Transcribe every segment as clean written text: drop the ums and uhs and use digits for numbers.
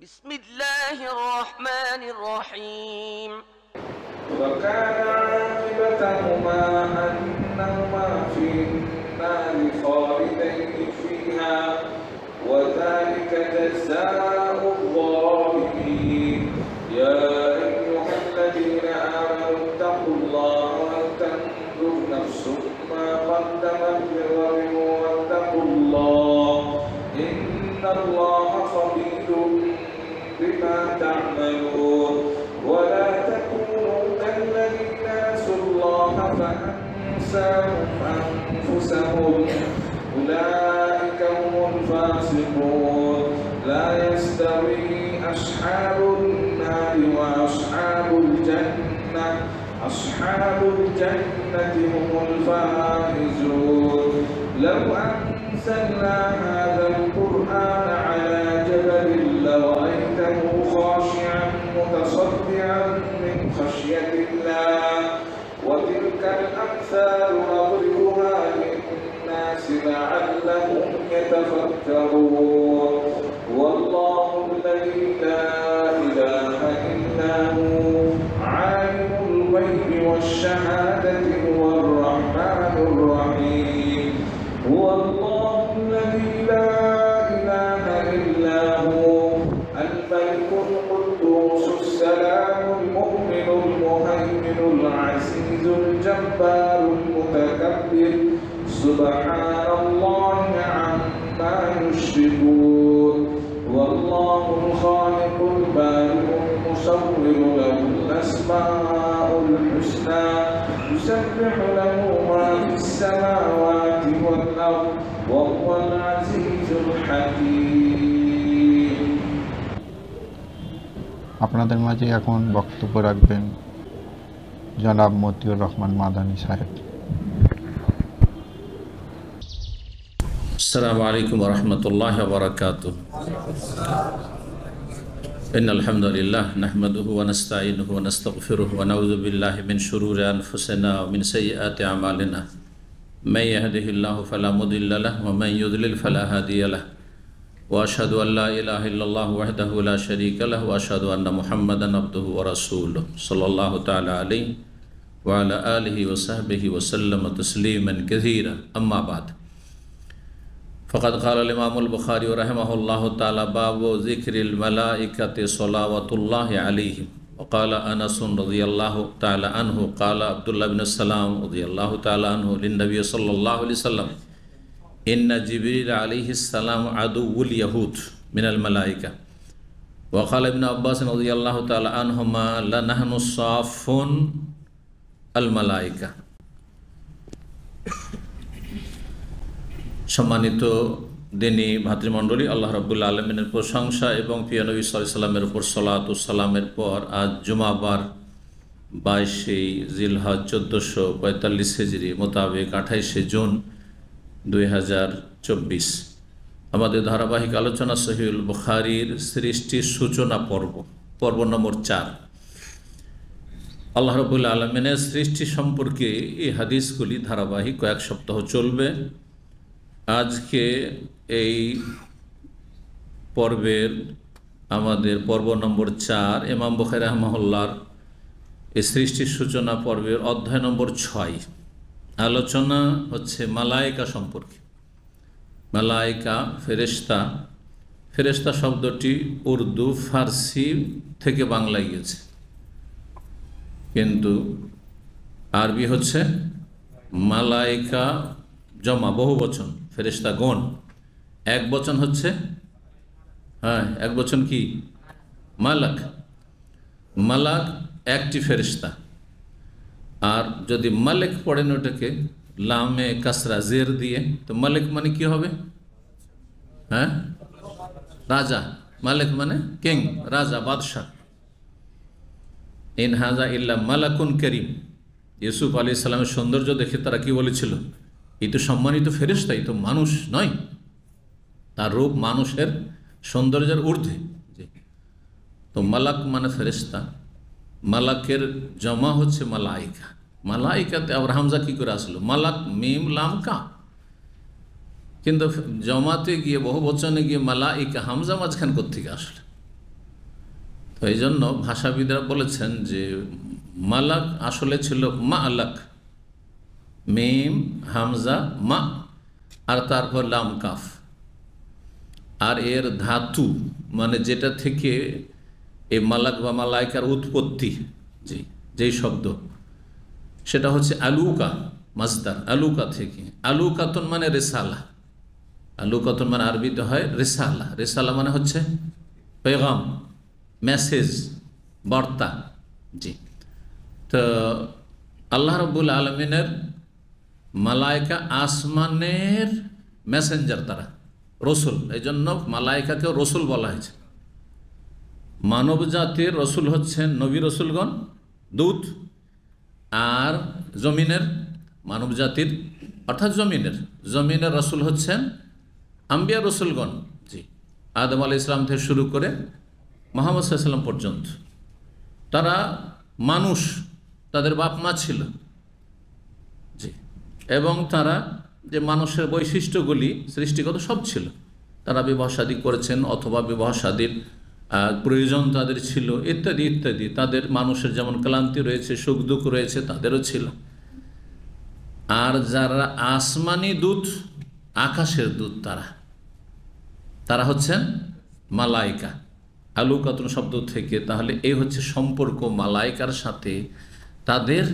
بسم الله الرحمن الرحيم وكان عاقبتهما أنهما في النار خالدين فيها وذلك جزاء الظالمين يا أيها الذين آمنوا اتقوا الله ولتنظر نفس ما قدمت لغد واتقوا الله إن الله خبير بما تعملون ولا تكونوا كالذين نسوا الله فأنساهم أنفسهم أولئك هم الفاسقون لا يستوي أصحاب النار وأصحاب الجنة أصحاب الجنة هم الفائزون لو أنزلنا هذا القرآن على جبل لرأيته خاشعا متصدعا من خشية الله وتلك الأمثال نضربها للناس لعلهم يتفكرون والله الذي لا إله إلا هو عالم الغيب والشهادة هو الرحمن الرحيم هو الله الذي لا إله إلا هو الملك القدوس السلام المؤمن المهيمن العزيز الجبار المتكبر سبحان الله عما يشركون والله الخالق البارئ المصور له الأسماء الحسنى يسبح له ما في السماوات والأرض وهو العزيز الحكيم আপনাদের মাঝে এখন বক্তব্য রাখবেন জনাব মতিউর রহমান মাদানী সাহেব। আসসালামু আলাইকুম ওয়া রাহমাতুল্লাহি ওয়া বারাকাতুহু ইন্নাল হামদুলিল্লাহ নাহমাদুহু ওয়া নাস্তাঈনুহু ওয়া নাস্তাগফিরুহু ওয়া নাউযু বিল্লাহি মিন শুরুরি আনফুসিনা ওয়া মিন সাইয়্যাতি আমালিনা মান ইয়াহদিহিল্লাহু ফালা মুদিল্লা লাহু ওয়া মান ইউদ্লিল ফালা হাদিয়া লাহু ওয়া আশহাদু আল লা ইলাহা ইল্লাল্লাহু ওয়াহদাহু লা শারীকা লাহু ওয়া আশহাদু আন্না মুহাম্মাদান আবদুহু ওয়া রাসূলুহু সাল্লাল্লাহু তাআলা আলাইহি ওয়া আলা আলিহি ওয়া সাহবিহি ওয়া সাল্লামা তাসলিমান কাসীরা আম্মা বা'দ फ़क़द क़ाल इमामुल बुख़ारी रहमहुल्लाहु ताला बाबु ज़िक्रिल मलाइकति सलावतुल्लाहि अलैहिम वक़ाल अनस रज़ियल्लाहु ताला अन्हु क़ाल अब्दुल्लाह बिन सलाम रज़ियल्लाहु ताला अन्हु लिन्नबी सल्लल्लाहु अलैहि वसल्लम इन्ना जिब्रील अलैहिस्सलाम अदुव्वुल यहूद मिनल मलाइका वक़ाल इब्न अब्बास रज़ियल्लाहु ताला अन्हुमा लनहनु साफ़ुन अल मलाइका। সম্মানিত দিনী ভাতৃমণ্ডলী, আল্লাহ রাব্বুল আলামিনের প্রশংসা এবং প্রিয় নবী সাল্লাল্লাহু আলাইহি সাল্লামের উপর সালাত ও সালামের পর আজ জুমাবার 22 জিলহজ 1445 হিজরি মোতাবেক 28 জুন 2024 আমাদের ধারাবাহিক আলোচনা সহিহুল বুখারীর সৃষ্টির সূচনা পর্ব নম্বর 4। আল্লাহ রাব্বুল আলামিনের সৃষ্টি সম্পর্কে এই হাদিসগুলি ধারাবাহিক কয়েক সপ্তাহ চলবে। আজকে এই পর্বের আমাদের পর্ব নম্বর 4 ইমাম বুখারী রাহিমাহুল্লাহর এই সৃষ্টির সূচনা পর্বের অধ্যায় নম্বর 6। আলোচনা হচ্ছে মালায়েকা সম্পর্কে। মালায়েকা ফেরেশতা, ফেরেশতা শব্দটি উর্দু ফার্সি থেকে বাংলায় গিয়েছে, কিন্তু আরবি হচ্ছে মালায়েকা জমা বহু বচন, ফেরেশতা গণ এক বচন হচ্ছে এক বচন কি মালাক। মালাক একটি ফেরেশতা, আর যদি মালিক পড়েন ওটাকে লামে কাসরা জের দিয়ে, তো মালিক মানে কি হবে? রাজা। মালিক মানে কিং, রাজা, বাদশাহ। ইন হাজা ইল্লা মালাকুন করিম। ইউসুফ আলাইহিস সালামের সৌন্দর্য দেখে তারা কি বলেছিল? এই তো সম্মানিত ফেরেশতা, এই তো মানুষ নয়। তার রূপ মানুষের সৌন্দর্যের ঊর্ধ্বে। তো মালাক মানে ফেরেশতা, মালাকের জমা হচ্ছে মালাইকা। মালাইকাতে আবার হামজা কী করে আসলো? মালাক মিম লাম কা, কিন্তু জমাতে গিয়ে বহু বচনে গিয়ে মালাইকা হামজা মাঝখান কোত্থেকে আসলো? তো এই জন্য ভাষাবিদরা বলেছেন যে মালাক আসলে ছিল মা আলাক, মিম হামজা মা আর তারপর লাম কাফ, আর এর ধাতু মানে যেটা থেকে এই মালাক বা মালাইকার উৎপত্তি, যেই শব্দ সেটা হচ্ছে আলুকা, মাজদার আলুকা থেকে। আলুকাতন মানে রেসালা, আলুকাতন মানে আরবিতে হয় রেসালা। রেসালা মানে হচ্ছে পেগাম, মেসেজ, বার্তা। জি, তো আল্লাহ রাব্বুল আলামিনের মালাইকা আসমানের মেসেঞ্জার, তারা রসুল। এই জন্য মালাইকাকেও রসুল বলা হয়েছে। মানব জাতির রসুল হচ্ছেন নবী রসুলগণ, দূত, আর জমিনের মানব জাতির অর্থাৎ জমিনের রসুল হচ্ছেন আম্বিয়া রসুলগণ। জি, আদম আলাইহিস সালাম থেকে শুরু করে মুহাম্মদ সাল্লাল্লাহু আলাইহি ওয়াসাল্লাম পর্যন্ত তারা মানুষ, তাদের বাপ মা ছিল। জি, এবং তারা যে মানুষের বৈশিষ্ট্যগুলি সৃষ্টিগত সব ছিল। তারা বিবাহ শাদী করেছেন অথবা বিবাহ শাদীর প্রয়োজন তাদের ছিল, ইত্যাদি ইত্যাদি। তাদের মানুষের যেমন ক্লান্তি রয়েছে, সুখ দুঃখ রয়েছে, তাদেরও ছিল। আর যারা আসমানি দূত, আকাশের দূত, তারা হচ্ছেন মালাইকা, আলুকাতুন শব্দ থেকে। তাহলে এই হচ্ছে সম্পর্ক মালাইকার সাথে, তাদের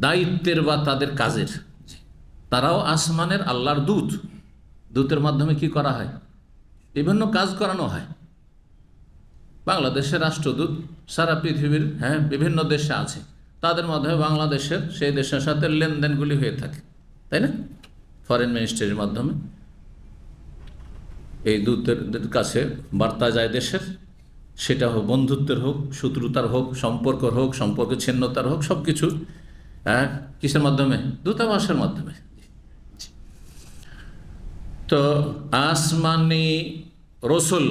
দায়িত্বের বা তাদের কাজের। তারাও আসমানের আল্লাহর দূত। দূতের মাধ্যমে কি করা হয়? বিভিন্ন কাজ করানো হয়। বাংলাদেশের রাষ্ট্রদূত সারা পৃথিবীর বিভিন্ন দেশে আছে, তাদের মাধ্যমে বাংলাদেশের সেই দেশের সাথে লেনদেনগুলি হয়ে থাকে, তাই না? ফরেন মিনিস্ট্রির মাধ্যমে এই দূতের কাছে বার্তা যায় দেশের, সেটা হোক বন্ধুত্বের হোক, শত্রুতার হোক, সম্পর্ক ছিন্নতার হোক, সব কিছু কিসের মাধ্যমে? দূতাবাসের মাধ্যমে। তো আসমানি রসুল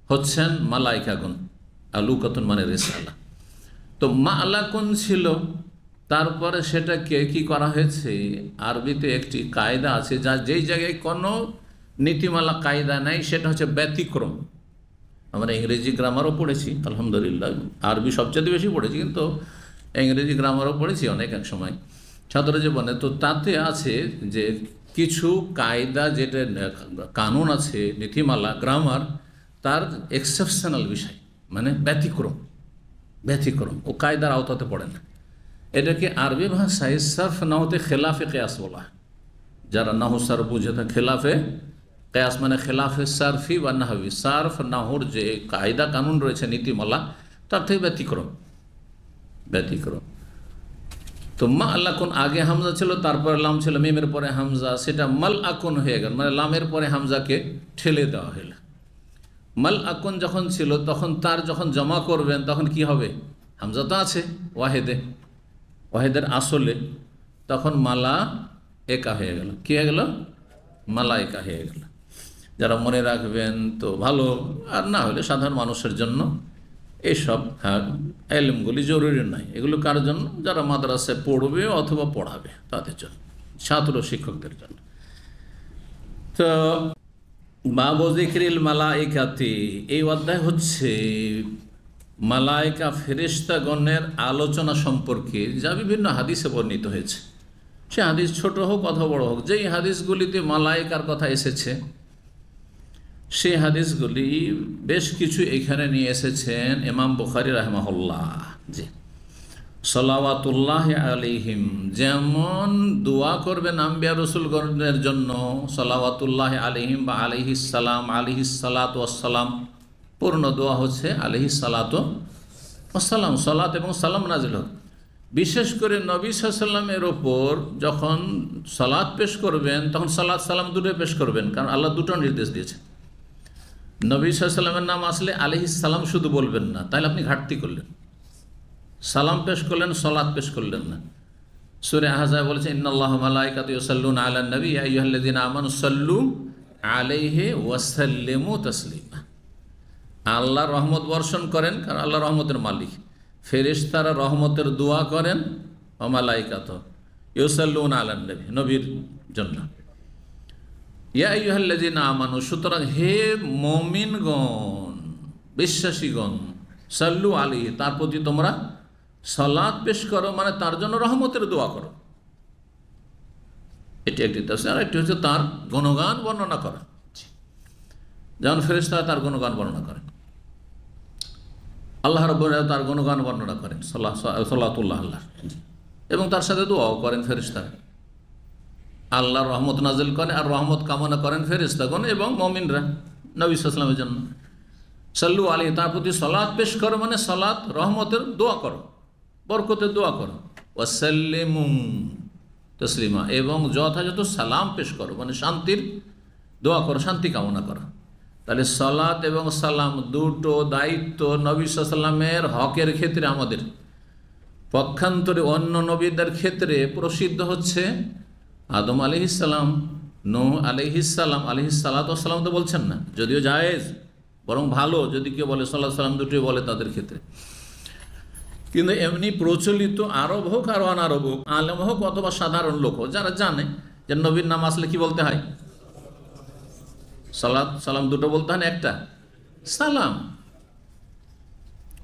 হচ্ছেন মালাইকাগণ, আলুকাতুন মানে রেসালা। তো মালাকুন ছিল, তারপরে সেটাকে কি করা হয়েছে? আরবিতে একটি কায়দা আছে, যা যেই জায়গায় কোনো নীতিমালা কায়দা নাই সেটা হচ্ছে ব্যতিক্রম। আমরা ইংরেজি গ্রামারও পড়েছি আলহামদুলিল্লাহ, আরবি সবচেয়ে বেশি পড়েছি, কিন্তু ইংরেজি গ্রামারও পড়েছি অনেক এক সময় ছাত্র জীবনে। তো তাতে আছে যে কিছু কায়দা, যেটা কানুন আছে, নীতিমালা, গ্রামার, তার এক্সেপশনাল বিষয়, মানে ব্যতিক্রম, ও কায়দার আওতাতে পড়ে না। এটাকে আরবি ভাষায় সার্ফ নাহতে খেলাফে কেয়াস বলা। যারা নাহু সার্ফ বুঝে তা খেলাফে কেয়াস মানে খেলাফে সার্ফি বা নাহবি। সার্ফ নাহুর যে কায়দা কানুন রয়েছে, নীতিমালা, তার থেকে ব্যতিক্রম। তো মা আল্লাকুন আগে হামজা ছিল, তারপরে লাম ছিল, মিমের পরে হামজা, সেটা মাল আকুন হয়ে গেল, মানে লামের পরে হামজাকে ঠেলে দেওয়া হইল। মাল আকুন যখন ছিল, তখন তার যখন জমা করবেন তখন কি হবে? হামজা তো আছে ওয়াহেদের আসলে, তখন মালা একা হয়ে গেল। কি হয়ে গেল? মালাইকা হয়ে গেল। যারা মনে রাখবেন তো ভালো, আর না হলে সাধারণ মানুষের জন্য এইসব এলমগুলি জরুরি নয়। এগুলো কার জন্য? যারা মাদ্রাসায় পড়বে অথবা পড়াবে তাদের জন্য, ছাত্র শিক্ষকদের জন্য। তো বাবু যিকরিল মালাইকাতি, এই অধ্যায় হচ্ছে মালাইকা ফেরেশতাগণের আলোচনা সম্পর্কে, যা বিভিন্ন হাদিসে বর্ণিত হয়েছে। সে হাদিস ছোট হোক অথবা বড় হোক, যেই হাদিসগুলিতে মালাইকার কথা এসেছে সেই হাদিসগুলি বেশ কিছু এখানে নিয়ে এসেছেন ইমাম বুখারী রাহিমাহুল্লাহ। জি, সালাওয়াতুল্লাহ আলাইহিম, যেমন দোয়া করবেন আম্বিয়া রসুলগণের জন্য, সালাওয়াতুল্লাহ আলাইহিম বা আলাইহিস সালাম, আলাইহিস সালাতু ওয়াসসালাম, পূর্ণ দোয়া হচ্ছে আলাইহিস সালাতু ওয়াসসালাম, সালাত এবং সালাম নাজিল হোক। বিশেষ করে নবী সাল্লাল্লাহু আলাইহি ওয়াসাল্লামের ওপর যখন সালাত পেশ করবেন, তখন সালাত সালাম দুটোই পেশ করবেন, কারণ আল্লাহ দুটো নির্দেশ দিয়েছে। নবী সাল্লাল্লাহু আলাইহি ওয়াসাল্লামের নাম আসলে আলাইহিস সালাম শুধু বলবেন না, তাহলে আপনি ঘাটতি করলেন। সালাম পেশ করলেন, সালাত পেশ করলেন না। সূরা আহজাব বলেছে, ইন্নাল্লাহা মালাইকাতু ইউসাল্লুনা আলান নবী ইয়া আইয়ুহাল্লাযীনা আমানু সাল্লু আলাইহি ওয়া সাল্লিমু তাসলিমা। আল্লাহ রহমত বর্ষণ করেন, কারণ আল্লাহ রহমতের মালিক। ফেরেশতারা রহমতের দোয়া করেন, ওয়া মালাইকাতু ইউসাল্লুনা আলান নবী, নবীর জন্য। ইয়া আইয়ুহাল্লাযীনা আমানু, সুতরাং হে মুমিনগণ, বিশ্বাসীগণ, সাল্লু আলাইহি, তার প্রতি তোমরা সালাত পেশ করো, মানে তার জন্য রহমতের দোয়া করো। এটি একটি তাফসীর। আর একটি হচ্ছে তার গুণগান বর্ণনা করা, যেমন ফেরেশতারা তার গুণগান বর্ণনা করেন, আল্লাহ রাব্বুল আলামিন তার গুণগান বর্ণনা করেন, সাল্লাতুল্লাহ আল্লাহ, এবং তার সাথে দোয়াও করেন ফেরেশতারা। আল্লাহর রহমত নাজিল করেন আর রহমত কামনা করেন ফেরেশতাগণ এবং মুমিনরা নবী সাল্লাল্লাহু আলাইহি ওয়াসাল্লামের জন্য। সাল্লু আলাইহি, তার প্রতি সালাত পেশ করো, মানে সালাত রহমতের দোয়া করো, বরকতের দোয়া করো। ওয়াসাল্লিমু তাসলিমা, এবং যথাযথ সালাম পেশ করো, মানে শান্তির দোয়া করো, শান্তি কামনা করো। তাহলে সালাত এবং সালাম দুটো দায়িত্ব নবী সাল্লাল্লাহু আলাইহি ওয়াসাল্লামের হকের ক্ষেত্রে আমাদের, পক্ষান্তরে অন্য নবীদের ক্ষেত্রে প্রসিদ্ধ হচ্ছে আদম আলাইহিস সালাম, নূহ আলাইহিস সালাম, আলাইহিস সালাতু ওয়াস সালাম তো বলছেন না, যদিও জায়েজ, বরং ভালো যদি কেউ বলে সাল্লাল্লাহু আলাইহি সাল্লাম দুটোই বলে তাদের ক্ষেত্রে। কিন্তু এমনি প্রচলিত আরব হোক আর অনারব হোক, আলেম হোক অথবা সাধারণ লোক হোক, যারা জানে যে নবীর নাম আসলে কি বলতে হয়, সালাত সালাম দুটো বলতে হয় না, একটা সালাম।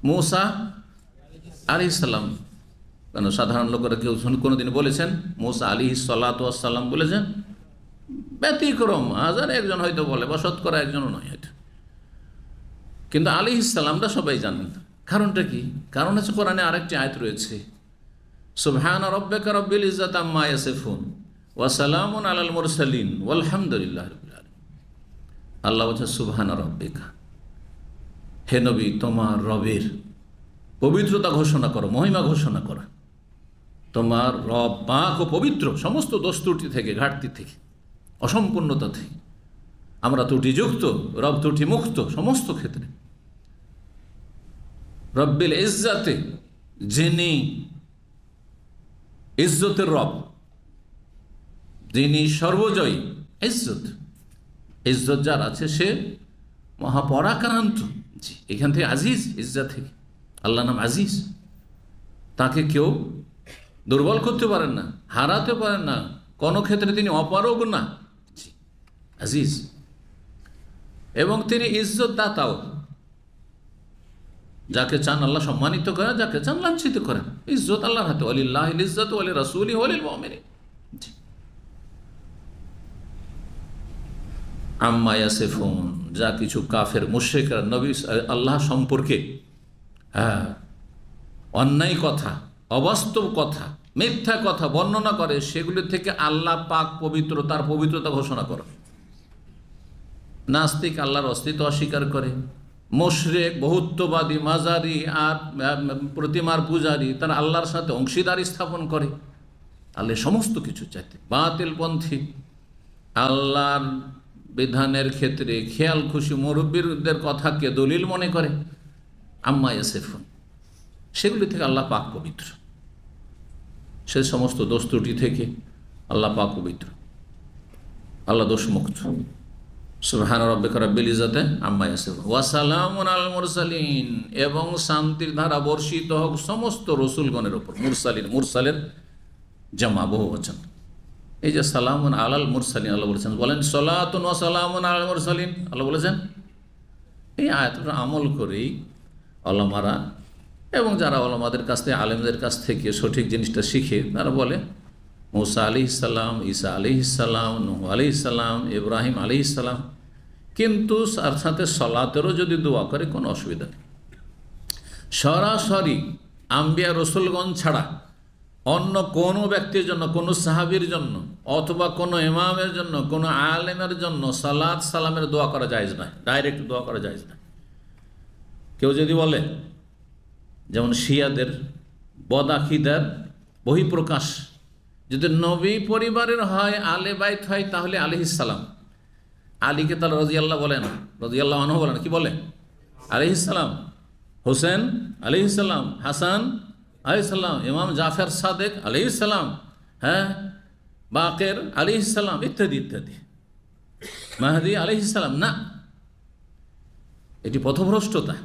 মূসা আলাইহিস সালাম, কেন সাধারণ লোকেরা কেউ কোনোদিন বলেছেন মূসা আলাইহিস সালাতু ওয়াস সালাম বলেছেন? ব্যতিক্রম, হাজার একজন হয়তো বলে, বা শতকরা একজনও নয় হয়তো, কিন্তু আলাইহিস সালামটা সবাই জানেন। কারণটা কি? কারণ হচ্ছে কোরআনে আরেকটি আয়াত রয়েছে, সুবহান রাব্বিকা রাব্বিল ইজ্জাতি আম্মা ইয়াসিফুন ওয়া সালামুন আলাল মুরসালিন ওয়ালহামদুলিল্লাহি রাব্বিল আলামিন। আল্লাহ বলছে সুবহান রাব্বিকা, হে নবী তোমার রবের পবিত্রতা ঘোষণা করো, মহিমা ঘোষণা করো। তোমার রব পাক ও পবিত্র সমস্ত দোষ ত্রুটি থেকে, ঘাটতি থেকে, অসম্পূর্ণতা থেকে। আমরা ত্রুটিযুক্ত, রব ত্রুটি মুক্ত সমস্ত ক্ষেত্রে। রব্বিল ইজ্জাতে, যিনি ইজ্জতের রব, যিনি সর্বজয়ী। ইজ্জত, ইজ্জত যার আছে সে মহাপরাক্রান্ত। জি, এখান থেকে আজিজ, ইজ্জত থেকে। আল্লাহ নাম আজিজ, তাকে কেউ দুর্বল করতে পারেন না, হারাতে পারেন না, কোনো ক্ষেত্রে তিনি অপারগ না। জি, আজিজ। এবং তিনি ইজ্জত দাতাও, যাকে চান আল্লাহ সম্মানিত করেন, যাকে চান লাঞ্ছিত করেন। ইজ্জত আল্লাহর হাতে, ওয়ালিল্লাহিল ইজ্জাতু ওয়া লিরাসূলিহি ওয়া লিল মুমিনিন। আম্মা ইয়াসিফুন, যা কিছু কাফের মুশরিকরা নবী আল্লাহ সম্পর্কে অন্যায় কথা, অবাস্তব কথা, মিথ্যা কথা বর্ণনা করে, সেগুলি থেকে আল্লাহ পাক পবিত্র, তার পবিত্রতা ঘোষণা করে। নাস্তিক আল্লাহর অস্তিত্ব অস্বীকার করে, মুশরিক, বহুত্ববাদী, মাজারি আর প্রতিমার পূজারী তারা আল্লাহর সাথে অংশীদারি স্থাপন করে। আল্লাহ সমস্ত কিছু চাইতে বাতিলপন্থী, আল্লাহর বিধানের ক্ষেত্রে খেয়াল খুশি মুরব্বীদের কথাকে দলিল মনে করে। আম্মা ইয়াসিফুন, সেগুলি থেকে আল্লাহ পাক পবিত্র, সে সমস্ত দোষ ত্রুটি থেকে আল্লাহ পাক পবিত্র, আল্লাহ দোষমুক্ত। সুবহান রাব্বিকা রাব্বিল ইজ্জাতি আম্মা ইয়াসিফুন ওয়া সালামুন আলাল মুরসালিন, এবং শান্তির ধারা বর্ষিত হোক সমস্ত রসুলগণের উপর। মুরসালিন, মুরসালের জামা, বহু বচন। এই যে সালামুন আলাল মুরসালিন আল্লাহ বলেছেন, বলেন সালাতুন ওয়া সালামুন আলাল মুরসালিন আল্লাহ বলেছেন। এই আয়াতটা আমল করেই ওলামারা এবং যারা ওলামাদের কাছ থেকে, আলেমদের কাছ থেকে সঠিক জিনিসটা শিখে, তারা বলে মূসা আলাইহিস সালাম, ঈসা আলাইহিস সালাম, নূহ আলাইহিস সালাম, ইব্রাহিম আলাইহিস সালাম, কিন্তু তার সাথে সালাতেরও যদি দোয়া করে কোনো অসুবিধা নেই। সরাসরি আম্বিয়া রসুলগণ ছাড়া অন্য কোনো ব্যক্তির জন্য, কোনো সাহাবীর জন্য, অথবা কোনো ইমামের জন্য, কোনো আলেমের জন্য সালাত সালামের দোয়া করা জায়েজ নয়, ডাইরেক্ট দোয়া করা জায়েজ নয়। কেউ যদি বলে, যেমন শিয়াদের বদাখিদার বহিঃপ্রকাশ, যদি নবী পরিবারের হয়, আলে বাইত হয়, তাহলে আলাইহিস সালাম, আলীকে তাহলে রাদিয়াল্লাহু বলে না, রাদিয়াল্লাহু আনহু বলে না, কি বলে? আলাইহিস সালাম। হোসেন আলাইহিস সালাম, হাসান আলাইহিস সালাম, ইমাম জাফর সাদেক আলাইহিস সালাম, হ্যাঁ, বাকের আলাইহিস সালাম, ইত্যাদি ইত্যাদি, মাহদি আলাইহিস সালাম। না, এটি পথভ্রষ্টতা,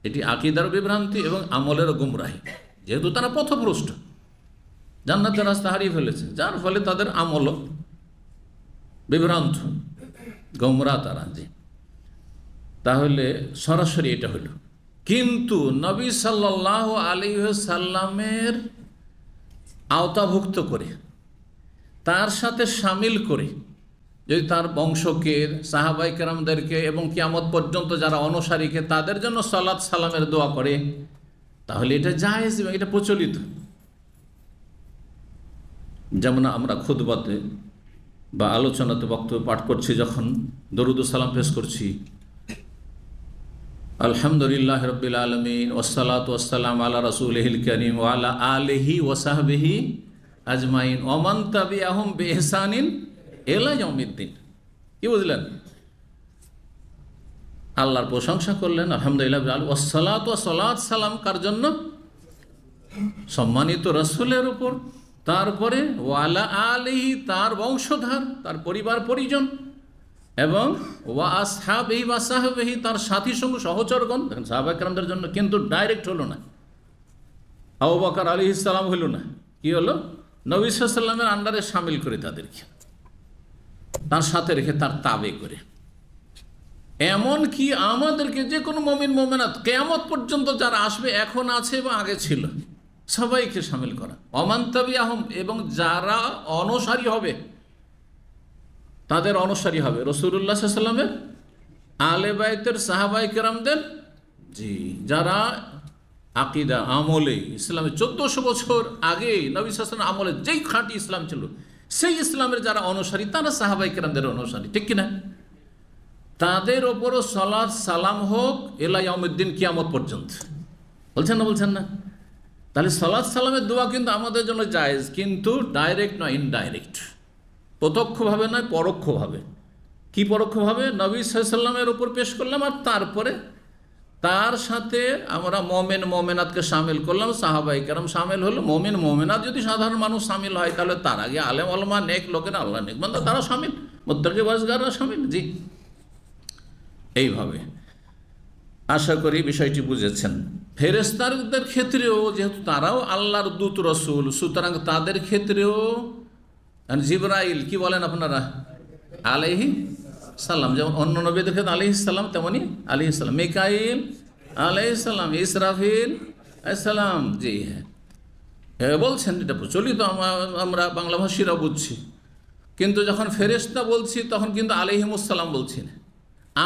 এটি আকীদার বিভ্রান্তি এবং আমলের গুমরাহি। যেহেতু তারা পথভ্রষ্ট, জান্নাতের রাস্তা হারিয়ে ফেলেছে, যার ফলে তাদের আমল বিভ্রান্ত, গোমরা তারা। যে তাহলে সরাসরি এটা হলো কিন্তু নবী সাল্লাল্লাহু আলাইহি ওয়াসাল্লামের আওতাভুক্ত করে, তার সাথে শামিল করে যদি তার বংশকে, সাহাবায়ে কেরামদেরকে এবং কিয়ামত পর্যন্ত যারা অনুসারীকে তাদের জন্য সালাত সালামের দোয়া করে, তাহলে এটা জায়েজ এবং এটা প্রচলিত। যেমন আমরা খুতবাতে বা আলোচনাতে বক্তব্য পাঠ করছি, যখন দরুদ ও সালাম পেশ করছি, আলহামদুলিল্লাহ রাব্বিল আলামিন ওয়াসসালাতু ওয়াসসালামু আলা রাসূলিহিল কারীম ওয়া আলা আলিহি ওয়া সাহবিহি আজমাইন ওয়া মান তাবিআহুম বিইহসানিন ইলা ইয়াউমিদ্দিন। কি বুঝলেন? আল্লাহর প্রশংসা করলেন, আলহামদুলিল্লাহ ওয়াসসালাতু ওয়াসসালাত সালাম কার জন্য? সম্মানিত রাসূলের উপর। তারপরে ওয়া আলা আলিহি, তার বংশধর, তার পরিবার পরিজন, এবং ওয়া আসহাবিহি ওয়া সাহবিহি, তার সাথী সঙ্গ সহচরগণ। দেখেন সাহাবায়ে কেরামদের জন্য কিন্তু ডাইরেক্ট হলো না, আবু বকর আলাইহিস সালাম হলো না, কি হলো? নবী সাল্লাল্লাহু আলাইহি ওয়াসাল্লামের আন্ডারে শামিল করে তাদেরকে, তার সাথে রেখে তার তাবে করে। এমন কি আমাদেরকে যে কোনো মুমিন মুমিনাত কিয়ামত পর্যন্ত যারা আসবে, এখন আছে বা আগে ছিল, সবাইকে শামিল করা। ওমান তাবিআহুম, এবং যারা অনুসারী হবে তাদের অনুসারী হবে রাসূলুল্লাহ সাল্লাল্লাহু আলাইহি ওয়াসাল্লামের আলে বাইতের, সাহাবায়ে কেরামদের, জি, যারা আকিদা আমলে ইসলামের 1400 বছর আগে নবী সাল্লাল্লাহু আলাইহি ওয়াসাল্লাম আমলে যেই খাঁটি ইসলাম ছিল, সেই ইসলামের যারা অনুসারী, তারা সাহাবায়ে কেরামদের অনুসারী, ঠিক কিনা? তাদের ওপরও সালাত সালাম হোক ইলা ইয়াউমিদ্দিন, কিয়ামত পর্যন্ত। বলছেন না? বলছেন না? তাহলে সালাত সালামের দোয়া কিন্তু আমাদের জন্য জায়েজ, কিন্তু ডাইরেক্ট নয়, ইনডাইরেক্ট, প্রত্যক্ষভাবে নয়, পরোক্ষভাবে। কি পরোক্ষভাবে? নবী সাল্লাল্লাহু আলাইহি ওয়াসাল্লামের উপর পেশ করলাম, আর তারপরে তার সাথে আমরা মোমেন মোমেনাতকে শামিল করলাম, সাহাবায়ে কেরাম শামিল হলো। মোমেন মোমেনাত যদি সাধারণ মানুষ শামিল হয়, তাহলে তার আগে আলেম ওলামা নেক লোকেরা, আল্লাহ নেক বান্দা, তারা শামিল, মুত্তাকি ওয়াজগাররা শামিল। জি, এইভাবে আশা করি বিষয়টি বুঝেছেন। ফেরেশতাদের ক্ষেত্রেও যেহেতু তারাও আল্লাহর দূত রসুল, সুতরাং তাদের ক্ষেত্রেও জিবরাইল, কি বলেন আপনারা, আলাইহি সালাম, যেমন অন্য নবীদের ক্ষেত্রে আলাইহিস সালাম, তেমনি আলাইহিস সালাম। মিকাইল আলাইহিস সালাম, ইসরাফিল আলাইহিস সালাম। জি হ্যাঁ, বলছেন, এটা প্রচলিত, আমরা বাংলা ভাষীরা বুঝছি। কিন্তু যখন ফেরেশতা বলছি তখন কিন্তু আলাইহিমুস সালাম বলছি না।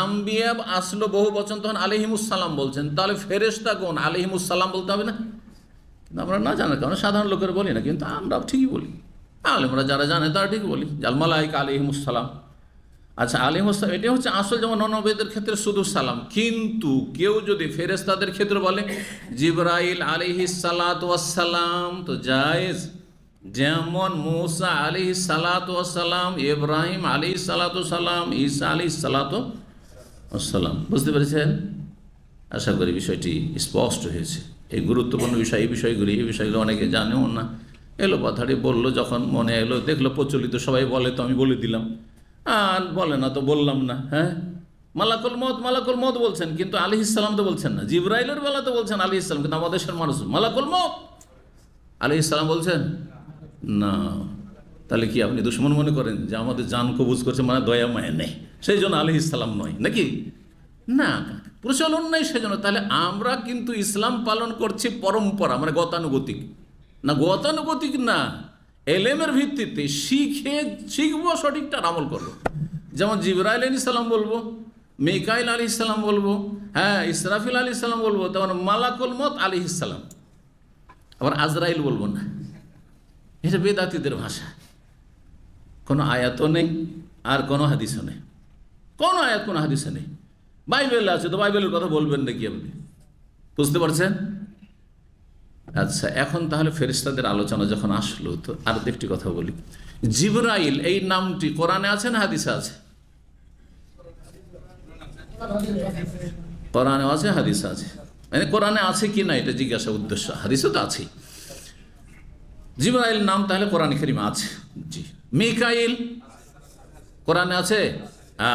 আম্বিয়া আসলো বহু বচন, তখন আলাইহিমুস সালাম বলছেন। তাহলে ফেরেশতা কোন? আলাইহিমুস সালাম বলতে হবে না? কিন্তু আমরা না জানার কারণে সাধারণ লোকের বলি না, কিন্তু আমরা ঠিকই বলি। আলেমরা যারা জানে তারা ঠিক বলি, জাল মালাইকা আলাইহিমুস সালাম। আচ্ছা, আলাইহিমুস সালাম এটা হচ্ছে আসল, যেমন নবীদের ক্ষেত্রে শুধু সালাম। কিন্তু কেউ যদি ফেরেশতাদের ক্ষেত্রে বলে জিবরাইল আলাইহিস সালাতু ওয়াস সালাম, তো জায়েজ। যেমন মূসা আলাইহিস সালাতু ওয়াস সালাম, ইব্রাহিম আলাইহিস সালাতু ওয়াস সালাম, ঈসা আলাইহিস সালাতু ওয়াস সালাম। বুঝতে পেরেছেন? আশা করি বিষয়টি স্পষ্ট হয়েছে। এই গুরুত্বপূর্ণ বিষয়, এই বিষয়গুলো অনেকে জানেও না। এলো কথাটি বললো, যখন মনে এলো, দেখলো প্রচলিত, সবাই বলে তো আমি বলে দিলাম, আর বলে না তো বললাম না। হ্যাঁ, মালাকুল মত বলছেন, কিন্তু আলাইহিস সালাম তো বলছেন না। জিবরাইলের বেলা তো বলছেন আলাইহিস সালাম, কিন্তু আমাদের দেশের মানুষ মালাকুল মত আলাইহিস সালাম বলছেন না। তাহলে কি আপনি দুশমন মনে করেন যে আমাদের জান কবুজ করছে, মানে দয়া মায়া নেই, সেই জন্য আলাইহিস সালাম নয় নাকি? না, প্রচলন নেই সেজন্য। তাহলে আমরা কিন্তু ইসলাম পালন করছি পরম্পরা, মানে গতানুগতিক না, গতানুগতিক না, এলেমের ভিত্তিতে শিখবো, সঠিকটা আমল করবো। যেমন জিবরাইল আলাইহিস সালাম বলবো, মিকাইল আলাইহিস সালাম বলবো, হ্যাঁ, ইসরাফিল আলাইহিস সালাম বলবো, তেমন মালাকুল মত আলাইহিস সালাম। আবার আজরাইল বলবো না, এটা বেদাতীদের ভাষা। কোনো আয়াতও নেই, আর কোনো হাদিসও নেই, কোনো আয়াত কোনো হাদিসও নেই। বাইবেল আছে তো বাইবেলের কথা বলবেন নাকি আপনি? বুঝতে পারছেন? আচ্ছা, এখন তাহলে ফেরেশতাদের আলোচনা যখন আসলো, তো আর একটি কথা বলি। জিবরাইল এই নামটি কোরআনে আছে না হাদিসে আছে? কোরআনে আছে, হাদিসে আছে। মানে কোরআনে আছে কি না এটা জিজ্ঞাসা উদ্দেশ্য, হাদিসে তো আছে। জিবরাইল নাম তাহলে কোরআন কারীমে আছে। জি। মিকাইল কোরআনে আছে?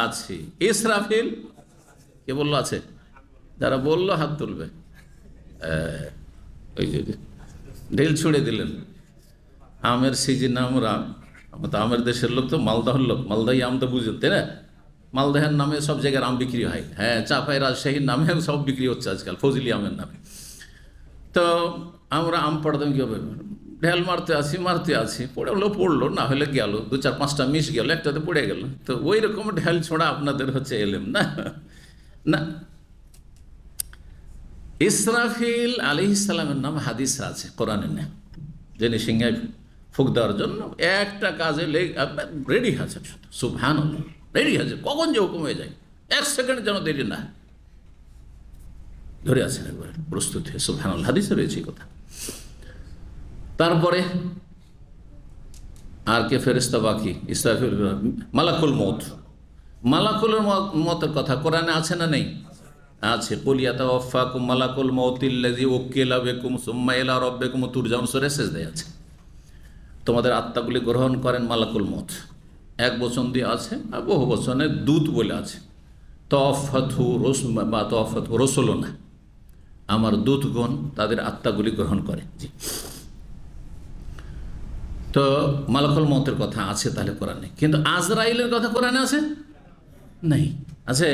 আছে। ইসরাফিল কে বললো আছে? যারা বললো হাত তুলবে। ওই যে ঢিল ছুড়ে দিলেন। আমের সিজন, আমরা তো আমের দেশের লোক, তো মালদাহর লোক, মালদাই আম তো বুঝেন, তাই না? মালদহের নামে সব জায়গার আম বিক্রি হয়, হ্যাঁ, চাপাই রাজশাহীর নামে সব বিক্রি হচ্ছে আজকাল, ফজলি আমের নামে। তো আমরা আম পড়তাম কী হবে, ঢেল মারতে আছি, পড়লো না হলে গেল, 2-4-5টা মিস গেল, একটাতে পড়ে গেল। তো ওই রকম ঢেল ছোড়া আপনাদের হচ্ছে এলেম না। না, ইসরাফিল আলাইহিস সালামের নাম হাদিসে আছে, কোরআনে নেই, যিনি সিংহায় ফুঁক দেওয়ার জন্য একটা কাজে রেডি আছে, সুবহানাল্লাহ, রেডি আছে, কখন যে হুকুম হয়ে যায় 1 সেকেন্ড যেন দেরি না, ধরে আছেন একবার প্রস্তুত হয়ে, সুবহানাল্লাহ, হাদিসে রয়েছে কথা। তারপরে আর কে ফেরেশতা বাকি? ইসরাফিল, মালাকুল মউত। মালাকুলের মতের কথা কোরআনে আছে না নেই? আছে। কুল ইয়াতাওয়াফাকুম মালাকুল মউতিল্লাযী উকিলা বিকুম সুম্মা ইলা রাব্বিকুম তুরজাউন, সূরা সেজদায় আছে। তোমাদের আত্মাগুলি গ্রহণ করেন মালাকুল মউত, এক বচন দিয়ে আছে আর বহু বচনে দূত বলে আছে। তাওয়াফাতহু রাসূল বা তাওয়াফাতহু রাসূলুনা, আমার দূতগণ তাদের আত্মাগুলি গ্রহণ করে। জি, তো মালাকুল মউতের কথা আছে তাহলে কোরআনে, কিন্তু আজরাইলের কথা কোরআনে আছে নেই? আছে?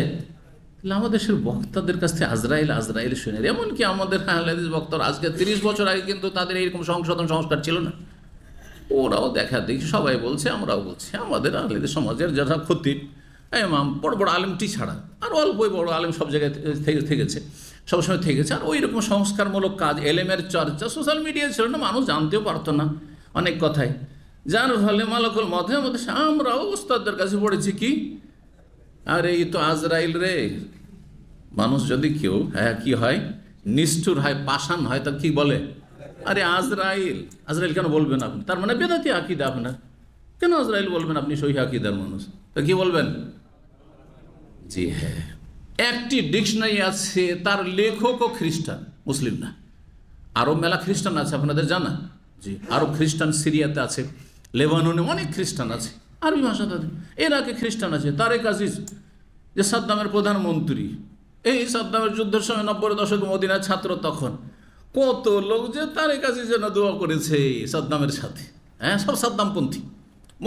তাহলে আমাদের দেশের বক্তাদের কাছ থেকে আজরাইল শুনে, এমনকি আমাদের আহলে হাদিস বক্তারা আজকে 30 বছর আগে কিন্তু তাদের এইরকম সংস্কার ছিল না। ওরাও দেখা দেখি সবাই বলছে, আমরাও বলছি, আমাদের আহলে হাদিস সমাজের যারা খতিব, ইমাম, বড় বড় আলেমটি ছাড়া আর অল্পই বড় আলেম সব জায়গায় থেকেছে, সবসময় থেকেছে। আর ওই রকম সংস্কারমূলক কাজ, এলেমের চর্চা সোশ্যাল মিডিয়া ছিল না, মানুষ জানতেও পারতো না অনেক কথাই, যার ফলে মালাকুল মতের মধ্যে আমরাও ওস্তাদদের কাছে পড়েছি কি, আর এই তো আজরাইল রে। মানুষ যদি কেউ কি হয়, নিষ্ঠুর হয়, পাষাণ হয়, তা কি বলে, আরে আজরাইল কেন বলবেন আপনি? তার মানে বেদাতি আকীদা আপনার, কেন আজরাইল বলবেন আপনি? সহিহ আকীদার মানুষ, তা কি বলবেন? জি হ্যাঁ, একটি ডিকশনারি আছে, তার লেখকও খ্রিস্টান, মুসলিম না। আরব মেলা খ্রিস্টান আছে, আপনাদের জানা? জি, আরব খ্রিস্টান সিরিয়াতে আছে, লেবাননে অনেক খ্রিস্টান আছে, আরবি ভাষা তাদের, ইরাকে খ্রিস্টান আছে। তারেক আজিজ, যে সাদ্দামের প্রধানমন্ত্রী, এই সাদ্দামের যুদ্ধের সময় 90-এর দশকে মদিনার ছাত্র, তখন কত লোক যে তারেক আজিজ যেন দোয়া করেছে সাদ্দামের সাথে, হ্যাঁ, সব সাদ্দামপন্থী।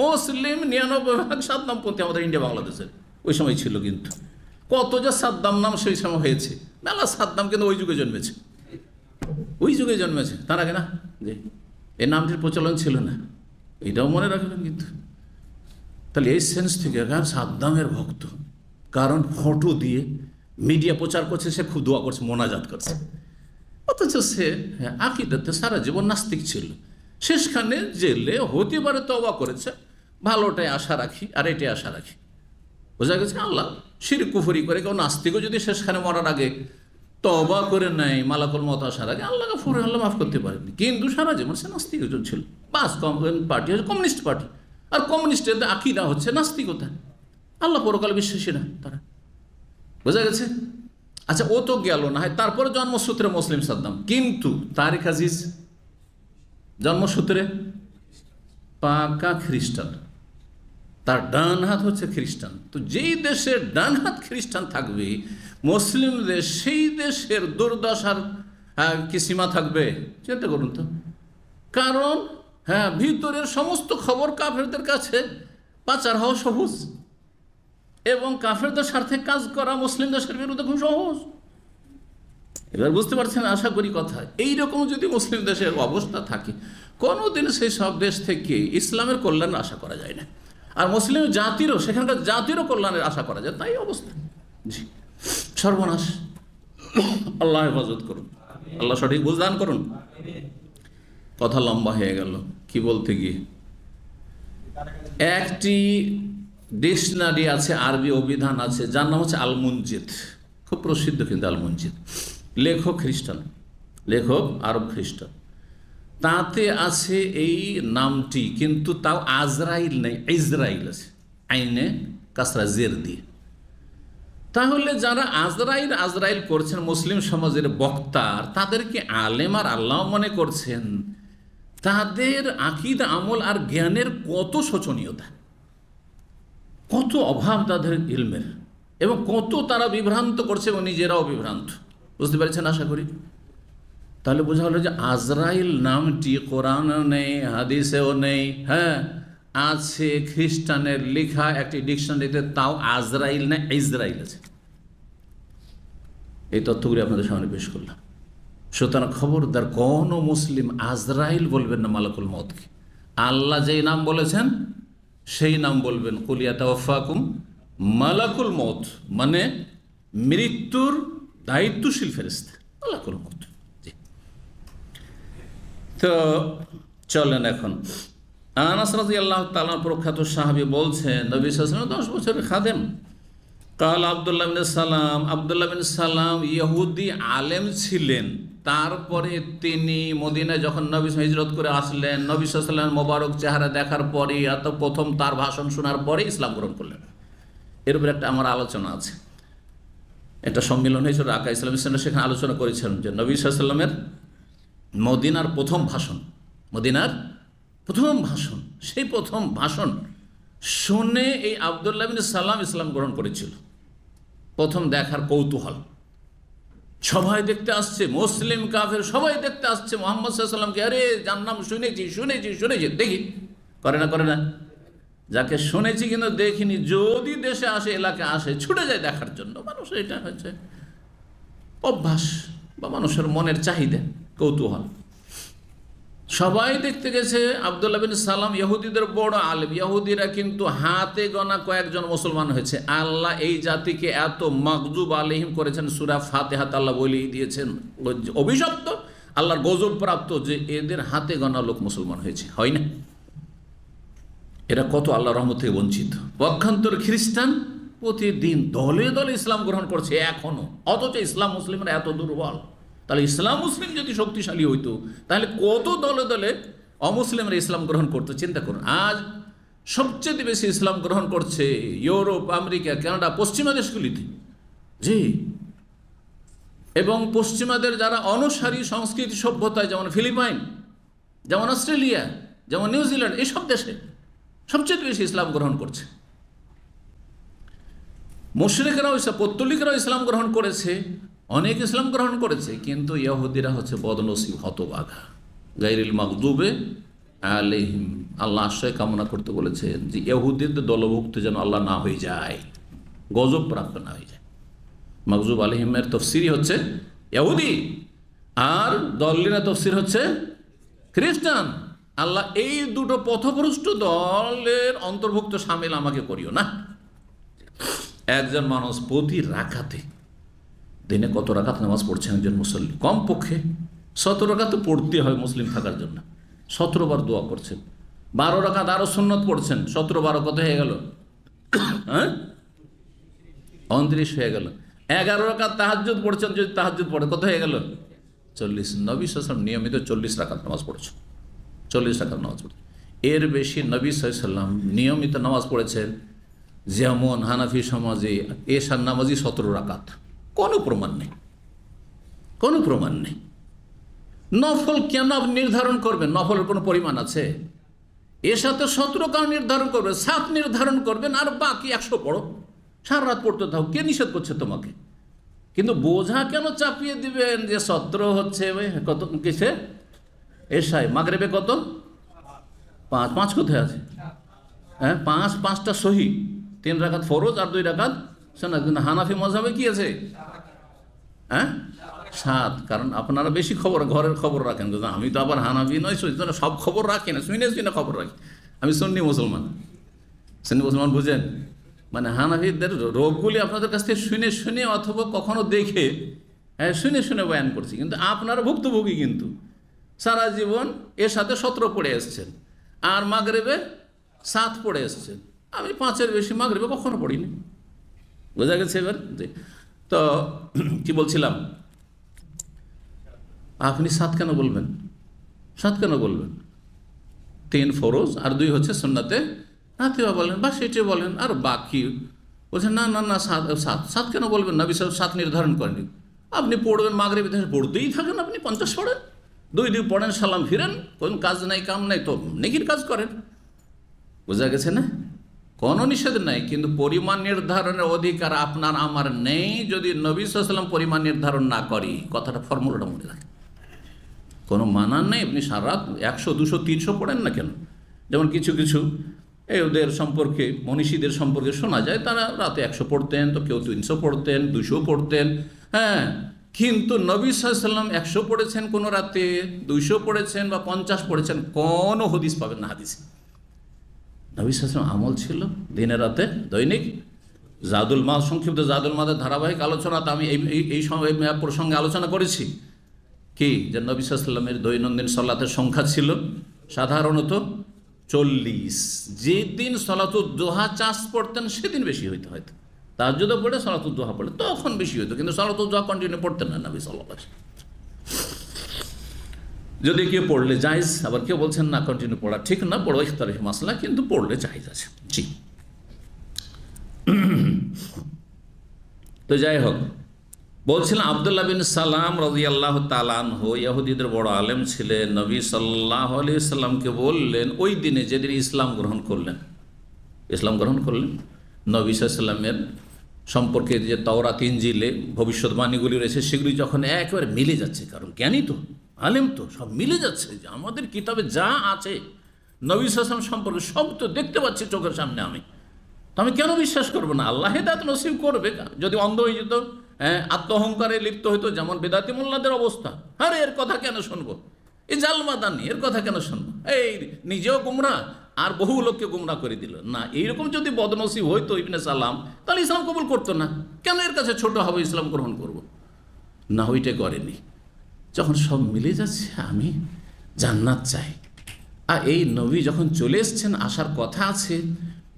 মুসলিম 99% সাদ্দামপন্থী আমাদের ইন্ডিয়া বাংলাদেশের ওই সময় ছিল। কিন্তু কত যে সাদ্দাম নাম সেই সময় হয়েছে, মেলা সাদ্দাম কিন্তু ওই যুগে জন্মেছে, তার আগে না, যে এই নামটির প্রচলন ছিল না, এটাও মনে রাখবেন। কিন্তু তাহলে এই সেন্স থেকে সাদ্দামের ভক্ত, কারণ ফটো দিয়ে মিডিয়া প্রচার করছে, সে খুব দোয়া করছে, মোনাজাত করছে, অথচ সে আকীদাতে সারা জীবন নাস্তিক ছিল। শেষখানে জেলে হতে পারে তওবা করেছে, ভালোটাই আশা রাখি আর এটাই আশা রাখি। বোঝা গেছে? আল্লাহ শিরক কুফরি করে কেউ নাস্তিকও যদি শেষখানে মরার আগে তওবা করে নেয়, মালাকুল মউত আসার আগে, আল্লাহ গফুর, আল্লাহ মাফ করতে পারেনি। কিন্তু সারা জীবন সে নাস্তিক ছিল। বাস পার্টি হচ্ছে কমিউনিস্ট পার্টি, আর কমিউনিস্টের আকীদা হচ্ছে নাস্তিকতা, আল্লাহ পরকালে বিশ্বাসী না তারা। বোঝা গেছে? আচ্ছা, ও তো গেল না হয়, তারপরে জন্মসূত্রে মুসলিম সাদ্দাম, কিন্তু তারেক আজিজ জন্মসূত্রে পাকা খ্রিস্টান, তার ডান হাত হচ্ছে খ্রিস্টান। তো যেই দেশে ডান হাত খ্রিস্টান থাকবে মুসলিম দেশ, সেই দেশের দুর্দশার কি সীমা থাকবে? চিন্তা করুন তো। কারণ ভিতরের সমস্ত খবর কাফেরদের কাছে পাচার হওয়া সহজ, এবং কাফেরদের স্বার্থে কাজ করা মুসলিম দেশের বিরুদ্ধে খুব সহজ। এবার বুঝতে পারছেন আশা করি কথা। এইরকম যদি মুসলিম দেশের অবস্থা থাকে, কোনোদিন সেই সব দেশ থেকে ইসলামের কল্যাণ আশা করা যায় না, আর মুসলিম জাতিরও, সেখানকার জাতিরও কল্যাণের আশা করা যায়, তাই অবস্থা। জি, সর্বনাশ। আল্লাহ হেফাজত করুন, আল্লাহ সঠিক বুঝদান করুন। কথা লম্বা হয়ে গেল কি বলতে গিয়ে। একটি ডিকশনারি আছে, আরবি অভিধান আছে, যার নাম হচ্ছে আল মুনজিদ, খুব প্রসিদ্ধ কিন্তু আল মুনজিদ। লেখক খ্রিস্টান, লেখক আরব খ্রিস্টান। তাতে আছে এই নামটি, কিন্তু তাও আজরাইল নেই, ইসরাইল আছে, আইনে কাসরা জের দিয়ে। তাহলে যারা আজরাইল করছেন মুসলিম সমাজের বক্তা, তাদেরকে আলেম আর আল্লাহ মনে করছেন, তাদের আকীদা, আমল আর জ্ঞানের কত শোচনীয়তা, কত অভাব তাদের ইলমের, এবং কত তারা বিভ্রান্ত করছে এবং নিজেরাও বিভ্রান্ত। বুঝতে পারছেন আশা করি। তাহলে বোঝা হলো যে আজরাইল নামটি কোরআনেও নেই, হাদিসেও নেই, হ্যাঁ, আছে খ্রিস্টানের লেখা একটি ডিকশনারিতে, তাও আজরাইল না ইসরাইল আছে। এই তথ্যগুলি আপনাদের সামনে পেশ করলাম। সুতরাং খবরদার কোনো মুসলিম আজরাইল বলবেন না মালাকুল মউতকে। আল্লাহ যেই নাম বলেছেন সেই নাম বলবেন, কুল ইয়াতাওয়াফাকুম মালাকুল মউত, মানে মৃত্যুর দায়িত্বশীল ফেরেশতা মালাকুল মউত। তো চলেন এখন আনাস রাদিয়াল্লাহু তাআলা প্রখ্যাত সাহাবী বলছেন, নবী সাল্লাল্লাহু আলাইহি ওয়াসাল্লাম 10 বছরের খাদেম। কাল আব্দুল্লাহ বিন সালাম ইহুদি আলেম ছিলেন। তারপরে তিনি মদিনায় যখন নবী হিজরত করে আসলেন, নবী সাল্লাল্লাহু আলাইহি ওয়াসাল্লাম মোবারক চেহারা দেখার পরে, এত প্রথম তার ভাষণ শোনার পরে ইসলাম গ্রহণ করলেন। এর উপরে একটা আমার আলোচনা আছে, একটা সম্মেলন হয়েছিল ঢাকা ইসলামী সেন্টার, সেখানে আলোচনা করেছিলেন যে নবী সাল্লাল্লাহু আলাইহি ওয়াসাল্লামের মদিনার প্রথম ভাষণ, সেই প্রথম ভাষণ শুনে এই আব্দুল্লাহ বিন সালাম ইসলাম গ্রহণ করেছিল। প্রথম দেখার কৌতূহল, সবাই দেখতে আসছে, মুসলিম কাফের সবাই দেখতে আসছে মুহাম্মদ সাল্লাল্লাহু আলাইহি ওয়াসাল্লামকে। আরে যার নাম শুনেছি, দেখি, করে না, যাকে শুনেছি কিন্তু দেখিনি, যদি দেশে আসে, এলাকায় আসে, ছুটে যায় দেখার জন্য। মানুষের এটা হচ্ছে অভ্যাস বা মানুষের মনের চাহিদা, কৌতূহল। সবাই দেখতে গেছে। আব্দুল্লাহ বিন সালাম ইহুদিদের বড় আলেম। ইহুদিরা কিন্তু হাতে গোনা কয়েকজন মুসলমান হয়েছে। আল্লাহ এই জাতিকে এত মাগজুব আলাইহিম করেছেন, সূরা ফাতিহাতে আল্লাহ বলেই দিয়েছেন, অভিশপ্ত, আল্লাহর গজব প্রাপ্ত, যে এদের হাতে গোনা লোক মুসলমান হয়েছে। হয় না? এরা কত আল্লাহর রহমত থেকে বঞ্চিত। পক্ষান্তর খ্রিস্টান প্রতিদিন দলে দলে ইসলাম গ্রহণ করছে এখনো, অথচ ইসলাম মুসলিমরা এত দুর্বল। তাহলে ইসলাম মুসলিম যদি শক্তিশালী হইতো, তাহলে কত দলে দলে অমুসলিমরা ইসলাম গ্রহণ করতো। চিন্তা করুন, আজ সবচেয়ে বেশি ইসলাম গ্রহণ করছে ইউরোপ, আমেরিকা, কানাডা, পশ্চিমা দেশগুলিতে। জি, এবং পশ্চিমাদের যারা অনুসারী সংস্কৃতি সভ্যতায়, যেমন ফিলিপাইন, যেমন অস্ট্রেলিয়া, যেমন নিউজিল্যান্ড, এইসব দেশে সবচেয়ে বেশি ইসলাম গ্রহণ করছে। মুশরিকরাও, পৌত্তলিকরাও ইসলাম গ্রহণ করেছে, অনেক ইসলাম গ্রহণ করেছে, কিন্তু ইহুদিরা হচ্ছে বদনসিব, হতভাগা, গায়রিল মাগদুবে আলাইহিম। আল্লাহ আশ্রয় কামনা করতে বলেছেন যে ইহুদিদের দলভুক্ত যেন আল্লাহ না হয়ে যায়, গজব প্রাপ্ত না হয়ে যায়। মাগজুব আলাইহিমের তফসিরই হচ্ছে ইহুদি, আর দল্লিনা তফসির হচ্ছে খ্রিস্টান। আল্লাহ এই দুটো পথভ্রষ্ট দলের অন্তর্ভুক্ত শামিল আমাকে করিও না। একজন মানুষ প্রতি রাকাতে, দিনে কত রাকাত নামাজ পড়ছেন একজন মুসল্লি? কমপক্ষে 17 রাকাত তো পড়তে হয় মুসলিম থাকার জন্য। 17 বার দোয়া করছেন, 12 রাকাত আরো সুন্নত পড়ছেন, 17 12 কত হয়ে গেল? 29 হয়ে গেল। 11 রাকাত তাহাজ্জুদ পড়ছেন, যদি তাহাজ্জুদ পড়ে কত হয়ে গেল? 40। নবী সাল্লাল্লাহু আলাইহি ওয়াসাল্লাম নিয়মিত 40 রাকাত নামাজ পড়েছেন, 40 রাকাত নামাজ পড়েছেন। এর বেশি নবী সাল্লাল্লাহু আলাইহি ওয়াসাল্লাম নিয়মিত নামাজ পড়েছেন, যেমন হানাফি সমাজে এশার নামাজই 17 রাকাত। কোনো প্রমাণ নেই। নফল কেন আপনি নির্ধারণ করবেন? নফলের কোনো পরিমাণ আছে? এর সাথে 17 কারণ নির্ধারণ করবেন, 7 নির্ধারণ করবেন, আর বাকি 100 পড়ো, সারা রাত পড়তে থাকো। কে নিষেধ করছে তোমাকে? কিন্তু বোঝা কেন চাপিয়ে দিবেন যে 17 হচ্ছে কত কিসে এশায়, মাগরিবে কত? 5 কোথায় আছে? হ্যাঁ, 5টা সহি, 3 রাকাত ফরজ আর 2 রাকাত সুন্নাত। কিন্তু হানাফি মাযহাবে কি আছে? 7। কারণ আপনারা বেশি ঘরের খবর রাখেন। আমি তো আবার হানাফি নয়, সব খবর রাখি না, শুনে খবর রাখি। আমি সুন্নি মুসলমান বুঝেন? মানে হানাফিদের রোগগুলি আপনাদের কাছ থেকে শুনে অথবা কখনো দেখে শুনে বয়ান করছি, কিন্তু আপনারা ভুক্তভোগী। কিন্তু সারা জীবন এর সাথে 17 পড়ে এসছেন, আর মাগরিবে 7 পড়ে এসছেন। আমি 5-এর বেশি মাগরিবে কখনো পড়িনি। বোঝা গেছে এবার? জি। তো কি বলছিলাম, আপনি 7 কেন বলবেন? 3 ফরজ আর 2 হচ্ছে সুন্নাতে নাতিবা বলেন, বা সেটি বলেন, আর বাকি বলছেন না 7 কেন বলবেন? নবী সাল্লাল্লাহু আলাইহি ওয়াসাল্লাম 7 নির্ধারণ করেনি। আপনি পড়বেন, মাগরিবে পড়তেই থাকেন, আপনি 50 পড়েন, 2 পড়েন, সালাম ফিরেন, কোন কাজ নাই কাম নাই, তো নেকির কাজ করেন। বোঝা গেছে না? কোনো নিষেধ নাই, কিন্তু পরিমাণ নির্ধারণের অধিকার আপনার আমার নেই যদি নবী সাল্লাল্লাহু আলাইহি ওয়াসাল্লাম পরিমাণ নির্ধারণ না করি। কথাটা, ফর্মুলাটা মনে রাখেন। কোনো মানা নেই, আপনি সারা রাত 100 200 300 পড়েন না কেন? যেমন কিছু এই ওদের সম্পর্কে, মনীষীদের সম্পর্কে শোনা যায় তারা রাতে 100 পড়তেন, তো কেউ 300 পড়তেন, 200 পড়তেন। হ্যাঁ, কিন্তু নবী সাল্লাল্লাহু আলাইহি ওয়াসাল্লাম 100 পড়েছেন কোনো রাতে, 200 পড়েছেন বা 50 পড়েছেন, কোনো হদিস পাবেন না হাদিসে। নবী সাল্লাল্লাহু আলাইহি ওয়াসাল্লাম আমল ছিল দিনে রাতে দৈনিক। জাদুল মাদ, সংক্ষিপ্ত জাদুল মাদের ধারাবাহিক আলোচনাতে আমি এই প্রসঙ্গে আলোচনা করেছি কি, যে নবী সাল্লাল্লাহু আলাইহি ওয়াসাল্লামের দৈনন্দিন সালাতের সংখ্যা ছিল সাধারণত 40। যেদিন সালাতুদ দোহা চাষ পড়তেন সেদিন বেশি হইতে, হয়তো তাহাজ্জুদও পড়ে সালাতুদ দোহা পড়ে তখন বেশি হইতো, কিন্তু সালাতুদ দোহা কন্টিনিউ পড়তেন না নবী সাল্লাল্লাহু আলাইহি ওয়াসাল্লাম। যদি কেউ পড়লে জায়েজ, আবার কেউ বলছেন না কন্টিনিউ পড়া ঠিক না, বড় ইখতিলাফি মাসলা, কিন্তু পড়লে জায়েজ আছে। জি, তো যাই হোক, বলছিলাম আব্দুল্লাহ বিন সালাম রাদিয়াল্লাহু তাআলা আনহু ইহুদিদের বড় আলেম ছিলেন। নবী সাল্লাল্লাহু আলাইহি সাল্লামকে বললেন ওই দিনে, যেদিন ইসলাম গ্রহণ করলেন, নবী সাল্লাল্লাহু আলাইহি সাল্লামের সম্পর্কে যে তাওরাত ইনজিলে ভবিষ্যৎবাণীগুলি রয়েছে সেগুলি যখন একেবারে মিলে যাচ্ছে, কারণ জ্ঞানী তো, আলেম তো, সব মিলে যাচ্ছে, যে আমাদের কিতাবে যা আছে নবী সাল্লাল্লাহু আলাইহি সাল্লাম সম্পর্কে সব তো দেখতে পাচ্ছি চোখের সামনে, তো আমি কেন বিশ্বাস করবো না? আল্লাহ হেদায়েত নসিব করবে। যদি অন্ধ হয়ে যেত, আত্ম অহংকারে লিপ্ত হইতো, যেমন বেদাতি মোল্লাদের অবস্থা, আরে এর কথা কেন শুনবো, এই জালমাদানি এর কথা কেন শুনবো, এই নিজেও গুমরাহ আর বহু লোককে গুমরাহ করে দিল না, এইরকম যদি বদনসিব হইতো ইবনে সালাম, তাহলে ইসলাম কবুল করতো না। কেন এর কাছে ছোট হবে ইসলাম গ্রহণ করব না? ওইটা করেনি। যখন সব মিলে যাচ্ছে, আমি জান্নাত চাই, আর এই নবী যখন চলে এসছেন, আসার কথা আছে,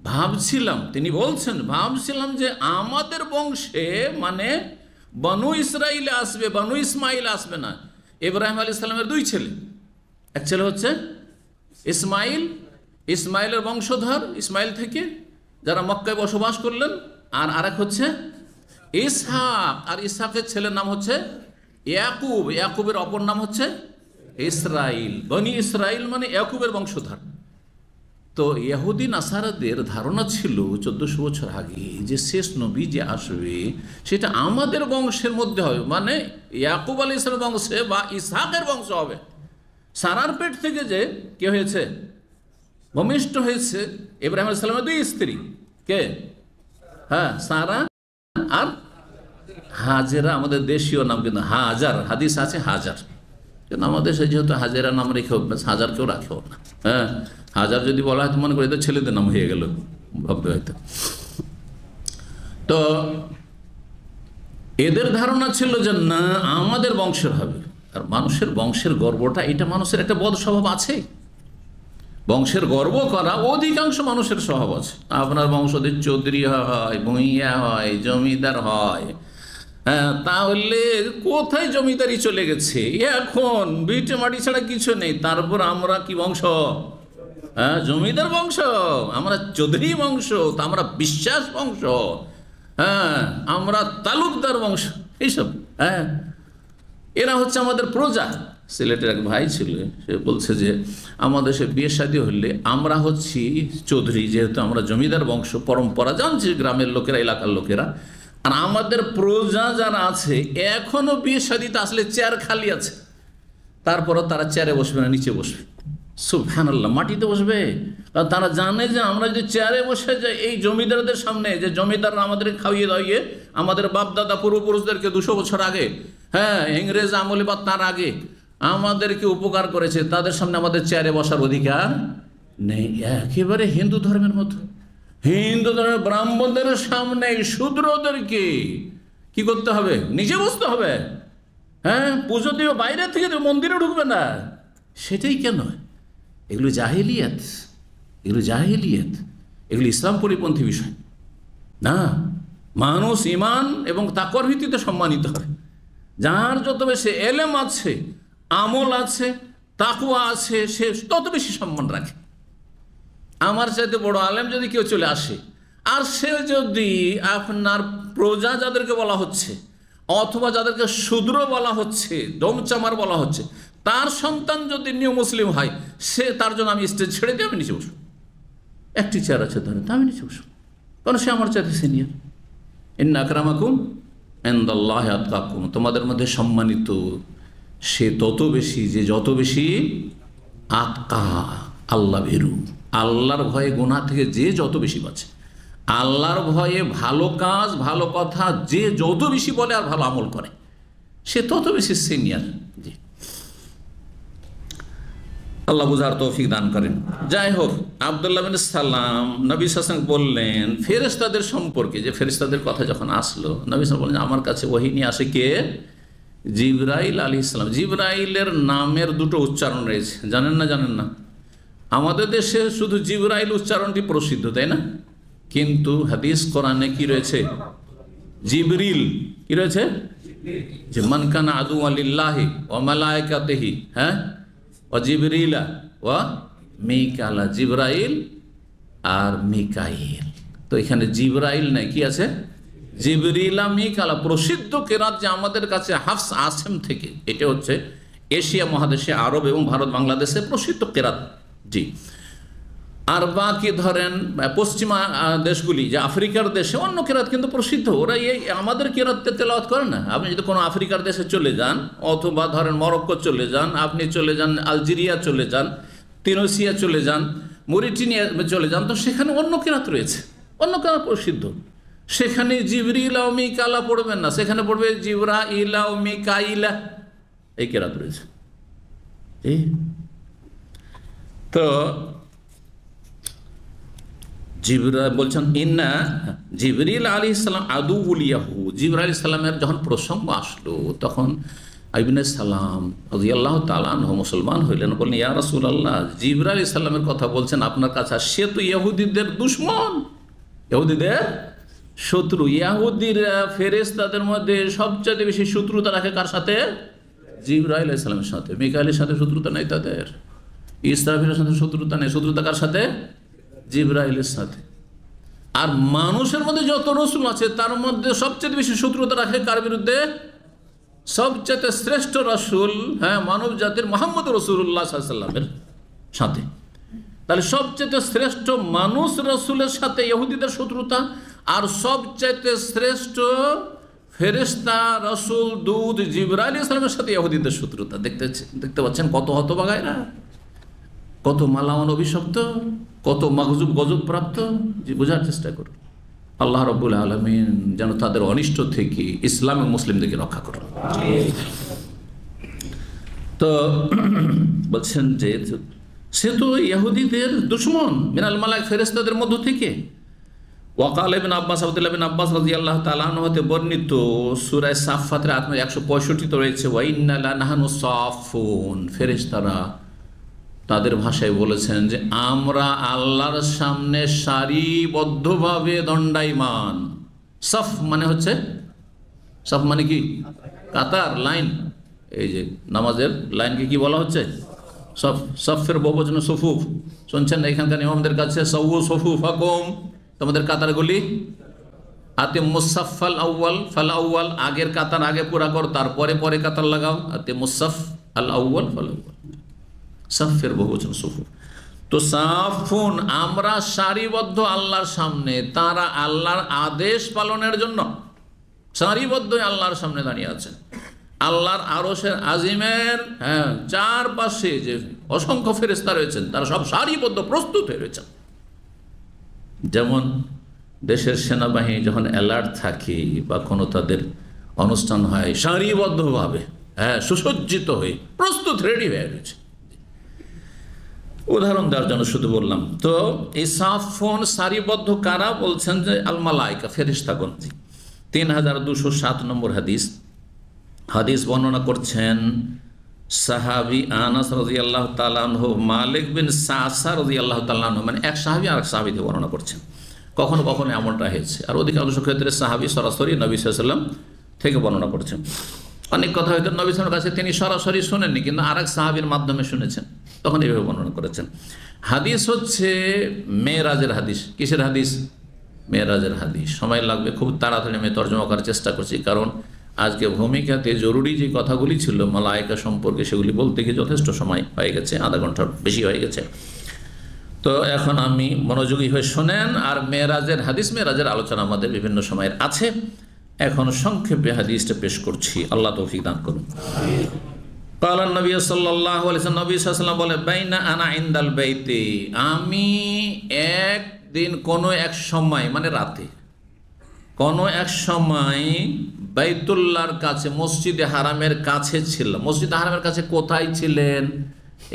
ভাবছিলাম, তিনি বলছেন, ভাবছিলাম যে আমাদের বংশে মানে বনু ইসরাইলে আসবে, বনু ইসমাইল আসবে না। ইব্রাহিম আলাইহিস সালামের 2 ছেলে, এক ছেলে হচ্ছে ইসমাইল, ইসমাইলের বংশধর, ইসমাইল থেকে যারা মক্কায় বসবাস করলেন, আর আরেক হচ্ছে ইসহাক, আর ইসহাকের ছেলের নাম হচ্ছে ইয়াকুব, ইয়াকুবের অপর নাম হচ্ছে ইসরাইল। বনি ইসরাইল মানে ইয়াকুবের বংশধর। তো ইহুদি নাসারাদের ধারণা ছিল 1400 বছর আগে যে শেষ নবী যে আসবে সেটা আমাদের বংশের মধ্যে হবে, মানে ইয়াকুব আলাইহিস সালামের বংশে বা ইসহাকের বংশ হবে। সারার পেট থেকে যে কে হয়েছে, ভূমিষ্ঠ হয়েছে ইব্রাহিম আলাইহিস সালামের 2 স্ত্রী, কে? হ্যাঁ, সারা আর হাজেরা, আমাদের দেশীয় নাম কিন্তু হাজার, হাদিস আছে হাজার, কিন্তু আমাদের দেশে যেহেতু হাজেরা নাম রেখে অভ্যাস, হাজার কেউ রাখেও না। হ্যাঁ, হাজার যদি বলা হয় তো মনে করি তো ছেলেদের নাম হয়ে গেল, ভাববে হয়তো। তো এদের ধারণা ছিল যে না আমাদের বংশের হবে। আর মানুষের বংশের গর্বটা, এটা মানুষের একটা বদ স্বভাব আছে, বংশের গর্ব করা অধিকাংশ মানুষের স্বভাব আছে। আপনার বংশদের চৌধুরী হয়, ভূঁইয়া হয়, জমিদার হয়, হ্যাঁ, তাহলে কোথায় জমিদারি চলে গেছে, এখন ভিটে মাটি ছাড়া কিছু নেই। তারপর আমরা কি বংশ? হ্যাঁ, জমিদার বংশ, আমরা চৌধুরী বংশ, তা আমরা বিশ্বাস বংশ, হ্যাঁ, আমরা তালুকদার বংশ, এইসব। হ্যাঁ, এরা হচ্ছে আমাদের প্রজা। সিলেটের এক ভাই ছিল, সে বলছে যে আমাদের সে বিয়ে শাদী হলে আমরা হচ্ছি চৌধুরী, যেহেতু আমরা জমিদার বংশ, পরম্পরা জানছি গ্রামের লোকেরা, এলাকার লোকেরা, আর আমাদের প্রজা যারা আছে এখনো বিয়ে শাদীতে আসলে চেয়ার খালি আছে, তারপরও তারা চেয়ারে বসবে না, নিচে বসবে। সুবহানাল্লাহ, মাটিতে বসবে। কারণ তারা জানে যে আমরা যদি চেয়ারে বসে যাই এই জমিদারদের সামনে, যে জমিদাররা আমাদের খাইয়ে দাইয়ে আমাদের বাপদাদা পূর্বপুরুষদেরকে 200 বছর আগে, হ্যাঁ, ইংরেজ আমলে বা তার আগে আমাদেরকে উপকার করেছে, তাদের সামনে আমাদের চেয়ারে বসার অধিকার নেই। একেবারে হিন্দু ধর্মের মতো, হিন্দু ধর্মের ব্রাহ্মণদের সামনে শূদ্রদেরকে কি করতে হবে? নিচে বসতে হবে। হ্যাঁ, পুজো দিও, বাইরে থেকে মন্দিরে ঢুকবে না। সেটাই কেন? এগুলো জাহেলিয়াত, এগুলো জাহেলিয়াত, এগুলো ইসলাম পরিপন্থী বিষয় না। মানুষ ইমান এবং তাকওয়ার ভিত্তিতে সম্মানিত হয়। যার যত বেশি এলেম আছে, আমল আছে, তাকওয়া আছে, সে তত বেশি সম্মান রাখে। আমার চাইতে বড় আলেম যদি কেউ চলে আসে, আর সে যদি আপনার প্রজা যাদেরকে বলা হচ্ছে অথবা যাদেরকে শূদ্র বলা হচ্ছে, দমচামার বলা হচ্ছে, তার সন্তান যদি নিউ মুসলিম হয়, সে তার জন্য আমি স্টেজ ছেড়ে দিয়ে আমি নিচে বসবো। একটি চেয়ার আছে ধরে, তা আমি নিচে বসবো, কারণ সে আমার চাইতে সিনিয়র। ইন্না আকরামাকুম ইনদাল্লাহি আতকাকুম, তোমাদের মধ্যে সম্মানিত সে তত বেশি যে যত বেশি আতকা, আল্লাহ ভীরু। আল্লাহর ভয়ে গুনাহ থেকে যে যত বেশি বাঁচে, আল্লাহর ভয়ে ভালো কাজ ভালো কথা যে যত বেশি বলে আর ভালো আমল করে, সে তত বেশি সিনিয়র। জি, আল্লাহ বুঝার তৌফিক দান করেন। যাই হোক, আব্দুল্লাহ বিন সালাম নবী সাল্লাল্লাহু বললেন ফেরেশতাদের সম্পর্কে, যে ফেরেশতাদের কথা যখন আসলো, নবী সাল্লাল্লাহু বললেন আমার কাছে ওহী নিয়ে আসে কে? জিবরাইল আলাইহিস সালাম। জিবরাইলের নামের দুটো উচ্চারণ রয়েছে, জানেন না? জানেন না? আমাদের দেশে শুধু জিবরাইল উচ্চারণটি প্রসিদ্ধ, তাই না? কিন্তু হাদিস কোরআনে কি রয়েছে? জিবরিল। কি রয়েছে? যে মান কানা আদুওয়ান লিল্লাহি ওয়া মালায়েকাতিহি, হ্যাঁ, ওয়া জিবরিলা ওয়া মিকালা, জিবরাইল আর মিকাইল। তো এখানে জিবরাইল নাই, কি আছে? জিবরিলা মিকালা। প্রসিদ্ধ কেরাত যে আমাদের কাছে হাফস আসেম থেকে, এটা হচ্ছে এশিয়া মহাদেশে, আরব এবং ভারত বাংলাদেশে প্রসিদ্ধ কেরাত। জি, আর বাকি ধরেন পশ্চিমা দেশগুলি, যে আফ্রিকার দেশে অন্য কেরাত কিন্তু প্রসিদ্ধ, ওরা এই আমাদের কেরাতকে তেলাওয়াত করে না। আপনি যদি কোনো আফ্রিকার দেশে চলে যান, অথবা ধরেন মরক্কো চলে যান, আপনি চলে যান আলজেরিয়া চলে যান, তিউনিসিয়া চলে যান, মরিটানিয়া চলে যান, তো সেখানে অন্য কেরাত রয়েছে, অন্য কেরাত প্রসিদ্ধ। সেখানে জিবরিলা ও মিকালা পড়বেন না, সেখানে পড়বে জিবরাইলা ও মিকাইলা, এই কেরাত রয়েছে। তো জিবরাইল বলছেন ইন্না জিবরিল আলাইহিস সালাম আদুউল ইয়াহুদ। জিবরাইল আলাইহিস সালামের যখন প্রসঙ্গ আসলো, তখন ইবনে সালাম রাদিয়াল্লাহু তাআলা আনহু মুসলমান হইলেন, বললেন ইয়া রাসূলুল্লাহ, জিবরাইল আলাইহিস সালামের কথা বলছেন আপনার কাছে, সে তো ইহুদিদের দুশমন, ইহুদিদের শত্রু। ইহুদিরা ফেরেশতাদের মধ্যে সবচেয়ে বেশি শত্রুতা রাখে কার সাথে? জিবরাইল আলাইহিস সালামের সাথে। মিকাইলের সাথে শত্রুতা নেই তাদের, ইসরাফিলের সাথে শত্রুতা নেই। শত্রুতা কার সাথে? জিবরাইলের সাথে। আর মানুষের মধ্যে যত রসুল আছে তার মধ্যে সবচেয়ে বেশি শত্রুতা রাখে কার বিরুদ্ধে? সবচেয়ে শ্রেষ্ঠ রসুল, হ্যাঁ, মানব জাতির মুহাম্মদ রাসূলুল্লাহ সাল্লাল্লাহু আলাইহি ওয়াসাল্লামের সাথে। তাহলে সবচেয়ে শ্রেষ্ঠ মানুষ রসুলের সাথে ইহুদিদের শত্রুতা, আর সবচেয়ে শ্রেষ্ঠ ফেরেশতা রসুল দূত জিবরাইল আলাইহিস সালামের সাথে ইহুদিদের শত্রুতা। দেখতে পাচ্ছেন কত হতভাগায়রা, কত মালামান অভিশপ্ত, কত মাগজুব গজব প্রাপ্ত। যে বোঝার চেষ্টা করুন, আল্লাহ রাব্বুল আলামিন যেন তাদের অনিষ্ট থেকে ইসলাম এবং মুসলিমদেরকে রক্ষা করুন। তো বলছেন যে সে তো ইহুদিদের দুশমন, মিনাল মালাক, ফেরেশতাদের মধ্য থেকে। ওয়াকাল ইবনে আব্বাস, আব্দুল্লাহ ইবনে আব্বাস রাদিয়াল্লাহু তাআলা আনহু হতে বর্ণিত সূরা সাফফাতের আয়াত 165 রয়েছে, ওয়া ইন্না লানাহনু সাফুন। ফেরেশতারা তাদের ভাষায় বলেছেন যে আমরা আল্লাহর সামনে সারিবদ্ধভাবে দণ্ডায়মান। সাফ মানে হচ্ছে, সাফ মানে কি? কাতার, লাইন। এই যে নামাজের লাইনকে কি বলা হচ্ছে? সফ। সফের বহুবচন সুফুফ। শুনছেন এখানকার ইমামদের কাছে, সাউ সুফুফাকুম, তোমাদের কাতারগুলি আতে মুসাফাল আউয়াল ফাল আউয়াল, আগের কাতার আগে পুরা কর, তারপরে পরে কাতার লাগাও। আতে মুসাফ আল আউয়াল ফাল আউয়াল, সাফের বহুবচন সুফুফ। তো সাফুন, আমরা সারিবদ্ধ আল্লাহর সামনে, তারা আল্লাহর আদেশ পালনের জন্য সারিবদ্ধ আল্লাহর সামনে দাঁড়িয়ে আছেন। আল্লাহর আরশের আজিমের চারপাশে যে অসংখ্য ফেরেশতা রয়েছেন, তারা সব সারিবদ্ধ প্রস্তুত হয়ে রয়েছেন। যেমন দেশের সেনাবাহিনী যখন অ্যালার্ট থাকে বা কোনো তাদের অনুষ্ঠান হয়, সারিবদ্ধভাবে সুসজ্জিত হয়ে প্রস্তুত, রেডি হয়ে রয়েছে। উদাহরণ দেওয়ার জন্য শুধু বললাম। তো এই সাফুন, সারিবদ্ধ কারা? বলছেন যে আল মালাইকা, ফেরেশতাগণ। 3207 নম্বর হাদিস। হাদিস বর্ণনা করছেন সাহাবী আনাস রাদিয়াল্লাহু তাআলা আনহু, মালিক বিন সাসা রাদিয়াল্লাহু তাআলা আনহু, মানে এক সাহাবী আর এক সাহাবী থেকে বর্ণনা করছেন। কখনো কখনো এমনটা হয়েছে, আর অধিকাংশ ক্ষেত্রে সাহাবী সরাসরি নবী সাল্লাল্লাহু আলাইহি ওয়াসাল্লাম থেকে বর্ণনা করছেন। অনেক কথা হয়তো নবী সাল্লাল্লাহু আলাইহি ওয়াসাল্লামের কাছে তিনি সরাসরি শোনেননি, কিন্তু আর এক সাহাবীর মাধ্যমে শুনেছেন, তখন এইভাবে বর্ণনা করেছেন। হাদিস হচ্ছে মেরাজের হাদিস। কিসের হাদিস? মেরাজের হাদিস। সময় লাগবে, খুব তাড়াতাড়ি আমি তর্জমা করার চেষ্টা করছি, কারণ আজকে ভূমিকাতে জরুরি যে কথাগুলি ছিল মালায়েকা সম্পর্কে, সেগুলি বলতে গিয়ে যথেষ্ট সময় হয়ে গেছে, আধা ঘন্টার বেশি হয়ে গেছে। তো এখন আমি মনোযোগী হয়ে শোনেন। আর মেরাজের হাদিস, মেরাজের আলোচনা আমাদের বিভিন্ন সময়ের আছে। এখন সংক্ষেপে হাদিসটা পেশ করছি, আল্লাহ তৌফিক দান করুন। قال النبي صلى الله عليه وسلم, নবী সাল্লাল্লাহু আলাইহি ওয়াসাল্লাম বলে, বাইনা আনা ইনদাল বাইতি, আমি একদিন কোনো এক সময়, মানে রাতে কোনো এক সময় বাইতুল্লাহর কাছে, মসজিদে হারামের কাছে ছিলাম। মসজিদে হারামের কাছে কোথায় ছিলেন?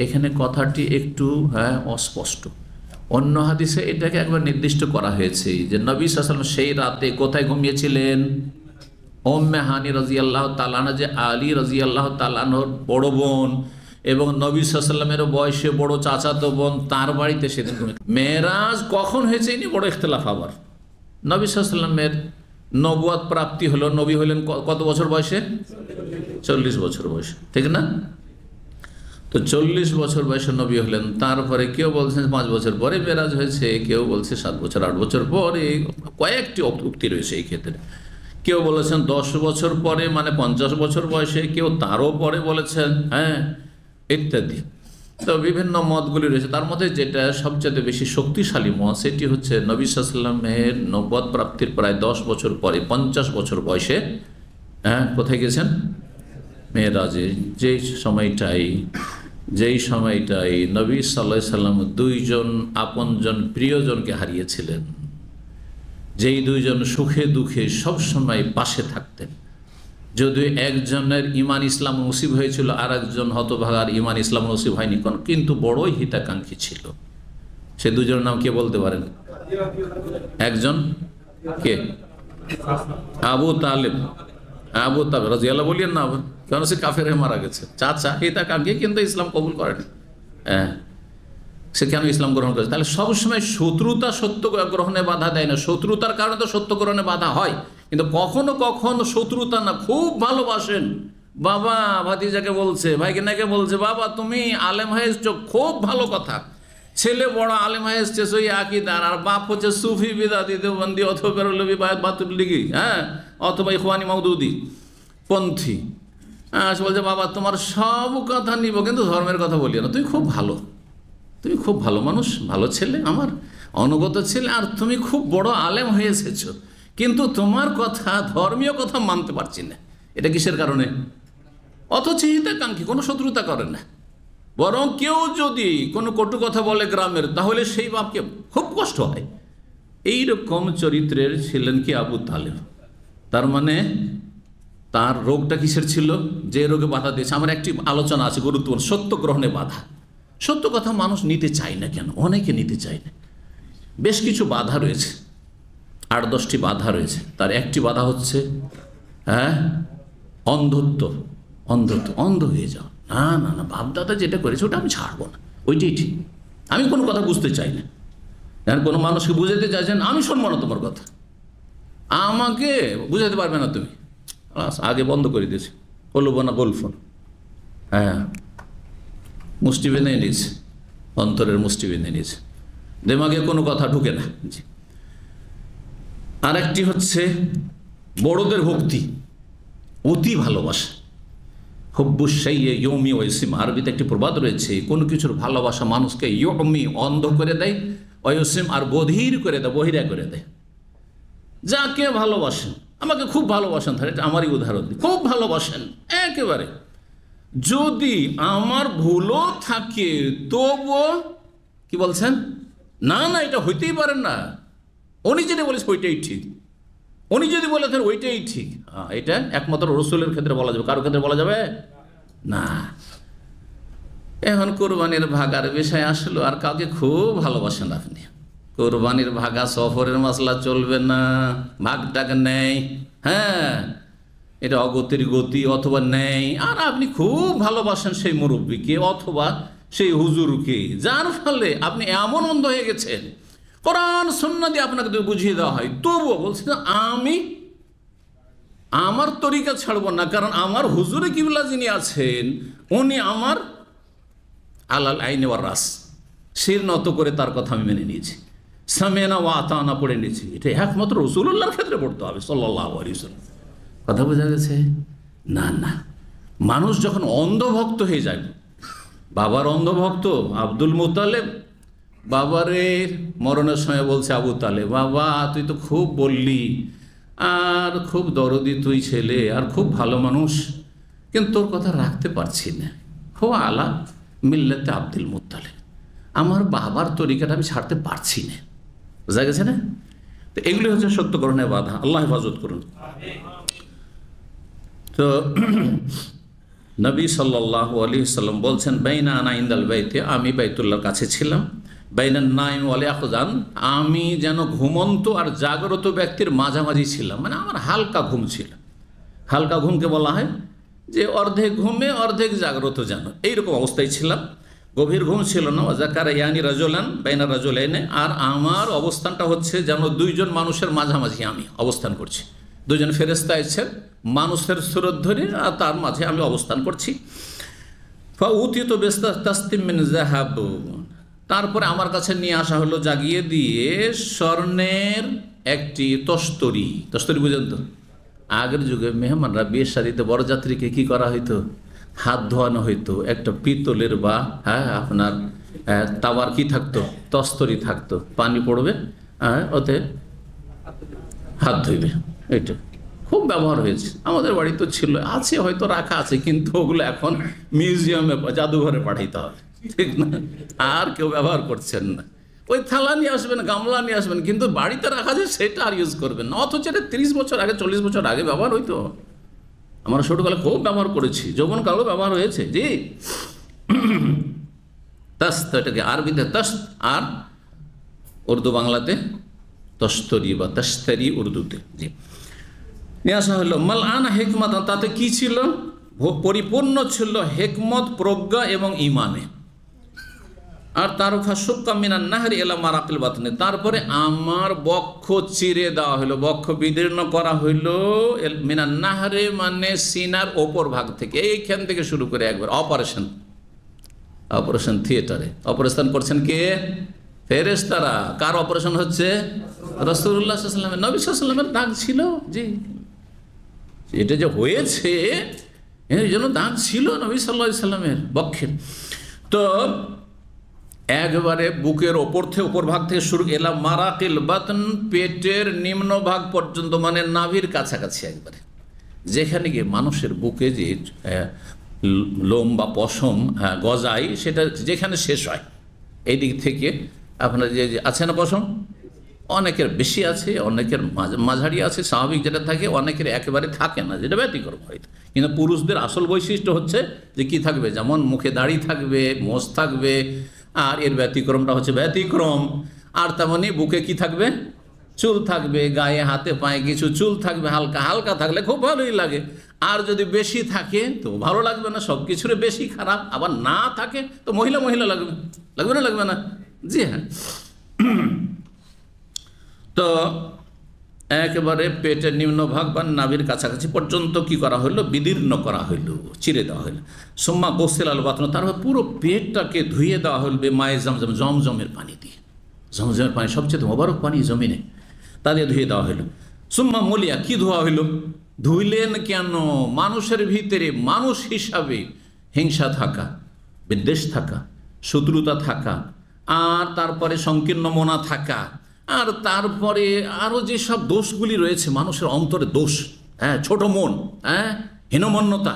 এখানে কথাটি একটু অস্পষ্ট। অন্য হাদিসে এটাকে একবার নির্দিষ্ট করা হয়েছে যে নবী সাল্লাল্লাহু আলাইহি ওয়াসাল্লাম সেই রাতে কোথায় ঘুমিয়েছিলেন? উম্মে হানি রাদিয়াল্লাহু তাআলা আনহা, যে আলী রাদিয়াল্লাহু তাআলা আনহুর বড় বোন এবং নবী সাল্লাল্লাহু আলাইহি ওয়াসাল্লামের বয়সে বড় চাচাতো বোন, তার বাড়িতে সেদিন মেরাজ কখন হয়েছে ইনি বড় ইখতিলাফ। আবার নবী সাল্লাল্লাহু আলাইহি ওয়াসাল্লামের নবুয়াত প্রাপ্তি হলো, নবী হলেন কত বছর বয়সে? 40 বছর বয়সে, ঠিক না? তো 40 বছর বয়সে নবী হলেন। তারপরে কেউ বলছেন 5 বছর পরে মেরাজ হয়েছে, কেউ বলছে 7 বছর 8 বছর পরে, কয়েকটি উক্তি রয়েছে এই ক্ষেত্রে। কেউ বলেছেন 10 বছর পরে, মানে 50 বছর বয়সে, কেউ তারও পরে বলেছেন, ইত্যাদি। তো বিভিন্ন মতগুলি রয়েছে। তার মধ্যে যেটা সবচেয়ে বেশি শক্তিশালী মত, সেটি হচ্ছে নবী সাল্লাল্লাহু আলাইহি ওয়াসাল্লামের নবুয়ত প্রাপ্তির প্রায় 10 বছর পরে, 50 বছর বয়সে কোথায় গেছেন? মেরাজে। যেই সময়টাই নবী সাল্লাল্লাহু আলাইহি ওয়াসাল্লাম 2জন আপনজন প্রিয়জনকে হারিয়েছিলেন, যেই 2জন সুখে দুঃখে সব সময় পাশে থাকতেন। যদিও একজনের ঈমান ইসলাম নসিব হয়েছিল, আর একজন হতভাগার ঈমান ইসলাম নসিব হয়নি, কিন্তু বড়ই হিতাকাঙ্ক্ষী ছিল। সে 2জনের নাম কে বলতে পারেন? একজন কে? আবু তালেব। আবু তালেব রাদিয়াল্লাহু বলিয়েন না, কারণ সে কাফের হয়ে মারা গেছে। চাচা হিতাকাঙ্ক্ষী, কিন্তু ইসলাম কবুল করেনি। সে কেন ইসলাম গ্রহণ করেছে? তাহলে সবসময় শত্রুতা সত্য গ্রহণে বাধা দেয় না। শত্রুতার কারণে তো সত্য গ্রহণে বাধা হয়, কিন্তু কখনো কখনো শত্রুতা না, খুব ভালোবাসেন। বাবা ভাতিজাকে বলছে, ভাইকে নাকে বলছে, বাবা তুমি আলেম হয়ে এসছো, খুব ভালো কথা। ছেলে বড় আলেম হয়ে এসছে, সই আকিদার, আর বাপ হচ্ছে সুফি বিদাতি দেওবন্দি অথবা বেরোলবি বাতুল্লিগি, অথবা ইখওয়ানি মাউদুদি পন্থী। সে বলছে, বাবা তোমার সব কথা নিব, কিন্তু ধর্মের কথা বলিও না। তুমি খুব ভালো, তুমি খুব ভালো মানুষ, ভালো ছেলে, আমার অনুগত ছেলে, আর তুমি খুব বড় আলেম হয়ে এসেছো, কিন্তু তোমার কথা, ধর্মীয় কথা মানতে পারছি না। এটা কিসের কারণে? অথচ হিতাকাঙ্ক্ষী, কোনো শত্রুতা করে না। বরং কেউ যদি কোনো কটু কথা বলে গ্রামের, তাহলে সেই বাপকে খুব কষ্ট হয়। এইরকম চরিত্রের ছিলেন কি আবু তালেব। তার মানে তার রোগটা কিসের ছিল? যে রোগে বাধা দিয়েছে। আমার একটি আলোচনা আছে গুরুত্বপূর্ণ, সত্য গ্রহণে বাধা। সত্য কথা মানুষ নিতে চায় না কেন? অনেকে নিতে চায় না। বেশ কিছু বাধা রয়েছে, 8-10টি বাধা রয়েছে। তার একটি বাধা হচ্ছে অন্ধত্ব। অন্ধ হয়ে যাও। না, বাপদাদা যেটা করেছে ওটা আমি ছাড়বো না, ওইটাই ঠিক। আমি কোনো কথা বুঝতে চাই না। কোনো মানুষকে বুঝাতে চাইছেন, আমি শুনবো না তোমার কথা, আমাকে বুঝাতে পারবে না তুমি, আগে বন্ধ করে দিয়েছি, বলবো না, বলবো না। মুষ্টি বেঁধে নিয়েছে, অন্তরের মুষ্টি বেঁধে নিয়েছে, দেমাগে কোনো কথা ঢুকে না। জি। আর একটি হচ্ছে বড়দের ভক্তি, অতি ভালোবাসা। হুব্বুশাইয়ে ইয়মি ওয়াইসিম, আরবিতে একটি প্রবাদ রয়েছে, কোনো কিছুর ভালোবাসা মানুষকে ইয়মি অন্ধ করে দেয়, ওয়াইসিম আর বধির করে দেয়, বহিরা করে দেয়। যাকে ভালোবাসেন, আমাকে খুব ভালোবাসেন, তাহলে এটা আমারই উদাহরণ দিই, খুব ভালোবাসেন একেবারে, যদি আমার ভুলও থাকে তবুও কি বলছেন, না এটা হইতেই পারে না, উনি যেটা বলেছে ওইটাই ঠিক, উনি যদি বলে থাকেন ওইটাই ঠিক। এটা একমাত্র রসুলের ক্ষেত্রে বলা যাবে, কারো ক্ষেত্রে বলা যাবে না। এখন কোরবানির ভাগার বিষয় আসলো, আর কাউকে খুব ভালোবাসেন আপনি, কোরবানির ভাগা সফরের মশলা চলবে না, ভাগটাক নেই, এটা অগতির গতি অথবা নেই, আর আপনি খুব ভালোবাসেন সেই মুরব্বীকে অথবা সেই হুজুরকে, যার ফলে আপনি এমন অন্ধ হয়ে গেছেন, কোরআন সুন্নাহ দিয়ে আপনাকে তো বুঝিয়ে দেওয়া হয়, তবুও বলছি না আমি আমার তরিকা ছাড়বো না, কারণ আমার হুজুরে কিবলা যিনি আছেন উনি আমার আলাল আইনে ওয়ার রাস, শির নত করে তার কথা আমি মেনে নিয়েছি, সামেনা ওয়া আতানা পড়ে নিয়েছি। এটা একমাত্র রাসূলুল্লাহর ক্ষেত্রে পড়তে হবে সাল্লাল্লাহু আলাইহি ওয়াসাল্লাম। কথা বোঝা গেছে? না, মানুষ যখন অন্ধভক্ত হয়ে যায়, বাবার অন্ধভক্ত আব্দুল মুতালেব, বাবারে মরণের সময় বলছে আবু তালেব, বাবা তুই তো খুব বললি, আর খুব দরদি তুই ছেলে, আর খুব ভালো মানুষ, কিন্তু তোর কথা রাখতে পারছি না। হো আলা মিল্লাতে আব্দুল মুত্তালিব, আমার বাবার তরিকাটা আমি ছাড়তে পারছি না। বোঝা গেছে না? তো এগুলি হচ্ছে সত্যকরণের বাধা। আল্লাহ হেফাজত করুন। তো নবী সাল্লাল্লাহু আলাইহি সাল্লাম বলছেন, বাইনা আনা ইনদাল বাইতে, আমি বাইতুল্লাহর কাছে ছিলাম, বাইনান নাইম ওয়াল ইয়াকজান, আমি যেন ঘুমন্ত আর জাগ্রত ব্যক্তির মাঝামাঝি ছিলাম। মানে আমার হালকা ঘুম ছিল। হালকা ঘুমকে বলা হয় যে অর্ধেক ঘুমে অর্ধেক জাগ্রত, যেন এইরকম অবস্থায় ছিলাম। গভীর ঘুম ছিল না। ওয়াজাকারা ইয়ানি রাজুলান বাইনা রাজুলাইনে, আর আমার অবস্থানটা হচ্ছে যেন দুইজন মানুষের মাঝামাঝি আমি অবস্থান করছি। দুজন ফেরেশতা এসেছেন মানুষের সুরত ধরে, আর তার মাঝে আমি অবস্থান করছি। ফাউতিত বিস্তাস্তিম মিন যাহাব, তারপরে আমার কাছে নিয়ে আসা হলো জাগিয়ে দিয়ে স্বর্ণের একটি তস্তরি। তস্তরি বুঝেন তো? আগের যুগে মেহমানরা বিয়ের শাড়িতে বরযাত্রীকে কি করা হইতো? হাত ধোয়ানো হইতো। একটা পিতলের বা আপনার তাওয়ার কি থাকতো? তস্তরি থাকতো। পানি পড়বে, ওতে হাত ধুইবে। এইটা খুব ব্যবহার হয়েছে। আমাদের বাড়িতে ছিল, আছে, হয়তো রাখা আছে, কিন্তু ওগুলো এখন মিউজিয়ামে জাদুঘরে পাঠাইতে হবে, ঠিক না? আর কেউ ব্যবহার করছেন না। ওই থালা নিয়ে আসবেন, গামলা নিয়ে আসবেন, কিন্তু বাড়িতে রাখা যায় সেটা আর ইউজ করবেন না। অথচ এটা 30 বছর আগে, 40 বছর আগে ব্যবহার হইতো। আমরা ছোটকালে খুব ব্যবহার করেছি, যৌবনকালেও ব্যবহার হয়েছে। জি, তাস্ত, এটাকে আরবিতে তাস্ত, আর উর্দু বাংলাতে তস্তরি বা তস্তরি উর্দুতে। জি, নিয়ে আসা হলো। মাল আনা হেকমত, তাতে কি ছিল? পরিপূর্ণ ছিল হেকমত, প্রজ্ঞা এবং ইমানে। আর তার ফাসুক্কা মিনান নাহরি এলা মারাকিল বাতনে, তারপরে আমার বক্ষ চিরে দেওয়া হলো, বক্ষ বিদীর্ণ করা হইল। মিনান নাহরে মানে সিনার ওপর ভাগ থেকে, এইখান থেকে শুরু করে একবার অপারেশন থিয়েটারে অপারেশন করছেন কে? ফেরেশতারা। কার অপারেশন হচ্ছে? রাসূলুল্লাহ সাল্লাল্লাহু আলাইহি ওয়াসাল্লামের। নবী সাল্লাল্লাহু আলাইহি ওয়াসাল্লামের দাগ ছিল। জি, এটা যে হয়েছে এই জন্য দাগ ছিল নবী সাল্লাল্লাহু আলাইহি ওয়াসাল্লামের বক্ষের। তো একবারে বুকের ওপর থেকে, ওপর ভাগ থেকে শুরু এলা মারাকিল বাতন, পেটের নিম্ন ভাগ পর্যন্ত, মানে নাভির কাছাকাছি একবারে, যেখানে গিয়ে মানুষের বুকে যে লোম বা পশম গজায়, সেটা যেখানে শেষ হয়, এই দিক থেকে আপনার যে আছে না পশম, অনেকের বেশি আছে, অনেকের মাঝারি আছে, স্বাভাবিক যেটা থাকে, অনেকের একেবারে থাকে না, যেটা ব্যতিক্রম হয়। কিন্তু পুরুষদের আসল বৈশিষ্ট্য হচ্ছে যে কি থাকবে, যেমন মুখে দাড়ি থাকবে, মোষ থাকবে, আর এর ব্যতিক্রমটা হচ্ছে ব্যতিক্রম। আর তেমনি বুকে কি থাকবে? চুল থাকবে, গায়ে হাতে পায়ে কিছু চুল থাকবে। হালকা হালকা থাকলে খুব ভালোই লাগে, আর যদি বেশি থাকে তো ভালো লাগবে না। সব কিছুর বেশি খারাপ। আবার না থাকে তো মহিলা মহিলা লাগবে, লাগবে না? লাগবে না? জি হ্যাঁ। তো একেবারে পেটের নিম্নভাগ বা নাভির কাছাকাছি পর্যন্ত কি করা হইল? বিদীর্ণ করা হইল, চিরে দেওয়া হইল। সুম্মা গোসল আল বাতন, তারপর পুরো পেটটাকে ধুয়ে দেওয়া হইল মায়ে জমজম, জমজমের পানি দিয়ে। জমজমের পানি সবচেয়ে মোবারক পানি জমিনে, তা দিয়ে ধুয়ে দেওয়া হইল। সুম্মা মলিয়া, কি ধোয়া হইল? ধুইলেন কেন? মানুষের ভিতরে মানুষ হিসাবে হিংসা থাকা, বিদ্বেষ থাকা, শত্রুতা থাকা, আর তারপরে সংকীর্ণ মনা থাকা, আর তারপরে আরও যেসব দোষগুলি রয়েছে মানুষের অন্তরে, দোষ, ছোট মন, হীনমন্যতা,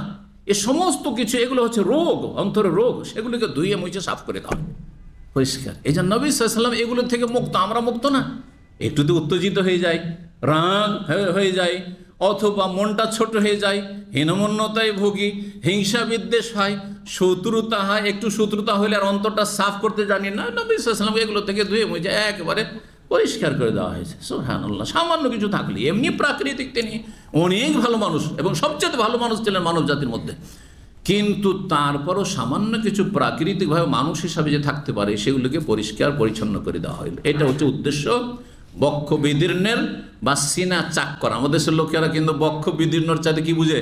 এ সমস্ত কিছু, এগুলো হচ্ছে রোগ, অন্তরের রোগ। সেগুলিকে ধুয়ে মুছে সাফ করে দাও, পরিষ্কার। এই জন্য নবী সাল্লাল্লাহু আলাইহি ওয়াসাল্লাম এগুলো থেকে মুক্ত। আমরা মুক্ত না। একটুতে উত্তেজিত হয়ে যায়, রাগ হয়ে যায়, অথবা মনটা ছোট হয়ে যায়, হীনমন্যতায় ভুগি, হিংসা বিদ্বেষ হয়, শত্রুতা হয়। একটু শত্রুতা হলে আর অন্তরটা সাফ করতে জানি না। নবী সাল্লাল্লাহু আলাইহি ওয়াসাল্লাম এগুলো থেকে ধুয়ে মুছে একেবারে পরিষ্কার করে দেওয়া হয়েছে। সুবহানাল্লাহ। সামান্য কিছু থাকলে, এমনি প্রাকৃতিক তিনি অনেক ভালো মানুষ এবং সবচেয়ে ভালো মানুষ ছিলেন মানব জাতির মধ্যে, কিন্তু তারপরও সামান্য কিছু প্রাকৃতিকভাবে মানুষ হিসাবে যে থাকতে পারে সেগুলোকে পরিষ্কার পরিচ্ছন্ন করে দেওয়া হইল। এটা হচ্ছে উদ্দেশ্য বক্ষ বিদীর্ণের বা সিনা চাক করা। আমাদের দেশের লোকেরা কিন্তু বক্ষ বিদীর্ণর চাইতে কি বুঝে?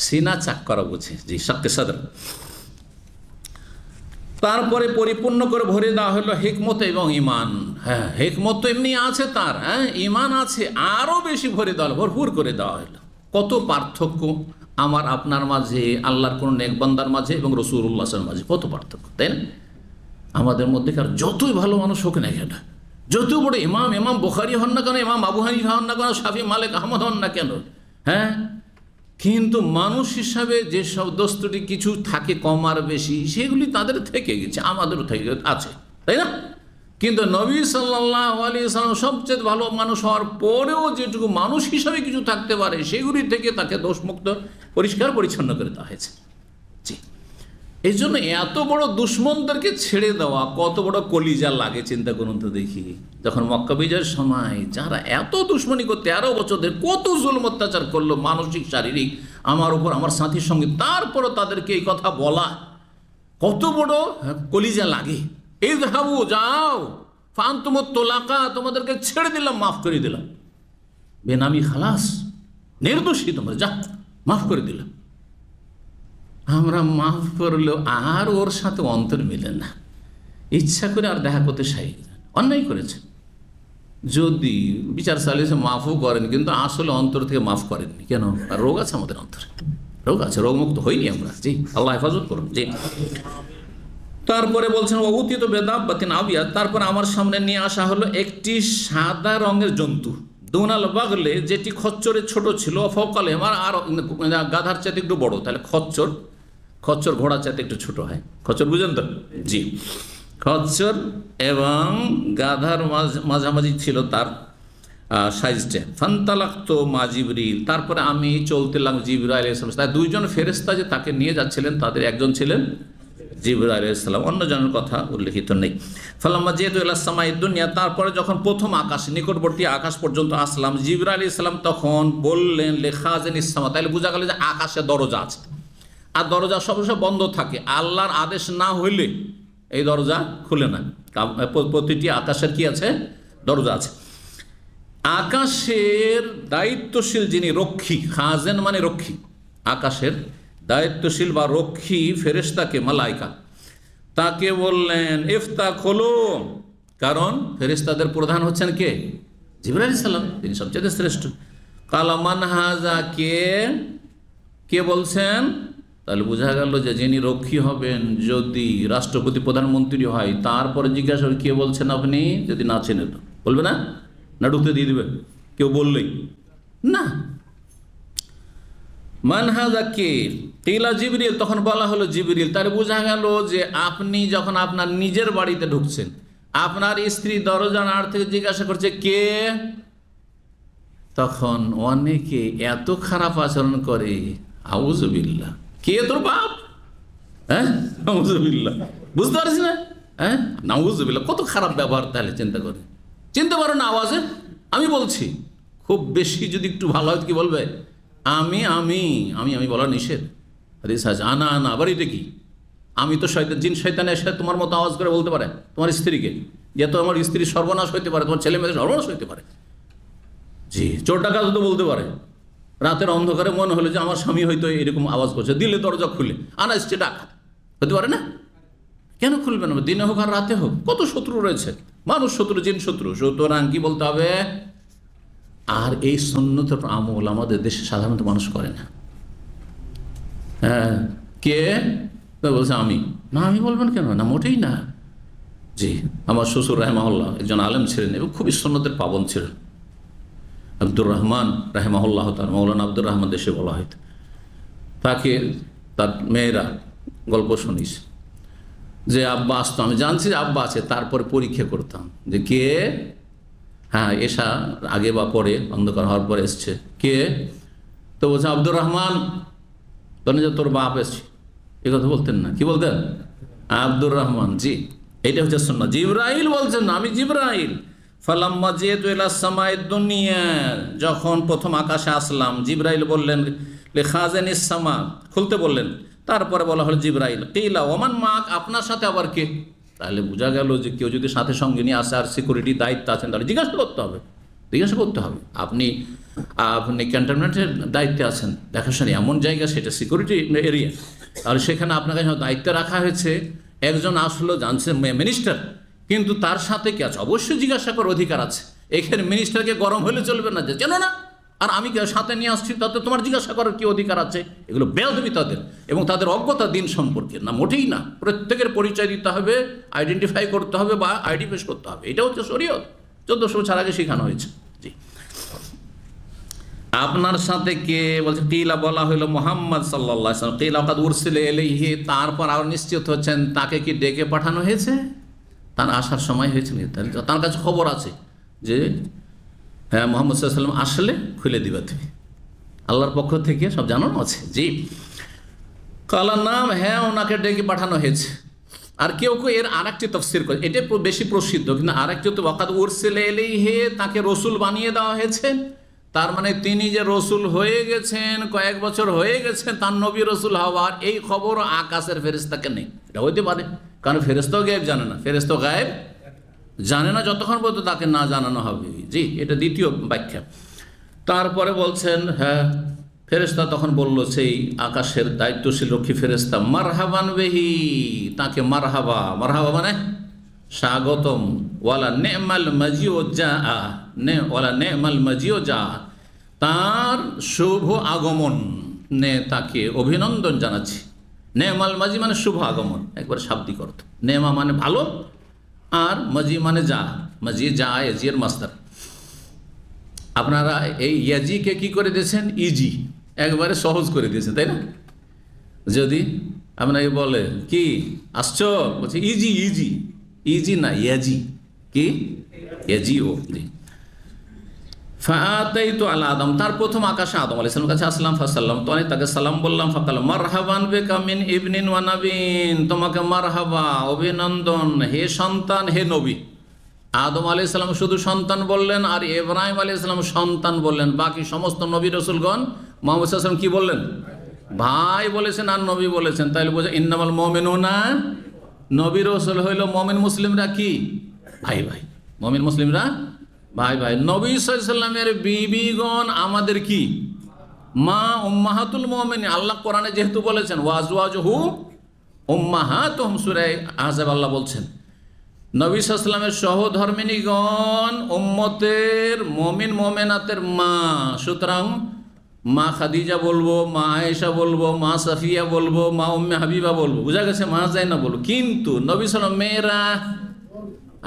সিনা চাক করা বুঝে। জি, সাক্কে সাদর। তারপরে পরিপূর্ণ করে ভরে দেওয়া হলো হিকমত এবং ইমান। হ্যাঁ, হিকমত তো এমনি আছে তার, ইমান আছে, আরও বেশি ভরে দেওয়া হলো, ভরপুর করে দেওয়া হলো। কত পার্থক্য আমার আপনার মাঝে, আল্লাহর কোন নেক বান্দার মাঝে এবং রাসূলুল্লাহ সাল্লাল্লাহু আলাইহি ওয়াসাল্লামের মাঝে, কত পার্থক্য, তাই না? আমাদের মধ্যেকার যতই ভালো মানুষ হোক না কেন, যত বড় ইমাম বুখারী হন না কেন, ইমাম আবু হানিফা হন না কেন, শাফি, মালিক, আহমদ হন না কেন, কিন্তু মানুষ হিসাবে যেসব দোষটি কিছু থাকে কম আর বেশি, সেগুলি তাদের থেকে গেছে, আমাদেরও থেকে আছে, তাই না? কিন্তু নবী সাল্লাল্লাহু আলাইহি ওয়াসাল্লাম সবচেয়ে ভালো মানুষ হওয়ার পরেও যেটুকু মানুষ হিসাবে কিছু থাকতে পারে, সেগুলি থেকে তাকে দোষমুক্ত পরিষ্কার পরিচ্ছন্ন করে দেওয়া হয়েছে। জি, এই জন্য এত বড় দুশ্মনদেরকে ছেড়ে দেওয়া কত বড় কলিজা লাগে চিন্তা করুন তো দেখি। যখন মক্কা বিজয়ের সময় যারা এত দুশ্মনী করতে 13 বছর ধরে কত জুলুম অত্যাচার করলো, মানসিক শারীরিক আমার উপর আমার সাথীর সঙ্গে, তারপরও তাদেরকে এই কথা বলা কত বড় কলিজা লাগে। এই ধাবু যাও ফান্তুমত তোলাকা, তোমাদেরকে ছেড়ে দিলাম, মাফ করে দিলাম, বেনামি খালাস, নির্দোষী তোমরা, যা মাফ করে দিলাম। আমরা মাফ করলেও আর ওর সাথে অন্তর মিলে না, ইচ্ছা করে আর দেখা করতে চাই, অন্যায় করেছে। যদি বিচার চালিয়েছে মাফও করেন, কিন্তু আসলে অন্তর থেকে মাফ করেননি কেন? আর রোগ আছে আমাদের অন্তরে, রোগ আছে, রোগমুক্ত হইনি আমরা। জি, আল্লাহ হেফাজত করুন। জি, তারপরে বলছেন অতীত বেদাবাতিন আবিয়া, তারপর আমার সামনে নিয়ে আসা হলো একটি সাদা রঙের জন্তু, দুনাল বাগলে, যেটি খচ্চরের ছোট ছিল, ফকালে আমার আর গাধার চাইতে একটু বড়। তাহলে খচ্চর ঘোড়ার চাইতে একটু ছোট হয়, খচ্চর বুঝেন তো? জি, খচ্চর এবং গাধার মাঝামাঝি ছিল তার সাইজটা। ফান্তালাক্তো মা জিবরিল, তারপরে আমি চলতে লাগলাম জিবরাইল আলাইহিস সালাম। তাই দুইজন ফেরেশতা যে তাকে নিয়ে যাচ্ছিলেন, তাদের একজন ছিলেন জিবরাইল আলাইহিস সালাম, অন্যজনের কথা উল্লেখিত নেই। ফালাম্মা জিতু ইলা সামাই দুনিয়া, তারপরে যখন প্রথম আকাশ, নিকটবর্তী আকাশ পর্যন্ত আসলাম, জিবরাইল আলাইহিস সালাম তখন বললেন লেখাজেনিস সামা, তাহলে বোঝা গেল যে আকাশে দরজা আছে, আর দরজা সবসময় বন্ধ থাকে, আল্লাহর আদেশ না হইলে এই দরজা খুলে না। প্রতিটি আকাশের কি আছে? দরজা আছে। আকাশের দায়িত্বশীল যিনি রক্ষী, খাজেন মানে রক্ষী, আকাশের দায়িত্বশীল বা রক্ষী ফেরেশতাকে, মালাইকা, তাকে বললেন ইফতা খোলো, কারণ ফেরেশতাদের প্রধান হচ্ছেন কে? জিবরাইল আলাইহিস সালাম, তিনি সবচেয়ে শ্রেষ্ঠ। কালা মান হাজা, কে বলছেন? তাহলে বোঝা গেল যে যিনি রক্ষী হবেন, যদি রাষ্ট্রপতি প্রধানমন্ত্রী হয়, তারপরে জিজ্ঞাসা হবে কে বলছেন আপনি, যদি না চেনে তো বলবে না, না ঢুকতে দিয়ে দিবে কেউ বললেই না। মানহাজা কে? কিলা জিবরিল, তখন বলা হলো জিবরিল। তাহলে বোঝা গেল যে আপনি যখন আপনার নিজের বাড়িতে ঢুকছেন, আপনার স্ত্রী দরজা নাড় থেকে জিজ্ঞাসা করছে কে, তখন অনেকে এত খারাপ আচরণ করে, আউযুবিল্লাহ, কে তোর বাপ? হ্যাঁ, নাউযুবিল্লাহ, বুঝতে পারছিস না? হ্যাঁ, নাউযুবিল্লাহ, কত খারাপ ব্যবহার। তাহলে চিন্তা করে, চিনতে পারো না আওয়াজে? আমি বলছি, খুব বেশি যদি একটু ভালো হয় কি বলবে? আমি আমি আমি আমি বলা নিষেধ। হাদিস আছে, আনা আনা, বাড়িতে কি? আমি তো শয়তান, জিন শয়তান এসে তোমার মতো আওয়াজ করে বলতে পারে তোমার স্ত্রীকে, যে তো আমার স্ত্রী সর্বনাশ হইতে পারে, তোমার ছেলে মেয়েদের সর্বনাশ হইতে পারে। জি, চোর ডাকাত তো বলতে পারে, রাতের অন্ধকারে মনে হলো যে আমার স্বামী হয়তো এরকম আওয়াজ করছে, দিলে দরজা খুলে আনা এসছে ডাকাত, হতে পারে না? কেন খুলবে না? দিনে হোক আর রাতে হোক, কত শত্রু রয়েছে, মানুষ শত্রু, জিন শত্রু। সুতরাং কি বলতে হবে? আর এই সুন্নতের আমল আমাদের দেশে সাধারণত মানুষ করে না। হ্যাঁ, কে বলছে? আমি। না, আমি বলবেন কেন? না, মোটেই না। জি, আমার শ্বশুর রাহেমাহুল্লাহ একজন আলেম ছিলেন এবং খুবই সুন্নতের পাবন ছিলেন, আব্দুর রহমান রাহেমাহুল্লাহ, তার মৌলানা আব্দুর রহমান দেশে বলা হয়তো। তাকে তার মেয়েরা গল্প শুনিস যে আব্বা আসতো, আমি জানছি যে আব্বা আছে, তারপরে পরীক্ষা করতাম যে কে। হ্যাঁ, এসা আগে বা পরে, অন্ধকার হওয়ার পরে এসছে, কে? তো বলছে আব্দুর রহমান। তখন যে তোর বাপ এসছে, এ কথা বলতেন না, কি বলতেন? আব্দুর রহমান। জি, এইটা হচ্ছে সুন্নাহ। জিবরাইল বলছেন না, আমি জিবরাইল। ফালাম্মা জিতু ইলা সামাই দুনিয়া, যখন প্রথম আকাশে আসলাম, জিবরাইল বললেন লিখাজানিস সামা, খুলতে বললেন। তারপরে বলা হলো জিবরাইল, কিলা ওমান মাক, আপনার সাথে আবার কে? তাহলে বোঝা গেল যে কেউ যদি সাথে সঙ্গে নিয়ে আসে আর সিকিউরিটি দায়িত্ব আছেন, তাহলে জিজ্ঞাসা করতে হবে, আপনি ক্যান্টনমেন্টের দায়িত্বে আছেন, দেখাশোনা এমন জায়গা, সেটা সিকিউরিটি এরিয়া, তাহলে সেখানে আপনাকে দায়িত্বে রাখা হয়েছে। একজন আসলো, জানছেন মিনিস্টার, কিন্তু তার সাথে কি আছে অবশ্যই জিজ্ঞাসা করার অধিকার আছে। এখানে মিনিস্টারকে গরম হলে চলবে না যে জানো না, আর আমি সাথে নিয়ে আসছি, তাতে তোমার জিজ্ঞাসা করার কি অধিকার আছে? এগুলো বেয়াদবি তাদের, এবং তাদের অজ্ঞতা দিন সম্পর্কে। না, মোটেই না। প্রত্যেকের পরিচয় দিতে হবে, আইডেন্টিফাই করতে হবে বা আইডি পেশ করতে হবে। এটা হচ্ছে শরীয়ত, 1400 বছর আগে শেখানো হয়েছে। জি, আপনার সাথে কে? বলছে কিলা, বলা হইল মুহাম্মদ সাল্লাল্লাহু আলাইহি ওয়াসাল্লাম। কিলা কাদ উরসিলা ইলাইহি, তারপর আর নিশ্চিত হচ্ছেন তাকে কি ডেকে পাঠানো হয়েছে, তার আসার সময় হয়েছে। তার কাছে খবর আছে যে হ্যাঁ মুহাম্মদ সাল্লাল্লাহু আলাইহি ওয়াসাল্লাম আসলে খুলে দিবা তুমি, আল্লাহর পক্ষ থেকে সব জানানো আছে। জি, কালার নাম, হ্যাঁ ওনাকে ডেকে পাঠানো হয়েছে। আর কেউ কেউ এর আরেকটি তাফসীর করে, এটা বেশি প্রসিদ্ধ, কিন্তু আরেকটি তো ওয়াকাদ উরসিলা ইলাইহি, তাকে রসুল বানিয়ে দেওয়া হয়েছে। তার মানে তিনি যে রসুল হয়ে গেছেন, কয়েক বছর হয়ে গেছেন তার নবী রসুল হওয়ার, এই খবর আকাশের ফেরেশতাকে নেই। এটা হইতে পারে, কারণ ফেরেশতাও গায়েব জানে না, ফেরেশতাও গায়েব জানে না যতক্ষণ পর্যন্ত তাকে না জানানো হবে। জি, এটা দ্বিতীয় ব্যাখ্যা। তারপরে বলছেন হ্যাঁ ফেরেশতা তখন বলল, সেই আকাশের দায়িত্বশীল রক্ষী ফেরেশতা, মারহাবান বিহি, তাকে মারহাবা, মারহাবা মানে স্বাগতম, ওয়ালা নেমাল মাজিও যা, ওয়ালা নেমাল মাজিও যা, তার শুভ আগমন নে, তাকে অভিনন্দন জানাচ্ছি। নেমাল মাজি মানে শুভ আগমন, একবার শাব্দিক অর্থ। নেমা মানে ভালো, আর মাজি মানে যা, মাজি যা এজির মাস্টার। আপনারা এই ইয়াজিকে কি করে দিয়েছেন? ইজি, একবারে সহজ করে দিয়েছেন, তাই না? যদি আপনাকে বলে কি আসছো, বলছে ইজি, ইজি, ইজি না ইয়াজি, কি ইয়াজি ও। জি, ফাতাইতু আলা আদম, তার প্রথম আকাশে আদম আলাইহিস সালামের কাছে আসলাম। ফাসাল্লাম, তো আমি তাকে সালাম বললাম। ফাকাল মারহাবান বিকা মিন ইবনিন ওয়া নাবিয়্যিন, তোমাকে মারহাবা, অভিনন্দন হে সন্তান হে নবী। আদম আলাইহিস সালাম শুধু সন্তান বললেন, আর ইব্রাহিম আলাইহিস সালাম সন্তান বললেন। বাকি সমস্ত নবী রাসূলগণ মুহাম্মদ সাল্লাল্লাহু আলাইহি ওয়াসাল্লাম কি বললেন? ভাই বলেছেন আর নবী বলেছেন। তাইলে বোঝা ইন্নামাল মুমিনুনা, নবী রাসূল হইল মুমিন মুসলিমরা কি ভাই ভাই, মুমিন মুসলিমরা ভাই ভাই। নবী সাল্লাল্লাহু আলাইহি ওয়াসাল্লামের বিবিগণ আমাদের কি মা, উম্মাহাতুল মুমিনিন। আল্লাহ কোরআনে যেহেতু বলেছেন ওয়াজওয়াজুহু উম্মাহাতুহুম, সূরা আহজাব আল্লাহ বলছেন নবী সাল্লাল্লাহু আলাইহি ওয়াসাল্লামের সহধর্মিণীগণ উম্মতের মুমিন মুমিনাতের মা। সুতরাং মা খাদিজা বলবো, মা আয়েশা বলবো, মা সাফিয়া বলবো, মা উম্মে হাবিবা বলবো, বুঝা গেছে, মা যায়না বলবো। কিন্তু নবী সাল্লাল্লাহু আলাইহি ওয়াসাল্লাম মেয়েরা,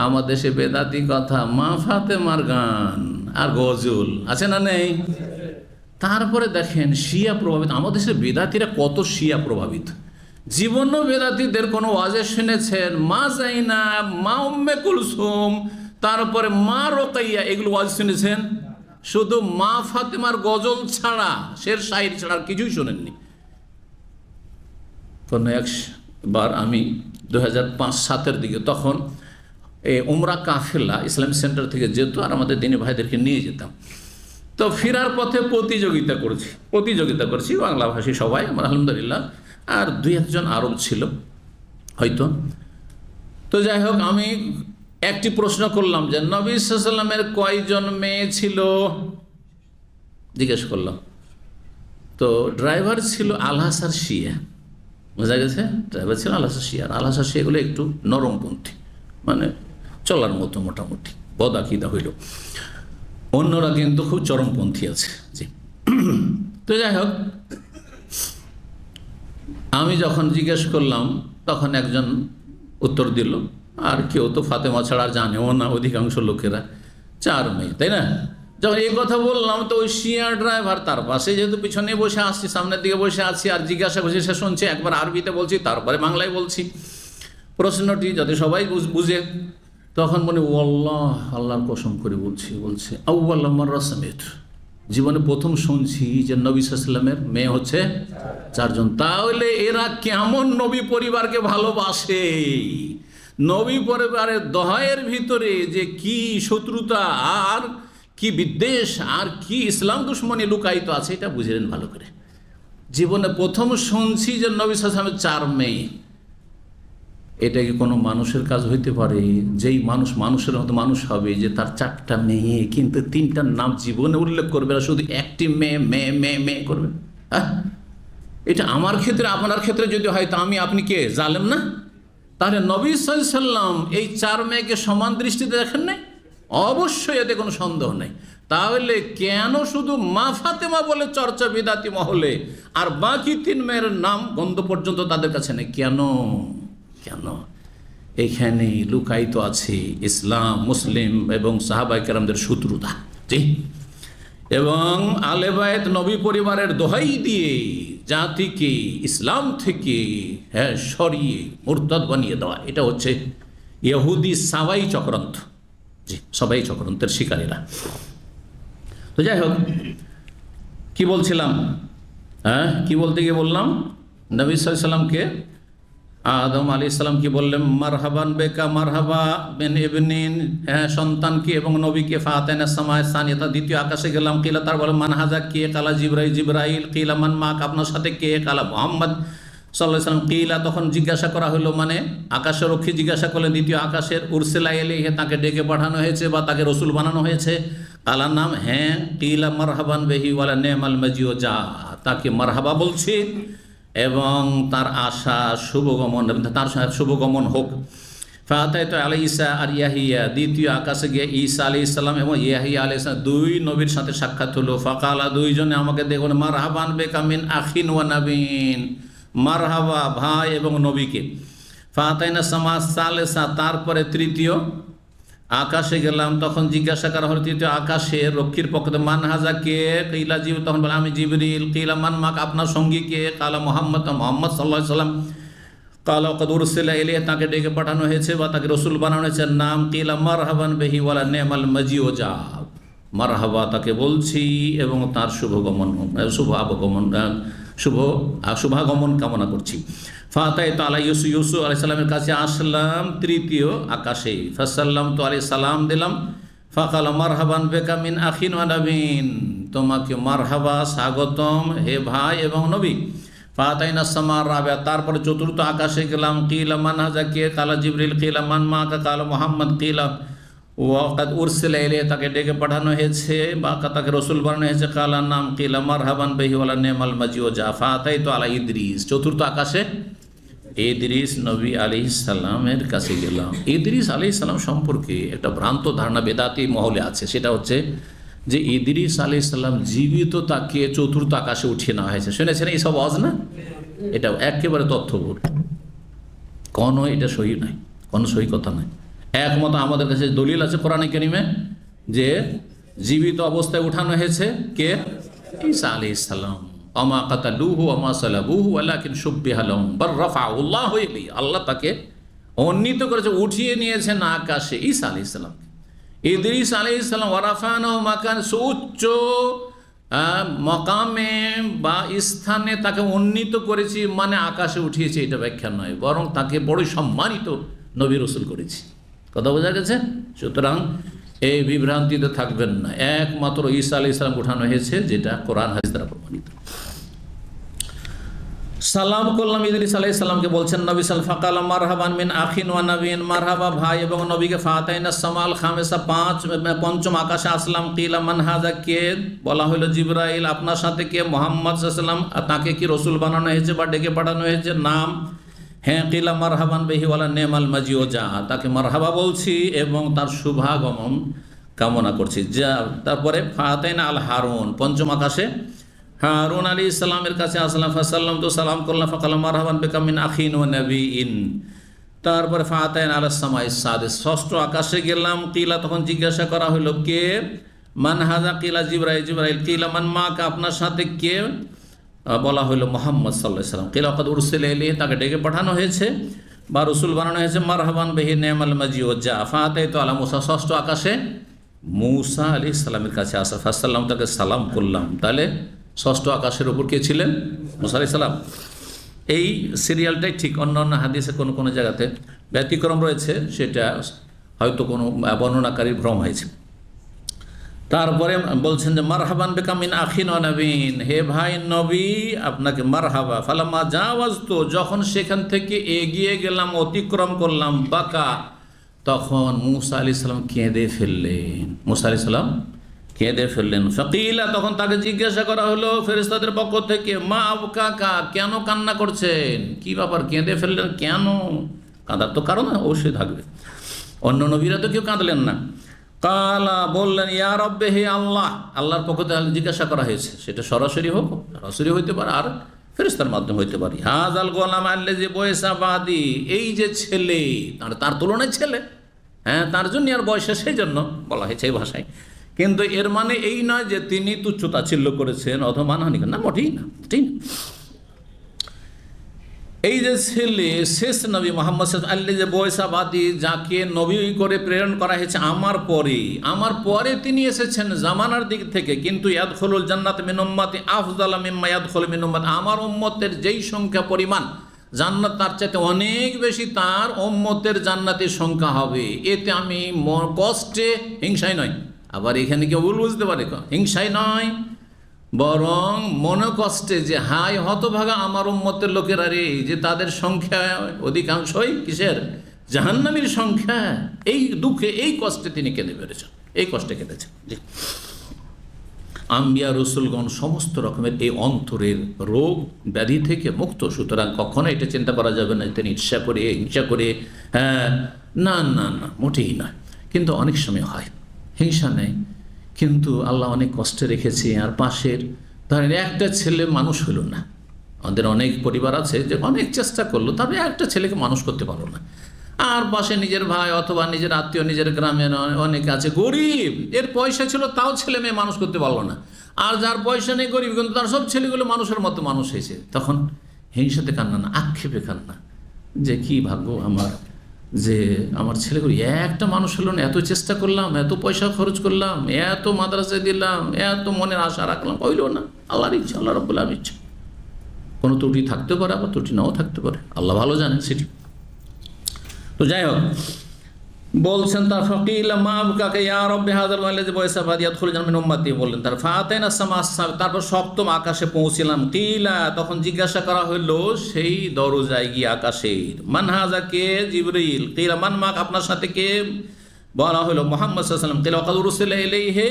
আমার দেশে বেদাতি কথা, মা ফাতেমার গান আর গজল আছে না নেই? তারপরে দেখেন শিয়া প্রভাবিত, আমাদের দেশের বেদাতিরা কত শিয়া প্রভাবিত। জীবনও বেদাতিদের কোনো ওয়াজে শুনেছেন? মা যায়নাব, মা উম্মে কুলসুম, তারপরে মা রোকাইয়া, এগুলো ওয়াজ শুনেছেন? শুধু মা ফাতেমার গজল ছাড়া, শের শায়রি ছাড়া আর কিছুই শোনেননি। কোনো একবার আমি 2005-07 দিকে, তখন এই উমরা কাফেলা ইসলামিক সেন্টার থেকে যেত, আর আমাদের দিনী ভাইদেরকে নিয়ে যেতাম। তো ফেরার পথে প্রতিযোগিতা করছি বাংলাভাষী সবাই, আমার আলহামদুলিল্লাহ, আর 2-1 আরব ছিল হয়তো। তো যাই হোক, আমি একটি প্রশ্ন করলাম যে নবী সাল্লাল্লাহু আলাইহি ওয়াসাল্লামের কয়জন মেয়ে ছিল, জিজ্ঞেস করলাম। তো ড্রাইভার ছিল আল-হাসার শিয়া, বোঝা গেছে, ড্রাইভার ছিল আল-হাসার শিয়া। আর আল-হাসার শিয়াগুলো একটু নরমপন্থী, মানে চলার মতো মোটামুটি বদাকিদা হইল। অন্যরা কিন্তু খুব চরমপন্থী আছে। জি, তো যাই হোক, আমি যখন জিজ্ঞেস করলাম তখন একজন উত্তর দিল, আর কেউ তো ফাতেমা ছাড়া জানেও না অধিকাংশ লোকেরা, 4 মেয়ে, তাই না? যখন এই কথা বললাম তো ওই শিয়া ড্রাইভার, তার পাশে যেহেতু পিছনে বসে আসছি, সামনের দিকে বসে আছি, আর জিজ্ঞাসা করছি, সে শুনছে, একবার আরবিতে বলছি, তারপরে বাংলায় বলছি প্রশ্নটি যাতে সবাই বুঝে। তখন বলি ওয়াল্লাহ, আল্লাহর কসম করে বলছে আউয়াল মাররা সামি'তু, জীবনে প্রথম শুনছি যে নবী সাল্লাল্লাহু আলাইহি ওয়াসাল্লামের মেয়ে হচ্ছে 4 জন। তাহলে এরা কেমন নবী পরিবারকে ভালোবাসে, নবী পরিবারের দহায়ের ভিতরে যে কি শত্রুতা আর কি বিদ্বেষ আর কি ইসলাম দুশ্মনী লুকায়িত আছে, এটা বুঝলেন ভালো করে। জীবনে প্রথম শুনছি যে নবী সাল্লাল্লাহু আলাইহি ওয়াসাল্লামের 4 মেয়ে। এটা কি কোনো মানুষের কাজ হইতে পারে? যেই মানুষের মতো মানুষ হবে যে তার 4টা মেয়ে, কিন্তু 3টার নাম জীবনে উল্লেখ করবে না, শুধু একটি মেয়ে করবে? হ্যাঁ, এটা আমার ক্ষেত্রে, আপনার ক্ষেত্রে যদি হয়, তা আপনি কে জালেম না? তাহলে নবী সাল্লাল্লাহু আলাইহি ওয়াসাল্লাম এই 4 মেয়েকে সমান দৃষ্টিতে দেখেন নাই? অবশ্যই, এতে কোনো সন্দেহ নেই। তাহলে কেন শুধু মা ফাতেমা বলে চর্চা বিদাতি মহলে, আর বাকি 3 মেয়ের নাম গন্ধ পর্যন্ত তাদের কাছে নেই? কেন? এখানে লুকায়িত আছে ইসলাম, মুসলিম এবং সাহাবায়ে কেরামদের শত্রুতা। জি, এবং আলে বায়েত নবী পরিবারের দোহাই দিয়ে জাতিকে ইসলাম থেকে সরিয়ে মুরতাদ বানিয়ে দেওয়া, এটা হচ্ছে ইহুদি সাবাই চক্রান্ত। জি, সবাই চক্রান্তের শিকারীরা। তো যাই হোক, কি বলছিলাম, কি বলতে গিয়ে বললাম, নবী সাল্লাল্লাহু আলাইহি সাল্লামকে আদম আলাইহিস সালাম কি বললেন, মারহাবান বেকা মারহাবা বিন ইবনিন, সন্তানকে এবং নবীকে। ফাতাইনা সামায়ে সানিয়াতা, দ্বিতীয় আকাশে গেলাম। কিলা, তার বলে মান হাজা, কে? কালা জিবরাইল। কিলা মান মাক, আপনার সাথে কে? কালা মুহাম্মদ সাল্লাল্লাহু আলাইহি সাল্লাম। কিলা, তখন জিজ্ঞাসা করা হলো, মানে আকাশের রক্ষী জিজ্ঞাসা করলেন দ্বিতীয় আকাশের, উরসিলা ইলাইহি, তাকে ডেকে পাঠানো হয়েছে বা তাকে রসুল বানানো হয়েছে। কালার নাম, হ্যাঁ। কিলা মারহাবান বিহি ওয়ালা নি'মাল মাজিউ যা, তাকে মারহাবা বলছি এবং তার আশা শুভগমন, তার শুভগমন হোক। ফাতাইতু আলা ঈসা আর ইয়াহিয়া, দ্বিতীয় আকাশে গিয়ে ঈসা আলাইহিস সালাম এবং ইয়াহিয়া আলাইহিস সালাম, দুই নবীর সাথে সাক্ষাৎ হলো। ফাকালা, দুইজনে আমাকে দেখুন, মারহাবান বিকা মিন আখিন ওয়া নাবিয়িন, মারহাবা ভাই এবং নবীকে। ফাতাইনা সামা সালেসা, তারপরে তৃতীয় আকাশে গেলাম। তখন জিজ্ঞাসা করা হলো তৃতীয় আকাশের রক্ষীর পক্ষ থেকে, মান হাজা, কে? কিলা জিব, তখন বলে আমি জিবরিল। কিলা মান মাক, আপনার সঙ্গী কে? কালা মুহাম্মদ সাল্লাল্লাহু আলাইহি সাল্লাম। কালা কদ উরসিলা ইলাইহি, তাকে ডেকে পাঠানো হয়েছে বা তাকে রসুল বানানো হয়েছে। নাম, কিলা মারহাবান বিহি ওয়ালা নি'মাল মাজিউ যা, মারহাবা তাকে বলছি এবং তার শুভাগমন কামনা করছি। ফাতাইতু আলা ইউসুফ আলাইহিস সালামের কাছে আসলাম তৃতীয় আকাশে। ফাসাল্লামতু আলাইহি, সালাম দিলাম। ফাকালা মারহাবান বিকা মিন আখিন ওয়া নাবিয়িন, তোমাকে মারহাবা, স্বাগতম হে ভাই এবং নবী। ফাতাইনা সামা রাবিয়া, তারপরে চতুর্থ আকাশে গেলাম। কিলা মান হাজা, কে? কালা জিবরিল। কিলা মান মাকা? কালা মুহাম্মদ। কিলা ওয়াকাদ উরসিলা ইলাইহি, তাকে ডেকে পাঠানো হয়েছে বা তাকে রসুল বানানো হয়েছে। কালা নাম, কিলা মারহাবান বিহি ওয়ালা নি'মাল মাজিউ যা। ফাতাইতু আলা ইদ্রিস, চতুর্থ আকাশে ইদ্রিস নবী আলাইহিস সালামের কাছে গেলাম। ইদ্রিস আলাইহিস সালাম সম্পর্কে একটা ভ্রান্ত ধারণা বেদাতি মহলে আছে, সেটা হচ্ছে যে ইদ্রিস আলাইহিস সালাম জীবিত, তাকে চতুর্থ আকাশে উঠিয়ে নেওয়া হয়েছে। শুনেছেন এইসব ওয়াজ না? এটা একেবারে তথ্যভুল, কোনো এটা সহি নাই, কোনো সহি কথা নাই। একমত আমাদের কাছে দলিল আছে কোরআনে কারিমে যে জীবিত অবস্থায় উঠানো হয়েছে কে? ঈসা আলাইহিস সালাম। আমা কাতালুহু আমা সালাবুহু ওয়ালাকিন শুব্বিহা লাহুম বাল রাফাউল্লাহু ইলাইহি, আল্লাহ তাকে উন্নীত করেছে, উঠিয়ে নিয়েছেন আকাশে ঈসা আলাইহিস সালাম। ইদ্রিস আলাইহিস সালাম ওয়ারাফানাহু মাকান, সুউচ্চ মকামে বা স্থানে তাকে উন্নীত করেছি, মানে আকাশে উঠিয়েছে এটা ব্যাখ্যা নয়, বরং তাকে বড়ই সম্মানিত নবী রসুল করেছি। কথা বোঝা গেছে? সুতরাং এই বিভ্রান্তিতে থাকবেন না, একমাত্র ঈসা আলাইহিস সালাম উঠানো হয়েছে, যেটা কোরআন হাদিস দ্বারা প্রমাণিত। সালাম করলাম ইদ্রিস আলাইহিস সালামকে, বলছেন নবী সাল্লাল্লাহু আলাইহি ওয়াসাল্লাম, ফাকালা মারহাবান মিন আখিন ওয়া নাবিয়িন, মারহাবা ভাই এবং নবীকে। ফাতাইনা সামাল খামেসা, পঞ্চম আকাশে আসলাম। কিলা মান হাজা, কে? বলা হলো জিবরাইল। আপনার সাথে কে? মুহাম্মদ সাল্লাল্লাহু আলাইহি ওয়াসাল্লাম। তাকে কি রসুল বানানো হয়েছে বা ডেকে পাঠানো হয়েছে? নাম, হ্যাঁ। কিলা মারহাবান বিহি ওয়ালা নি'মাল মাজিউ যা, তাকে মারহাবা বলছি এবং তার শুভাগমন কামনা করছি। যা, তারপরে ফাতাইনা আল হারুন, পঞ্চম আকাশে হারুন আলাইহিস সালামের কাছে আসলাম। ফাসাল্লাম, তো সালাম করলাম। ফাকালা মারহাবান বিকা মিন আখিন ওয়া নাবিয়িন। তারপরে ফাতাইনা আলাস সামাইস সাদিস, ষষ্ঠ আকাশে গেলাম। কিলা, তখন জিজ্ঞাসা করা হলো কে? মান হাজা, কিলা জিবরাইল। কিলা মান মাকা, আপনার সাথে কে? বলা হলো মুহাম্মদ সাল্লাল্লাহু আলাইহি ওয়াসাল্লাম। কিলা কদ উরসিলা ইলাইহি, তাকে ডেকে পাঠানো হয়েছে বা রসুল বানানো হয়েছে। মারহাবান বিহি নি'মাল মাজিউ যা। ফাতাইতু আলা মুসা, ষষ্ঠ আকাশে মুসা আলাইহিস সালামের কাছে আসা। ফাসাল্লাম, তাকে সালাম করলাম। তাহলে ষষ্ঠ আকাশের উপর কে ছিলেন? মুসা আলাইহিস সালাম। এই সিরিয়ালটাই ঠিক, অন্য অন্য হাদিসে কোনো কোনো জায়গাতে ব্যতিক্রম রয়েছে, সেটা হয়তো কোনো বর্ণনাকারীর ভ্রম হয়েছে। তারপরে বলছেন যে মারহাবান বিকা মিন আখিন ওয়া নাবিয়িন, হে ভাই নবী আপনাকে মারহাবা। ফালাম্মা জাওয়াজতু, যখন সেখান থেকে এগিয়ে গেলাম, অতিক্রম করলাম, বাকা, তখন মুসা আলাইহিস সালাম কেঁদে ফেললেন। মুসা আলাইহিস সালাম কেঁদে ফেললেন। ফাকিলা, তখন তাকে জিজ্ঞাসা করা হলো ফেরেশতাদের পক্ষ থেকে, মা আবকাকা, কেন কান্না করছেন? কি ব্যাপার, কেঁদে ফেললেন কেন? কাঁদার তো কারণ অবশ্যই থাকবে, অন্য নবীরা তো কেউ কাঁদলেন না। কালা, বললেন, ইয়া রব্বে, হে আল্লাহ। আল্লাহর পক্ষ থেকে জিজ্ঞাসা করা হয়েছে, সেটা সরাসরি হোক, সরাসরি হইতে পারে, আর ফেরেশতার মাধ্যমে হইতে পারে। হাজাল গোলাম আল্লাযী বয়সা বাদি, এই যে ছেলে, তার তুলনায় ছেলে, হ্যাঁ, তার জন্য আর বয়সে, সেই জন্য বলা হয়েছে এই ভাষায়। কিন্তু এর মানে এই নয় যে তিনি তুচ্ছতাচ্ছিল্য করেছেন অথবা মানহানি করেন, না, মোটেই না, ঠিক না। এই যে ছেলে শেষ নবী মোহাম্মদ আল্লাহ যে বয়সাবাদী, যাকে নবী করে প্রেরণ করা হয়েছে আমার পরে তিনি এসেছেন জামানার দিক থেকে, কিন্তু ইয়াদখুলুল জান্নাত মিন উম্মতি আফদালা মিম্মা ইয়াদখুলু মিন উম্মতি, আমার উম্মতের যেই সংখ্যা পরিমাণ জান্নাত তার চাইতে অনেক বেশি তার উম্মতের জান্নাতের সংখ্যা হবে। এতে আমি কষ্টে, হিংসায় নয়, আবার এখানে কেউ ভুল বুঝতে পারে, হিংসায় নয়, বরং মনে কষ্টে যে হায় হতভাগা আমার উম্মতের লোকেরা রে, যে তাদের সংখ্যা অধিকাংশই কিসের, জাহান্নামীর সংখ্যা। এই দুঃখে, এই কষ্টে তিনি কেঁদে পেরেছেন, এই কষ্টে কেঁদেছেন। জি, আম্বিয়া রসুলগণ সমস্ত রকমের এই অন্তরের রোগ ব্যাধি থেকে মুক্ত, সুতরাং কখনো এটা চিন্তা করা যাবে না তিনি ঈর্ষা করে, হিংসা করে, হ্যাঁ, না না না, মোটেই নয়। কিন্তু অনেক সময় হয়, হিংসা নেই, কিন্তু আল্লাহ অনেক কষ্টে রেখেছে। আর পাশের ধরেন একটা ছেলে মানুষ হলো না, আমাদের অনেক পরিবার আছে যে অনেক চেষ্টা করলো, তবে একটা ছেলেকে মানুষ করতে পারলো না। আর পাশে নিজের ভাই অথবা নিজের আত্মীয়, নিজের গ্রামে অনেক আছে গরিব, এর পয়সা ছিল তাও ছেলে মেয়ে মানুষ করতে পারলো না। আর যার পয়সা নেই গরিব, কিন্তু তার সব ছেলেগুলো মানুষের মতো মানুষ হয়েছে, তখন হিংসাতে কান্না না, আক্ষেপে কান্না, যে কি ভাগ্য আমার, যে আমার ছেলেগুলো একটা মানুষ হলো না, এত চেষ্টা করলাম, এত পয়সা খরচ করলাম, এত মাদ্রাসায় দিলাম, এত মনের আশা রাখলাম, হইল না। আল্লাহর ইচ্ছা, আল্লাহ রাব্বুল আলামিনের ইচ্ছা। কোনো ত্রুটি থাকতে পারে, আবার ত্রুটি নাও থাকতে পারে, আল্লাহ ভালো জানেন সেটি। তো যাই হোক, বলছেন তার ফকিলা মাবকাকে ইয়া রাব্বি হাযাল ওয়ালাদি বয়সাবাদ ইয়াদখুলু জান্নাত মিন উম্মতি, বললেন তার ফাতাইনা সামাস, তারপর সপ্তম আকাশে পৌঁছিলাম। কিলা, তখন জিজ্ঞাসা করা হলো সেই দরজায় গিয়ে আকাশের, মান হাযা, কে? জিবরিল। কিলা মান মাক, আপনার সাথে কে? বলা হলো মুহাম্মদ সাল্লাল্লাহু আলাইহি ওয়াসাল্লাম। কিলা ওয়াকাদ উরসিলা ইলাইহি,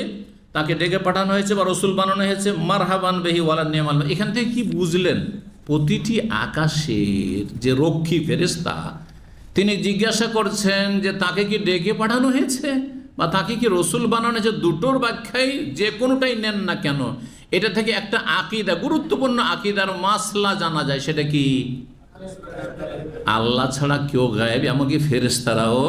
তাকে ডেকে পাঠানো হয়েছে বা রসুল বানানো হয়েছে। মারহাবান বিহি ওয়ালা নি'মাল। এখান থেকে কি বুঝলেন? প্রতিটি আকাশের যে রক্ষী ফেরেশতা, তিনি জিজ্ঞাসা করছেন যে তাকে কি ডেকে পাঠানো হয়েছে বা তাকে কি রসুল বানানো হয়েছে। দুটোর ব্যাখ্যাই যে কোনোটাই নেন না কেন, এটা থেকে একটা আকীদা, গুরুত্বপূর্ণ আকীদার মাসলা জানা যায়। সেটা কি? আল্লাহ ছাড়া কেউ গায়েব, এমনকি ফেরেশতারাও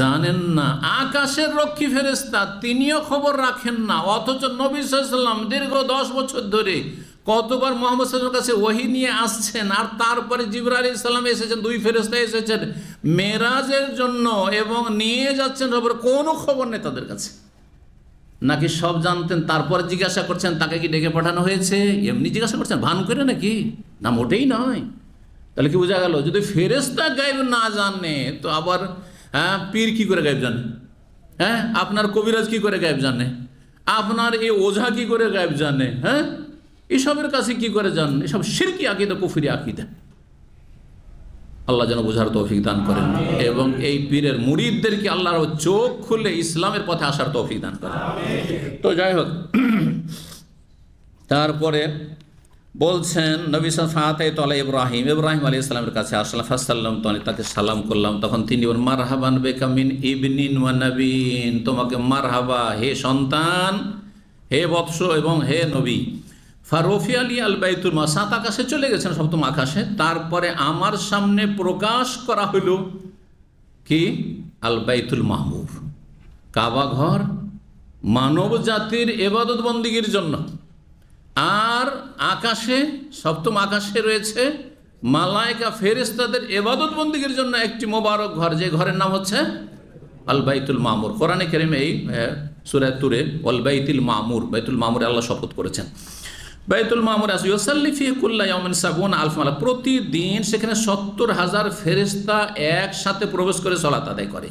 জানেন না। আকাশের রক্ষী ফেরেশতা তিনিও খবর রাখেন না, অথচ নবী সাল্লাল্লাহু আলাইহি ওয়াসাল্লাম দীর্ঘ 10 বছর ধরে কতবার মুহাম্মদ সাল্লাল্লাহু আলাইহি ওয়াসাল্লামের কাছে ওহী নিয়ে আসছেন। আর তারপরে জিবরাইল আলাইহিস সালাম এসেছেন, 2 ফেরেশতা এসেছেন মেরাজের জন্য এবং নিয়ে যাচ্ছেন রবের, কোনো খবর নেই তাদের কাছে। নাকি সব জানতেন, তারপরে জিজ্ঞাসা করছেন তাকে কি ডেকে পাঠানো হয়েছে? এমনি জিজ্ঞাসা করছেন ভান করে নাকি? না, মোটেই নয়। তাহলে কি বোঝা গেল? যদি ফেরেশতা গায়েব না জানে তো আবার পীর কি করে গায়েব জানে? আপনার কবিরাজ কি করে গায়েব জানে? আপনার এই ওঝা কি করে গায়েব জানে? এসবের কাছে কি করে জানেন? এসব শিরকি আকীদা, কুফরি আকীদা। আল্লাহ যেন বোঝার তৌফিক দান করেন এবং এই পীরের মুরিদদেরকে আল্লাহর চোখ খুলে ইসলামের পথে আসার তৌফিক দান করেন। তো যাই হোক, তারপরে বলছেন নবী সাল্লাল্লাহু ইব্রাহিম আলাইহিস সালামের কাছে আসলাম, ফাসাল্লাম, তো তাকে সালাম করলাম। তখন তিনি বলেন মারহাবান বিকা মিন ইবনিন ওয়া নবীন, তোমাকে মারহাবা হে সন্তান, হে বৎস এবং হে নবী। ফারফি আলী আল বাইতুল মা, 7 আকাশে চলে গেছেন, সপ্তম আকাশে। তারপরে আমার সামনে প্রকাশ করা হইল কি? আল বাইতুল মাহমুর, কাবা ঘর, মানব জাতির ইবাদত বন্দেগীর জন্য। আর আকাশে, সপ্তম আকাশে রয়েছে মালায়েকা ফেরেশতাদের ইবাদত বন্দেগীর জন্য একটি মোবারক ঘর, যে ঘরের নাম হচ্ছে আল বাইতুল মামুর। কোরআনে কারিমে এই সূরা তুরে ওয়াল বাইতুল মামুর, বাইতুল মামুরে আল্লাহ শপথ করেছেন। বাইতুল মামুর আছে ইউসাল্লি ফি কুল্লা ইয়াউমিন 70,000 মালাক, প্রতিদিন সেখানে 70,000 ফেরেশতা একসাথে প্রবেশ করে সালাত আদায় করে।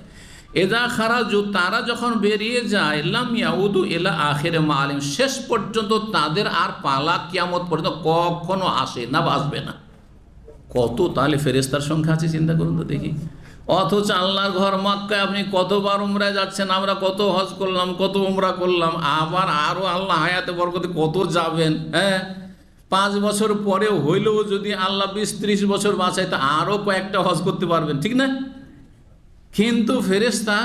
এদা খারাজু, তারা যখন বেরিয়ে যায়, লাম ইয়াউদু ইলা আখির মালিম, শেষ পর্যন্ত তাদের আর পালা কিয়ামত পর্যন্ত কখনো আসে না বা আসবে না। কত তাহলে ফেরেশতার সংখ্যা আছে, চিন্তা করুন তো দেখি। অথচ আল্লাহর ঘর মক্কায় আপনি কতবার উমরায় যাচ্ছেন, আমরা কত হজ করলাম, কত উমরা করলাম, আবার আরও আল্লাহ হায়াতে বরকতে কত যাবেন। 5 বছর পরেও হইলেও যদি আল্লাহ 20-30 বছর বাঁচায় তা আরও কয়েকটা হজ করতে পারবেন, ঠিক না? কিন্তু ফেরেশতা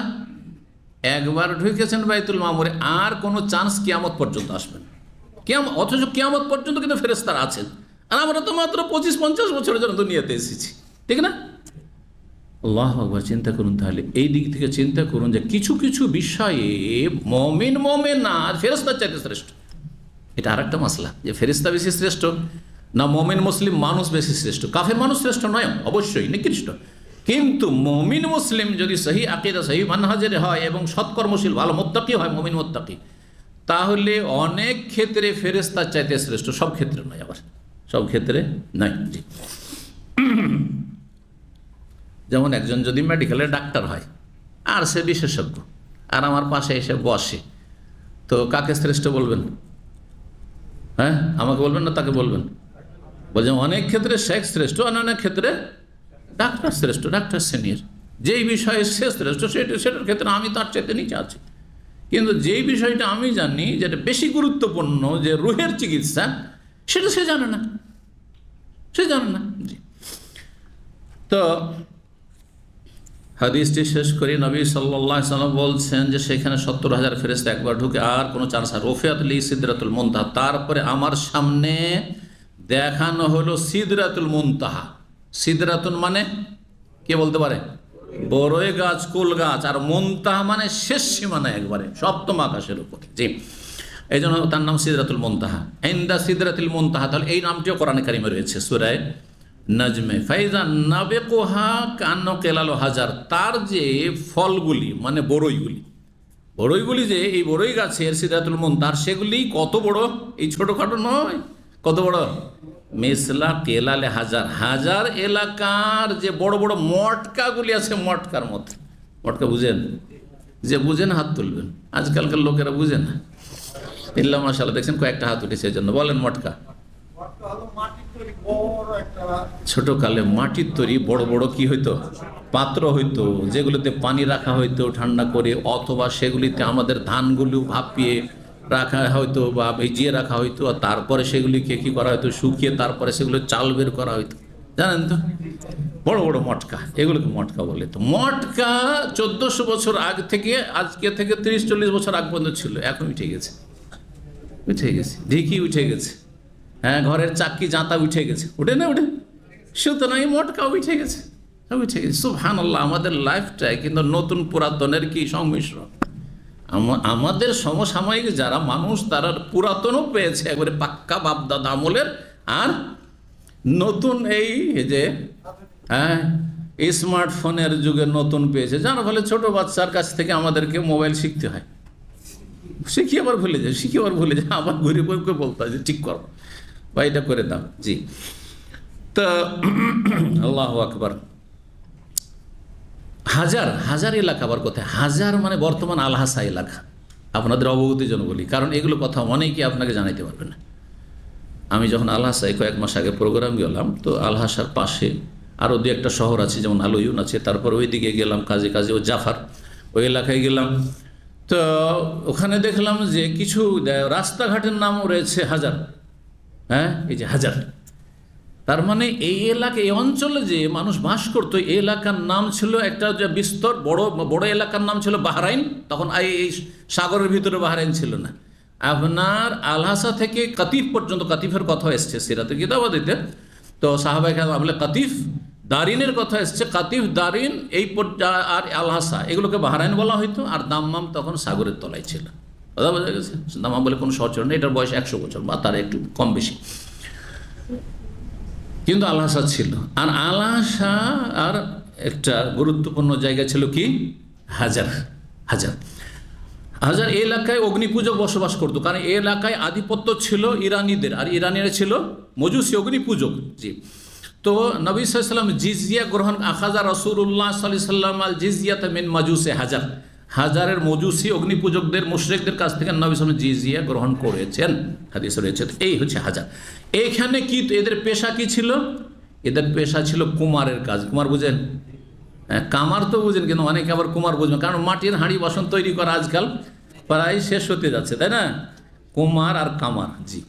একবার ঢুকেছেন বাইতুল মামুরে, আর কোনো চান্স কিয়ামত পর্যন্ত আসবেন। অথচ কিয়ামত পর্যন্ত কিন্তু ফেরেশতারা আছেন, আর আমরা তো মাত্র 25-50 বছরের জন্য দুনিয়াতে এসেছি, ঠিক না? আল্লাহু আকবার। চিন্তা করুন তাহলে, এই দিক থেকে চিন্তা করুন যে কিছু কিছু বিষয়ে মুমিন না ফেরেশতার চাইতে শ্রেষ্ঠ। এটা আর একটা মাসলা যে ফেরেশতা বেশি শ্রেষ্ঠ না মুমিন মুসলিম মানুষ বেশি শ্রেষ্ঠ। কাফের মানুষ শ্রেষ্ঠ নয়, অবশ্যই নিকৃষ্ট, কিন্তু মুমিন মুসলিম যদি সহি আকীদা সহি মানহাজের হয় এবং সৎকর্মশীল ভালো মুত্তাকি হয়, মুমিন মুত্তাকি, তাহলে অনেক ক্ষেত্রে ফেরেশতার চাইতে শ্রেষ্ঠ। সব ক্ষেত্রে নয়, আবার সব ক্ষেত্রে নয়। জি, যেমন একজন যদি মেডিকেলের ডাক্তার হয় আর সে বিশেষজ্ঞ আর আমার পাশে এসে বসে, তো কাকে শ্রেষ্ঠ বলবেন? হ্যাঁ, আমাকে বলবেন না তাকে বলবেন? বলছেন অনেক ক্ষেত্রে শেখ শ্রেষ্ঠ, অনেক ক্ষেত্রে ডাক্তার শ্রেষ্ঠ, ডাক্তার সিনিয়র। যেই বিষয়ে সে শ্রেষ্ঠ সেটার ক্ষেত্রে আমি তার চাইতে নিচে আছি, কিন্তু যেই বিষয়টা আমি জানি যেটা বেশি গুরুত্বপূর্ণ, যে রুহের চিকিৎসা, সেটা সে জানে না, সে জানে না। জি, তো হাদিসটি শেষ করি। নবী সাল্লাল্লাহু আলাইহি সাল্লাম বলছেন যে সেখানে 70,000 ফেরেশতা একবার ঢুকে আর কোনো চান্স আর রফিয়াত লি সিদরাতুল মুনতাহা, তারপরে আমার সামনে দেখানো হলো সিদরাতুল মুনতাহা। সিদরাতুন মানে কে বলতে পারে? বড়ই গাছ, কুল গাছ, আর মুনতাহা মানে শেষ সীমানা, একবারে সপ্তম আকাশের উপরে। জি, এই জন্য তার নাম সিদরাতুল মুনতাহা, ইনদা সিদরাতুল মুনতাহা। তাহলে এই নামটিও কোরআনে কারিমে রয়েছে সূরা নাজমে। ফাইজা নাবেকুহা কান্না কেলালো হাজার, তার যে ফলগুলি মানে বড়ইগুলি যে এই বড়ই গাছের সিদরাতুল মুনতাহা, সেগুলি কত বড়, এই ছোটখাটো নয়, কত বড়? মেসলা কেলালে হাজার, হাজার এলাকার যে বড় বড় মটকাগুলি আছে, মটকার মতো। মটকা বুঝেন? যে বুঝেন হাত তুলবেন, আজকালকার লোকেরা বুঝে না। ইল্লা মাশাআল্লাহ, দেখছেন কয়েকটা হাত উঠেছে, এই জন্য বলেন মটকা। ছোট কালে মাটির তৈরি বড় বড় কি হইতো? পাত্র হইতো, যেগুলোতে পানি রাখা হইতো ঠান্ডা করে, অথবা সেগুলিতে আমাদের ধানগুলো ভাপিয়ে রাখা হইতো বা ভিজিয়ে রাখা হইতো, আর তারপরে সেগুলিকে কি করা হইতো? শুকিয়ে তারপরে সেগুলো চাল বের করা হইতো, জানেন তো? বড় বড় মটকা, এগুলোকে মটকা বলে। তো মটকা 1400 বছর আগ থেকে আজকে থেকে 30-40 বছর আগ পর্যন্ত ছিল, এখন উঠে গেছে, উঠে গেছে। ঢিকি উঠে গেছে, হ্যাঁ, ঘরের চাক্কি জাঁতা উঠে গেছে, উঠে না উঠে? সুতরাং এই মটকা উঠে গেছে, উঠে গেছে। সুবহানাল্লাহ, আমাদের লাইফটাই কিন্তু নতুন পুরাতনের কি সংমিশ্রণ। আমাদের সমসাময়িক যারা মানুষ, তারা পুরাতনও পেয়েছে একবারে পাক্কা বাপদাদা আমলের, আর নতুন এই যে হ্যাঁ স্মার্টফোনের যুগে নতুন পেয়েছে, যার ফলে ছোট বাচ্চার কাছ থেকে আমাদেরকে মোবাইল শিখতে হয়, শিখি আবার ভুলে যায়, শিখি আবার ভুলে যায়, আবার ঘুরে ঘুরে বলতে হয় যে ঠিক করো বা এটা করে দাও। জি, তো আল্লাহু আকবার। হাজার হাজার এলাকা, আবার কোথায় হাজার মানে বর্তমান আলহাসা এলাকা, আপনাদের অবগতির জন্য বলি, কারণ এগুলো কথা অনেকেই আপনাকে জানাইতে পারবে না। আমি যখন আলহাসায় কয়েক মাস আগে প্রোগ্রাম গেলাম, তো আলহাসার পাশে আরও দু একটা শহর আছে, যেমন আলোয়ুন আছে, তারপর ওই দিকে গেলাম কাজে ও জাফার, ওই এলাকায় গেলাম। তো ওখানে দেখলাম যে কিছু রাস্তাঘাটের নামও রয়েছে হাজার। হ্যাঁ, এই যে হাজার, তার মানে এই এলাকা, এই অঞ্চলে যে মানুষ বাস করতো, এই এলাকার নাম ছিল একটা যে বিস্তর বড় এলাকার নাম ছিল বাহরাইন। তখন এই সাগরের ভিতরে বাহরাইন ছিল না। আপনার আলহাসা থেকে কাতিফ পর্যন্ত, কাতিফের কথা এসছে সিরাতে কিতাবাদিতে, তো সাহাবায়ে কেরাম বলে কাতিফ দারিনের কথা এসছে, কাতিফ দারিন এই আর আলহাসা, এগুলোকে বাহরাইন বলা হইতো। আর দাম্মাম তখন সাগরের তলায় ছিল, কথা বোঝা গেছে? দাম্মাম বলে কোনো শহর ছিল না, এটার বয়স 100 বছর বা তার একটু কম বেশি, কিন্তু আলহাসা ছিল। আর আলহাসা আর একটা গুরুত্বপূর্ণ জায়গা ছিল কি? হাজার। হাজার হাজার এলাকায় অগ্নিপূজক বসবাস করতো, কারণ এই এলাকায় আধিপত্য ছিল ইরানিদের, আর ইরানিরা ছিল মজুসি অগ্নিপূজক। জি, তো নবী সাল্লাল্লাহু আলাইহি ওয়াসাল্লাম জিজিয়া গ্রহণ, আখাযা রাসূলুল্লাহ সাল্লাল্লাহু আলাইহি ওয়াসাল্লাম আল জিজিয়াতা মিন মাজুসি হাজার, হাজারের মজুসি অগ্নিপূজকদের, মুশরিকদের কাছ থেকে নবী সাল্লাল্লাহু আলাইহি ওয়াসাল্লাম জিজিয়া গ্রহণ করেছেন, হাদিসে রয়েছে। এই হচ্ছে হাজার। এইখানে কি এদের পেশা কি ছিল? এদের পেশা ছিল কুমারের কাজ। কুমার বুঝেন? কামার তো বুঝেন, কিন্তু অনেকে আবার কুমার বুঝবেন, কারণ মাটির হাঁড়ি বাসন তৈরি করা আজকাল প্রায় শেষ হতে যাচ্ছে, তাই না? কুমার আর কামার, জি,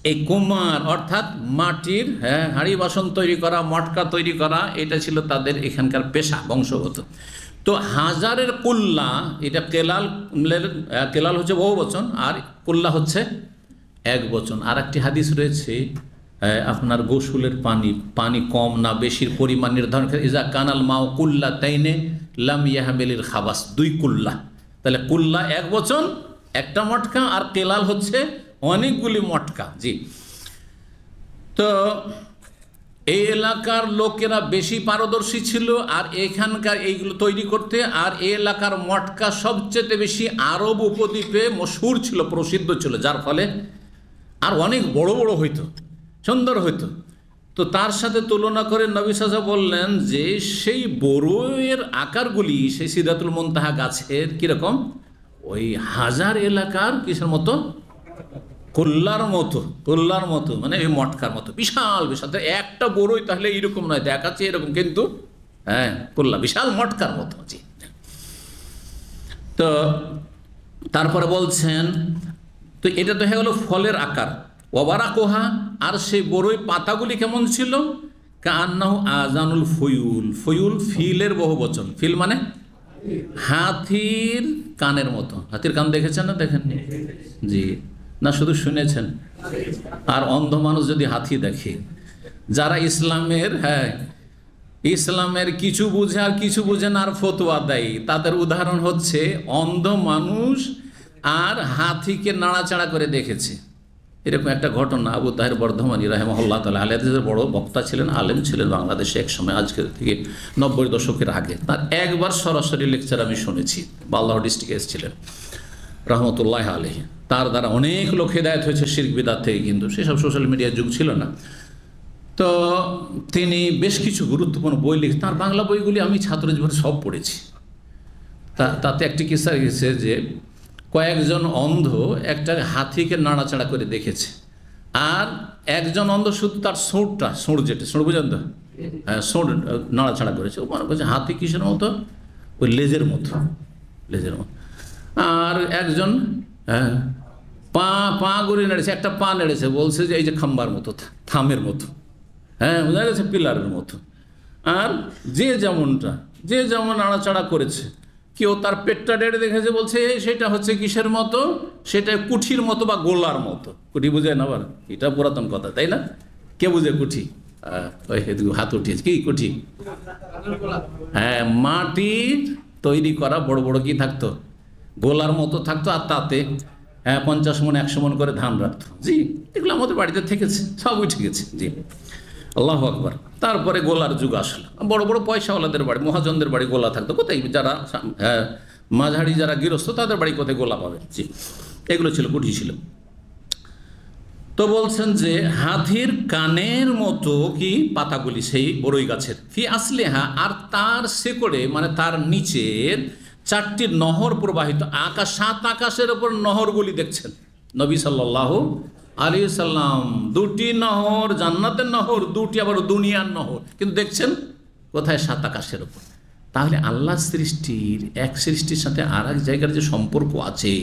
এই কুমার অর্থাৎ মাটির হাঁড়ি বাসন তৈরি করা, মটকা তৈরি করা, এটা ছিল তাদের এখানকার পেশা, বংশগত। তো হাজারের কুল্লা, এটা কেলাল হচ্ছে বহু বচন, আর কুল্লা হচ্ছে এক বচন। আর একটি হাদিস রয়েছে আপনার গোসলের পানি কম না বেশির পরিমাণ নির্ধারণ করে ইজা কানাল মাও কুল্লা তাইনে লাম ইয়াহমিলিল খাবাস, 2 কুল্লা। তাহলে কুল্লা এক বচন, একটা মটকা, আর কেলাল হচ্ছে অনেকগুলি মটকা। জি, তো এই এলাকার লোকেরা বেশি পারদর্শী ছিল আর এখানকার এইগুলো তৈরি করতে, আর এই এলাকার মটকা সবচেয়ে বেশি আরব উপদ্বীপে মশহুর ছিল, প্রসিদ্ধ ছিল, যার ফলে আর অনেক বড় বড় হইতো, সুন্দর হইতো। তো তার সাথে তুলনা করে নবী সাল্লাল্লাহু আলাইহি ওয়াসাল্লাম বললেন যে সেই বড়ের আকারগুলি সেই সিদরাতুল মুনতাহা গাছের কীরকম, ওই হাজার এলাকার কিসের মতো, কল্লার মতো, মানে এই মটকার মতো বিশাল বিশাল। একটা বড়ই তাহলে এইরকম নয়, দেখাচ্ছে এরকম, কিন্তু হ্যাঁ কল্লা বিশাল মটকার মতো। জি, তো তারপরে বলছেন, তো এটা তো হয়ে গেল ফলের আকার। ওয়াবারাকোহা, আর সেই বড়ই পাতাগুলি কেমন ছিল, কান্নাহু আজানুল ফয়ুল, ফয়ুল ফিলের বহু বচন, ফিল মানে হাতির কানের মতো। হাতির কান দেখেছেন না দেখেননি? জি, না শুধু শুনেছেন? আর অন্ধ মানুষ যদি হাতি দেখে, যারা ইসলামের কিছু বুঝে আর কিছু বুঝে না আর ফতোয়া দেয়, তাদের উদাহরণ হচ্ছে অন্ধ মানুষ আর হাতিকে নাড়াচাড়া করে দেখেছে। এরকম একটা ঘটনা আবু তাহের বর্ধমানী রাহিমাহুল্লাহ তাআলা আলেহাদিসের বড় বক্তা ছিলেন, আলেম ছিলেন বাংলাদেশে এক সময়, আজকের থেকে 90 দশকের আগে। তার একবার সরাসরি লেকচার আমি শুনেছি, বাল্লাহ ডিস্ট্রিক্টে এসেছিলেন রহমতুল্লাহ আলাইহি। তার দ্বারা অনেক লোক হেদায়েত হয়েছে শিরক বিদআত থেকে, কিন্তু সেসব সোশ্যাল মিডিয়ার যুগ ছিল না। তো তিনি বেশ কিছু গুরুত্বপূর্ণ বই লিখেছেন, তার বাংলা বইগুলি আমি ছাত্র জীবনে সব পড়েছি। তাতে একটি কিস্সা গেছে যে কয়েকজন অন্ধ একটা হাতিকে নাড়াচাড়া করে দেখেছে, আর একজন অন্ধ শুধু তার সোঁড় যেটা সোঁড় বুঝেন তো, হ্যাঁ সোঁড় নাড়াচাড়া করেছে। ও মনে করছে হাতি কিসের মতো, ওই লেজের মতো। আর একজন পা গড়িয়ে নেড়েছে, একটা পা নেড়েছে, বলছে যে এই যে খাম্বার মতো, থামের মতো, হ্যাঁ বোঝা গেছে, পিলারের মতো। আর যে যেমন নাড়াচাড়া করেছে, কেউ তার পেটটা ডেড়ে দেখেছে, বলছে সেটা হচ্ছে কিসের মতো, সেটা কুঠির মতো বা গোলার মতো। কুঠি বুঝে না, আবার এটা পুরাতন কথা, তাই না? কে বুঝে কুঠি? হাত উঠিয়েছে, কি কুঠি? হ্যাঁ, মাটির তৈরি করা বড় বড় কি থাকতো, গোলার মতো থাকতো, আর তাতে 50 মণ 100 মণ করে ধান রাখতো। জি, এগুলো আমাদের বাড়িতে থেকেছে, সব উঠে গেছে। জি, আল্লাহু আকবার। তারপরে গোলার যুগ আসলো, বড় বড় পয়সাওয়ালাদের বাড়ি, মহাজনদের বাড়ি গোলা থাকতো। কোথায় যারা মাঝারি যারা গৃহস্থ, তাদের বাড়ি কোথায় গোলা পাবে? জি, এগুলো ছিল, কুঠি ছিল। তো বলছেন যে হাতির কানের মতো কি পাতাগুলি সেই বড়ই গাছের, ফি আসলেহা, আর তার শেকড়ে মানে তার নিচের 4টি নহর প্রবাহিত। সাত আকাশের ওপর নহরগুলি দেখছেন নবী সাল্লাল্লাহু আলাইহি সাল্লাম। 2টি নহর, জান্নাতের নহর, 2টি আবার দুনিয়ার নহর, কিন্তু দেখছেন কোথায়? 7 আকাশের ওপর। তাহলে আল্লাহ সৃষ্টির এক সৃষ্টির সাথে আর এক জায়গার যে সম্পর্ক আছে,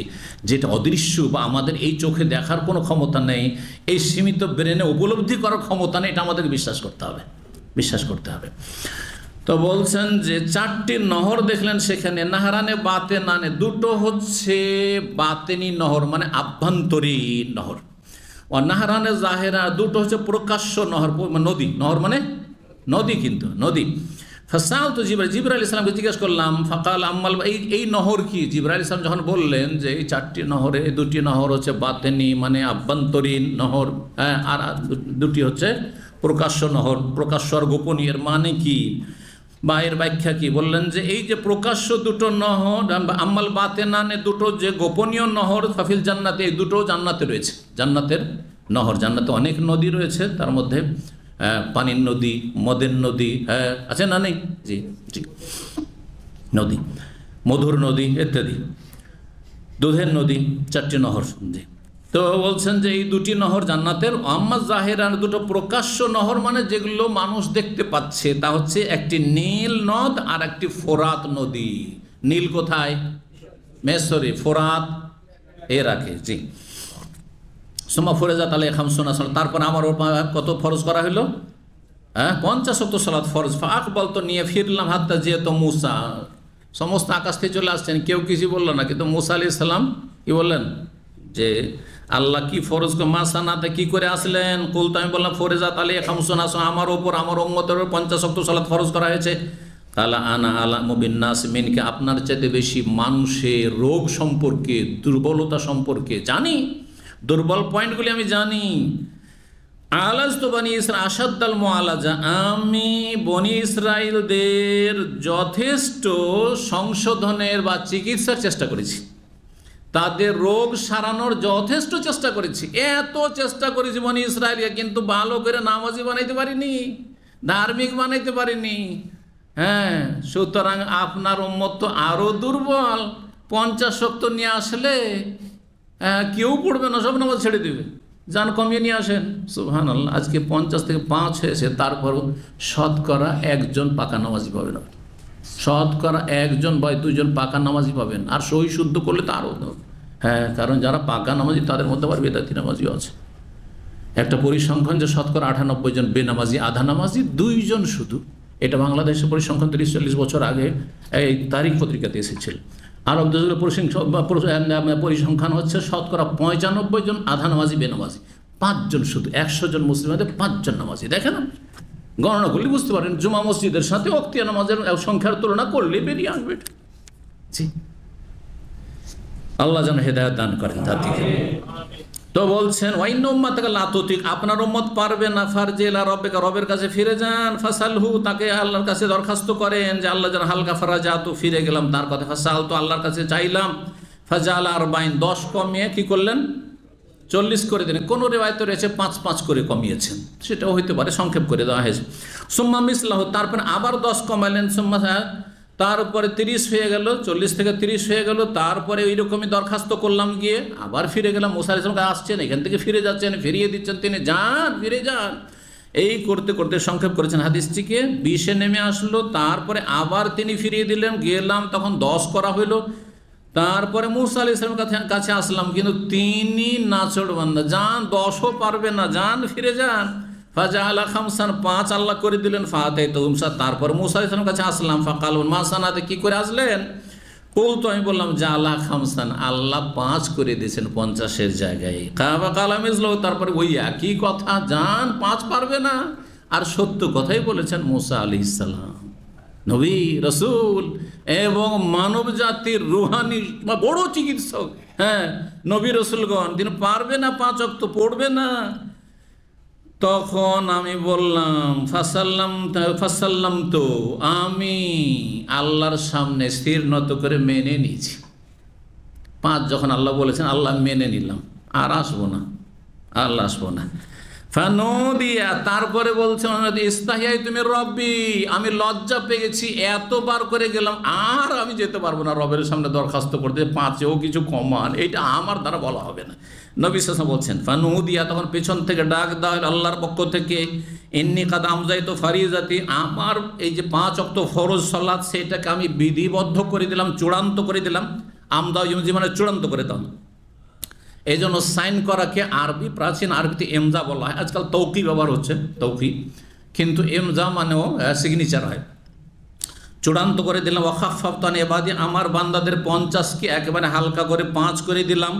যেটা অদৃশ্য বা আমাদের এই চোখে দেখার কোনো ক্ষমতা নেই, এই সীমিত ব্রেনে উপলব্ধি করার ক্ষমতা নেই, এটা আমাদের বিশ্বাস করতে হবে। তো বলছেন যে 4টি নহর দেখলেন সেখানে, নাহারানে বাতেনানে, 2টো হচ্ছে বাতেনি নহর মানে আভ্যন্তরীণ নহর, ও নাহারানে জাহেরা, 2টো হচ্ছে প্রকাশ্য নহর, নদী। নহর মানে নদী, কিন্তু নদী। ফাসাল তো জিবরাইল আলাইহিস সালামকে জিজ্ঞেস করলাম, ফাকাল আম্মাল, এই নহর কি? জিবরাইল আলাইহিস সালাম যখন বললেন যে এই 4টি নহরে 2টি নহর হচ্ছে বাতেনি মানে আভ্যন্তরীণ নহর, হ্যাঁ, আর 2টি হচ্ছে প্রকাশ্য নহর। প্রকাশ্য আর গোপনীয় মানে কি বা এর ব্যাখ্যা কি? বললেন যে এই যে প্রকাশ্য 2টো নহর, আম্মাল বাতেনানে 2টো যে গোপনীয় নহর, ফাফিল জান্নাতে, এই 2টো জান্নাতে রয়েছে, জান্নাতের নহর। জান্নাতে অনেক নদী রয়েছে, তার মধ্যে পানির নদী, মদের নদী, হ্যাঁ আছে না নেই? জি জি, নদী, মধুর নদী ইত্যাদি, দুধের নদী, 4টি নহর। জি, তো বলছেন যে এই 2টি নহর জান্নাতের। আম্মা জাহেরান, 2টো প্রকাশ্য নহর মানে যেগুলো মানুষ দেখতে পাচ্ছে, তা হচ্ছে একটি নীল নদ আর একটি ফোরাত নদী। নীল কোথায়? মিসরে, ফোরাত ইরাকে। জি, সোমা ফরজাত আলাই খামসুনা সালাত, তারপর আমার ওপর কত ফরজ করা হলো? 50 ওয়াক্ত সালাত ফরজ। ফাকবাল, তো নিয়ে ফিরলাম, হাত্তা যেহেতু মুসা, সমস্ত আকাশ থেকে চলে আসছেন, কেউ কিছু বললো না, কিন্তু মুসা আলাইহিস সালাম কি বললেন? যে আল্লাহ কি ফরজ মাসানাতে কি করে আসলেন? কুল, তো আমি বললাম ফরেজাত আলী খামসুন, আমার ওপর আমার উম্মতের 50 ওয়াক্ত সালাত ফরজ করা হয়েছে। কালা আনা আলামু বিন্নাস মিনকা, আপনার চাইতে বেশি মানুষের রোগ সম্পর্কে, দুর্বলতা সম্পর্কে জানি, দুর্বল পয়েন্টগুলি আমি জানি। আলাজ তো বনি ইসরা আসাদ্দাল মুআলাজা, আমি বনি ইসরাইলদের যথেষ্ট সংশোধনের বা চিকিৎসার চেষ্টা করেছি, তাদের রোগ সারানোর যথেষ্ট চেষ্টা করেছি। এত চেষ্টা করেছি বনি ইসরায়েলকে, কিন্তু ভালো করে নামাজি বানাইতে পারিনি, ধার্মিক বানাইতে পারিনি। হ্যাঁ, সুতরাং আপনার উম্মত তো আরও দুর্বল। 50 ওয়াক্ত নিয়ে আসলে কেউ পড়বে না, সব নামাজ ছেড়ে দেবে। যান কমিয়ে নিয়ে আসেন। সুবহানাল্লাহ, আজকে 50 থেকে 5 হয়েছে, তারপরও শতকরা 1জন পাকা নামাজি পাবেন, শতকরা 1জন বা 2জন পাকা নামাজি পাবেন। আর সহি শুদ্ধ করলে তো আরও, হ্যাঁ, কারণ যারা পাকা নামাজি তাদের মধ্যে আবার বেদাতি নামাজিও আছে। একটা পরিসংখ্যান যে শতকরা 98 জন বেনামাজি, আধা নামাজি 2জন শুধু। এটা বাংলাদেশের পরিসংখ্যান 30-40 বছর আগে এই তারিখ পত্রিকাতে এসেছিল। আরব দেশের পরিসংখ্যান হচ্ছে শতকরা 95 জন আধা নামাজি বেনামাজি, 5 জন শুধু। 100 জন মুসলিমদের 5 জন নামাজি। দেখেন, গণনা করলে বুঝতে পারেন, জুমা মসজিদের সাথে ওয়াক্তিয়া নামাজের সংখ্যার তুলনা করলে বেরিয়ে আসবে। জি, আল্লাহ যেন হেদায়েত দান করেন জাতিকে। তো বলছেন ওয়াইন উম্মাতাকা লা তুতিক, আপনার উম্মত পারবে না, ফারজিলা রব্বিকা, রবের কাছে ফিরে যান, ফাসালহু, তাকে আল্লাহর কাছে দরখাস্ত করেন যে আল্লাহ যেন হালকা ফারাজাতু, ফিরে গেলাম তার কথা। ফাসাল, তো আল্লাহর কাছে চাইলাম। ফাজাল 40, 10 কমিয়ে কি করলেন? 40 করে দিলেন। কোন রিওয়ায়াতে রয়েছে 5 করে কমিয়েছেন, সেটাও হইতে পারে, সংক্ষেপ করে দেওয়া হয়েছে। সুম্মা মিসলাহু, তারপর আবার 10 কমাইলেন। সুম্মা, তারপরে 30 হয়ে গেল, 40 থেকে 30 হয়ে গেল। তারপরে ওই রকমই দরখাস্ত করলাম, গিয়ে আবার ফিরে গেলাম। মুসা আলাইহিস সালাম আসছেন, এখান থেকে ফিরে যাচ্ছেন, ফিরিয়ে দিচ্ছেন তিনি, যান, ফিরে যান। এই করতে করতে সংক্ষেপ করেছেন হাদিসটিকে। 20-এ নেমে আসলো, তারপরে আবার তিনি ফিরিয়ে দিলেন, গেলাম, তখন 10 করা হইল। তারপরে মুসা আলাইহিস সালামের কাছে আসলাম, কিন্তু তিনি নাছোড়বান্দা, যান, 10ও পারবে না, যান, ফিরে যান। ফাজাআলা খামসান, 5 আল্লাহ করে দিলেন। ফাআতাইতু হুমসা, তারপর মুসা আলাইহিস সালামের কাছে আসলাম। ফাকালুন মাসানাতে, কি করে আসলেন? কুল, তো আমি বললাম জাআলা খামসান, আল্লাহ 5 করে দিয়েছেন 50-এর জায়গায়। কালা মিসলু, তারপরে ওই একই কথা, যান, 5 পারবে না। আর সত্য কথাই বলেছেন মুসা আলাইহিস সালাম, নবী রাসূল এবং মানব জাতির রুহানি বা বড় চিকিৎসক। হ্যাঁ, নবী রাসূলগণ, তিনি পারবে না, 5 ওয়াক্ত পড়বে না। তখন আমি বললাম ফাসাল্লাম, তো আমি আল্লাহর সামনে স্থির নত করে মেনে নিয়েছি। 5 যখন আল্লাহ বলেছেন, আল্লাহ মেনে নিলাম, আর আসবো না, আল্লাহ আসবো না। ফানুদিয়া, তারপরে বলছেন ইস্তাহিয়াই তুমি রব্বি, আমি লজ্জা পেয়েছি, এতবার করে গেলাম, আর আমি যেতে পারবো না রবের সামনে দরখাস্ত করতে, 5-এও কিছু কমান, এটা আমার দ্বারা বলা হবে না। নবী সাল্লাল্লাহু আলাইহি ওয়াসাল্লাম বলছেন ফানুদিয়া, তখন পেছন থেকে ডাক দেওয়া হলো আল্লাহর পক্ষ থেকে, ইন্নী কাদ আমজাইতু ফারিজাতি, আমার এই যে 5 ওয়াক্ত ফরজ সালাত, সেটাকে আমি বিধিবদ্ধ করে দিলাম, চূড়ান্ত করে দিলাম। আমদা মানে চূড়ান্ত করে দাও। এই জন্য সাইন করাকে আরবি, প্রাচীন আরবিতে এমজা বলা হয়। আজকাল তৌকি ব্যবহার হচ্ছে, তৌকি, কিন্তু এমজা মানেও সিগনেচার হয়। চূড়ান্ত করে দিলাম। ওয়াখাফফতু ইবাদি, আমার বান্দাদের 50কে একেবারে হালকা করে 5 করে দিলাম।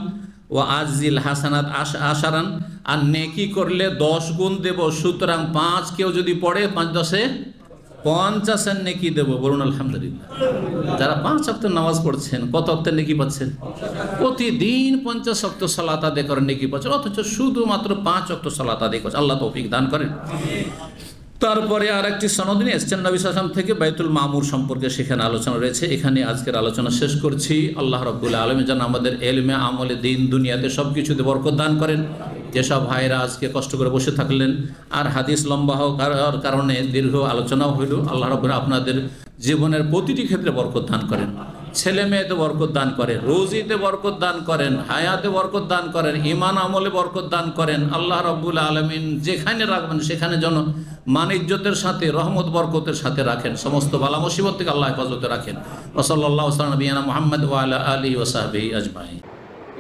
ও আজিল হাসানাত আশারান, আর নেকি করলে 10 গুণ দেব। সুতরাং 5 কেউ যদি পড়ে, 5-10-এ 50-এর নেকি দেব। বলুন আলহামদুলিল্লাহ। যারা 5 ওয়াক্ত নামাজ পড়ছেন, কত ওয়াক্তের নেকি পাচ্ছেন? প্রতিদিন 50 ওয়াক্ত সালাত আদায় করেন, নেকি পাচ্ছেন, অথচ শুধুমাত্র 5 ওয়াক্ত সালাত আদায় করছে। আল্লাহ তৌফিক দান করেন। তারপরে আর একটি সনদ নিয়ে এসছেন নবী সাল্লাল্লাহু আলাইহি ওয়াসাল্লাম থেকে, বাইতুল মামুর সম্পর্কে সেখানে আলোচনা রয়েছে। এখানে আজকের আলোচনা শেষ করছি। আল্লাহ রাব্বুল আলামিন যেন আমাদের ইলমে, আমলে, দিন দুনিয়াতে সব কিছুতে বরকত দান করেন। যেসব ভাইরা আজকে কষ্ট করে বসে থাকলেন, আর হাদিস লম্বা হওয়ার কারণে দীর্ঘ আলোচনাও হইল, আল্লাহ রাব্বুল আপনাদের জীবনের প্রতিটি ক্ষেত্রে বরকত দান করেন। ছেলে মেয়েতে বরকত দান করেন, রোজিতে বরকত দান করেন, হায়াতে বরকত দান করেন, ঈমান আমলে বরকত দান করেন। আল্লাহ রাব্বুল আলামিন যেখানে রাখবেন সেখানে যেন মান ইজ্জতের সাথে, রহমত বরকতের সাথে রাখেন। সমস্ত বালা মুসিবত থেকে আল্লাহ হেফাজতে রাখেন। ওয়া সাল্লাল্লাহু আলা নবিয়িনা মুহাম্মদ ওয়া আলা আলিহি ওয়া সাহবিহি আজমাইন।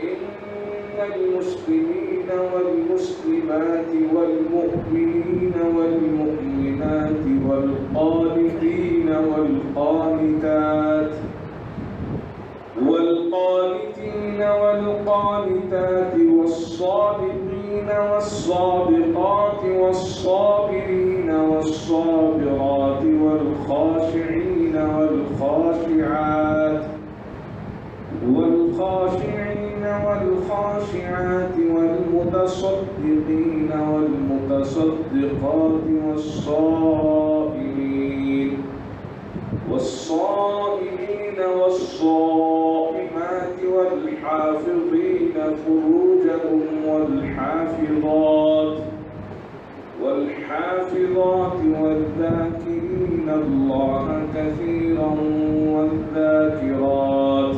ইন্নাল মুসলিমিনা ওয়াল মুসলিমাতি ওয়াল মুমিনিনা ওয়াল মুমিনাতি ওয়াল কানিতিনা ওয়াল কানিতাত والقانتين والقانتات والصادقين والصادقات والصابرين والصابرات والخاشعين والخاشعات والمتصدقين والمتصدقات والصائمين والصائمات والحافظين فروجهم والحافظات والذاكرين الله كثيرا والذاكرات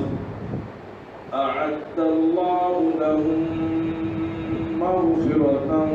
أعد الله لهم مغفرة